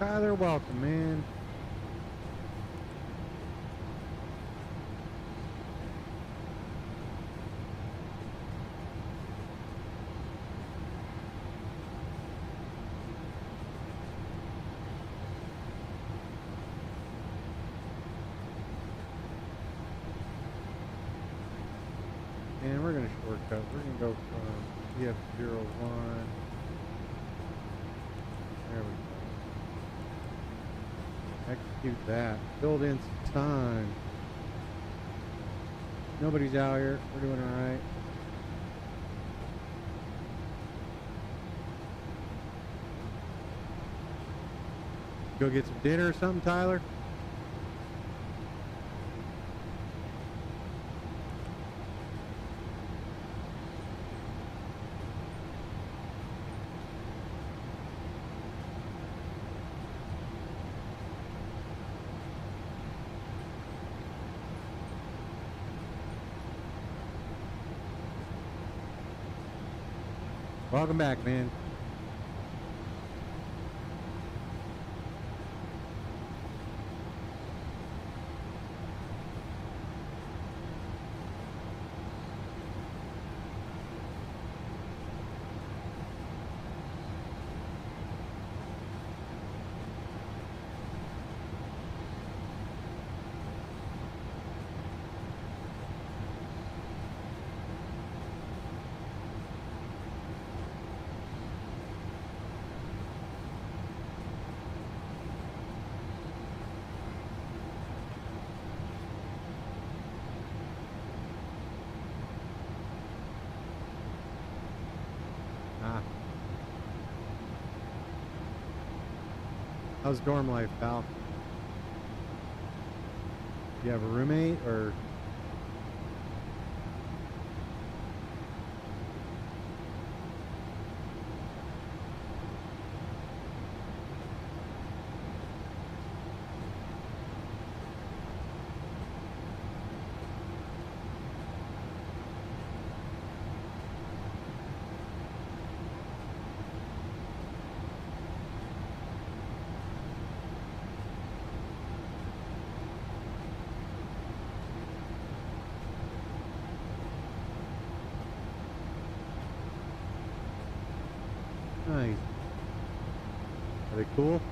Tyler, welcome, man. And we're going to shortcut. We're going to go from EF01. There we go. Execute that. Build in some time. Nobody's out here. We're doing all right. Go get some dinner or something, Tyler? Welcome back, man. How's dorm life, pal? You have a roommate or? Nice. Are they cool?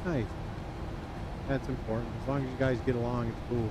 Nice. That's important. As long as you guys get along, it's cool.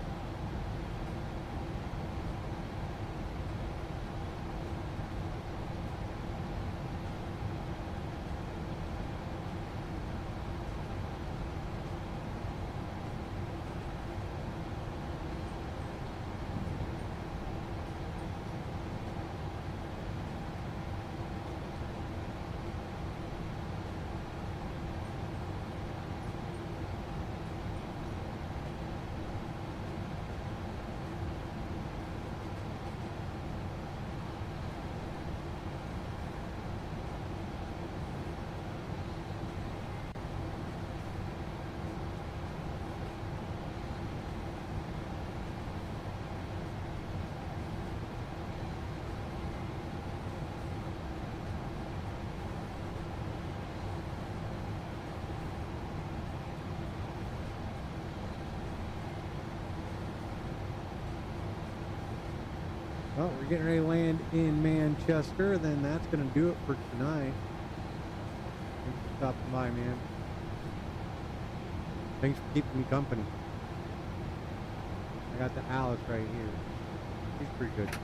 Well, we're getting ready to land in Manchester. Then that's going to do it for tonight. Thanks for stopping by, man. Thanks for keeping me company. I got the Alice right here. She's pretty good, too.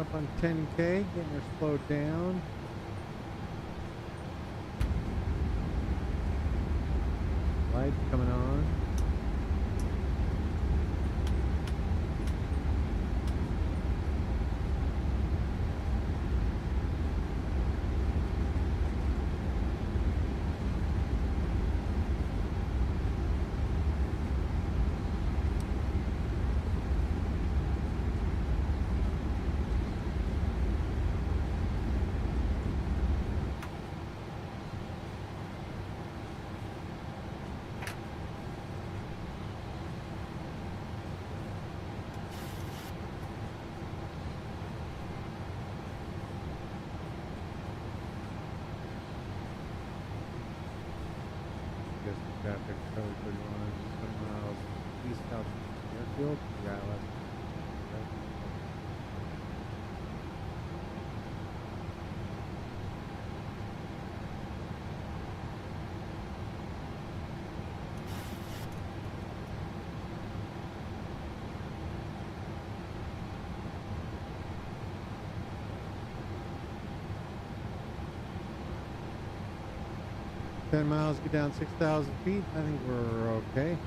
Up on 10K, getting her slowed down. Lights coming on. Traffic probably 20 miles east south airfield. Yeah, left. Right. 10 miles, get down 6,000 feet. I think we're okay.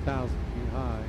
10,000 feet high.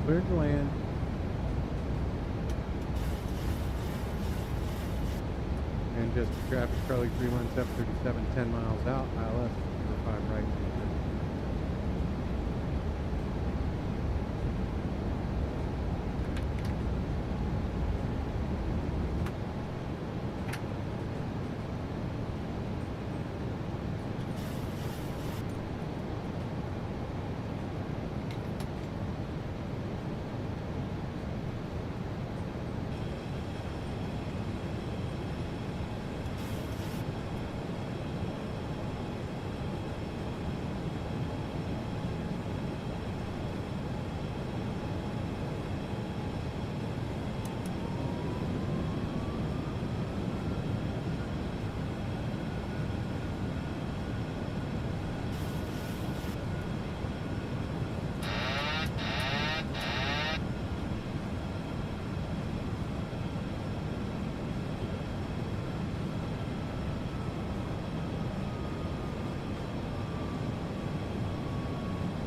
Clear to land. And just traffic Charlie 31737, 10 miles out, ILS 05 right.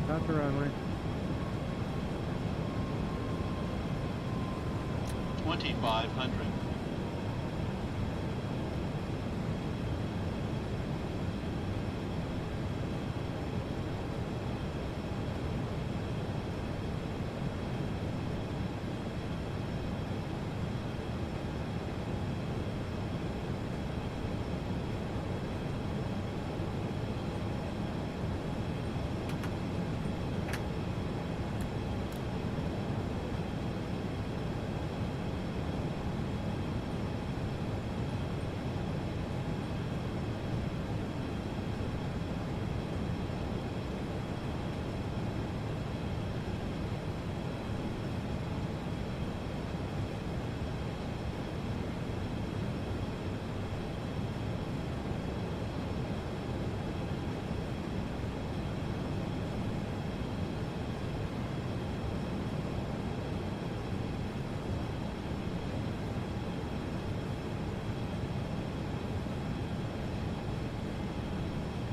Got the runway. 2,500.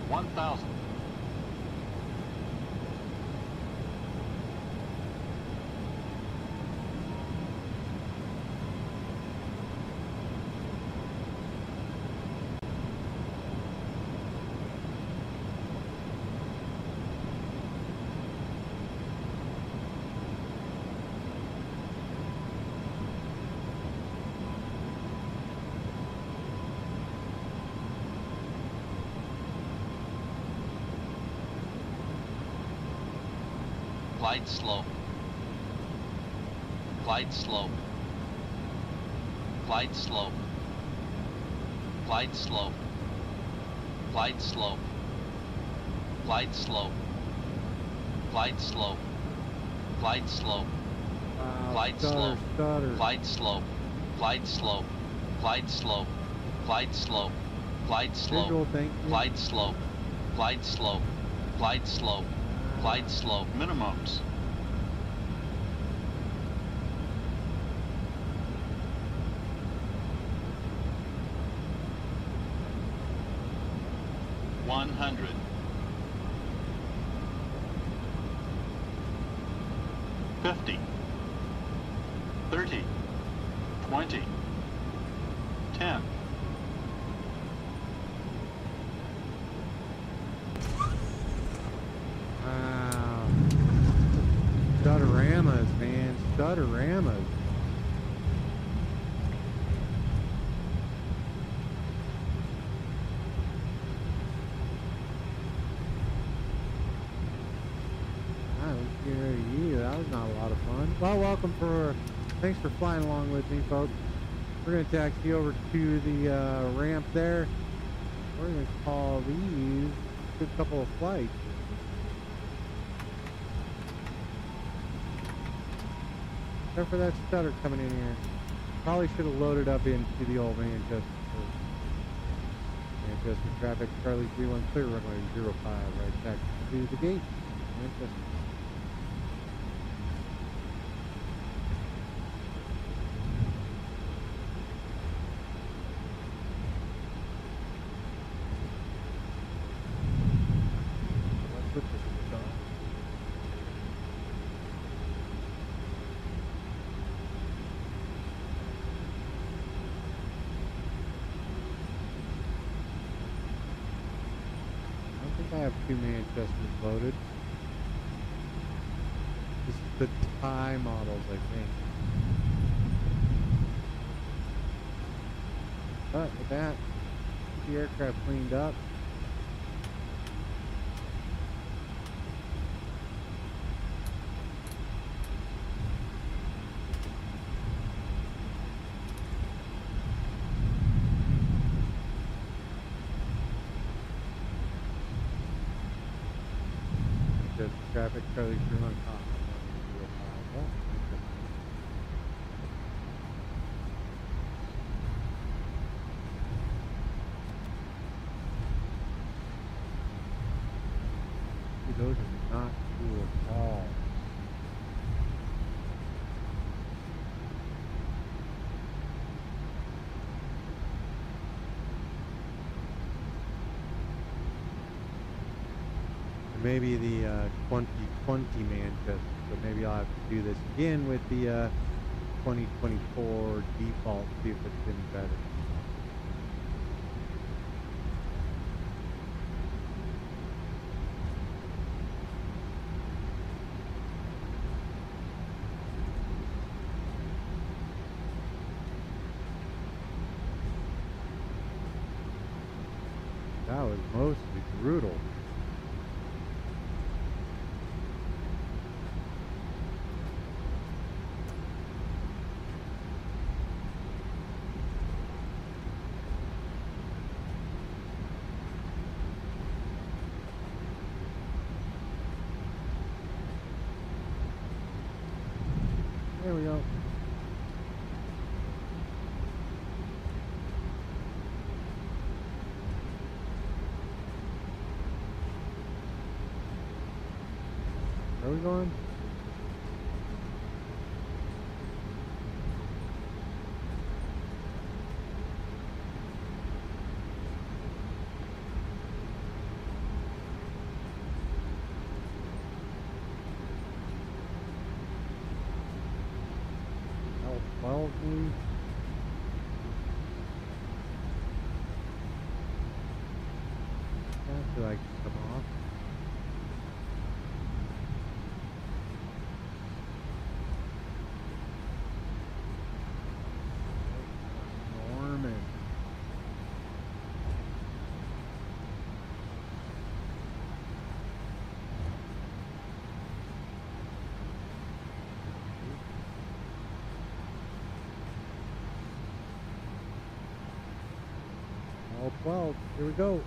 $1,000. Glide slope. Glide slope. Glide slope. Glide slope. Glide slope. Glide slope. Glide slope. Glide slope. Glide slope. Glide slope. Glide slope. Glide slope. Glide slope. Glide slope. Visual, thank you. Glide slope. Glide slope. Glide slope. Glide slope. Minimums. $100. 50. 30. 20. 10. Wow. Stutteramas, man. Stutteramas. That was not a lot of fun. Well, thanks for flying along with me, folks. We're going to taxi over to the ramp there. We're going to call these a good couple of flights. Except for that stutter coming in here. Probably should have loaded up into the old Manchester first. Manchester traffic, Charlie 31 clear, runway 05, right back to the gate. Manchester. I have 2 Manchesters loaded. This is the Thai models, I think. But with that, the aircraft cleaned up. Traffic, Charlie 3 on top. Those are not cool at all. Maybe the 2020 Manchester, but maybe I'll have to do this again with the 2024 default, see if it's any better. That was mostly brutal. There we go. Where are we going? L12, please. I feel like come off. Enormous. L12, here we go.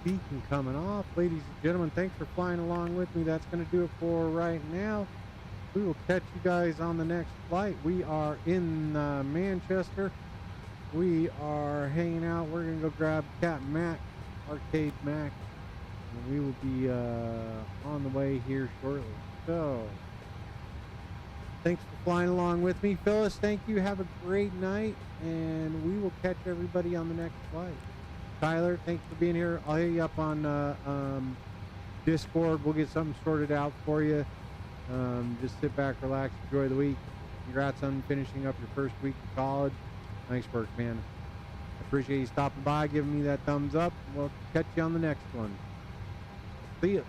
beacon coming off. Ladies and gentlemen, thanks for flying along with me. That's going to do it for right now. We will catch you guys on the next flight. We are in Manchester. We are hanging out. We're going to go grab Captain Mac, Arcade Mac, and we will be on the way here shortly. So, thanks for flying along with me. Phyllis, thank you. Have a great night, and we will catch everybody on the next flight. Tyler, thanks for being here. I'll hit you up on Discord. We'll get something sorted out for you. Just sit back, relax, enjoy the week. Congrats on finishing up your first week of college. Nice work, man. I appreciate you stopping by, giving me that thumbs up. We'll catch you on the next one. See ya.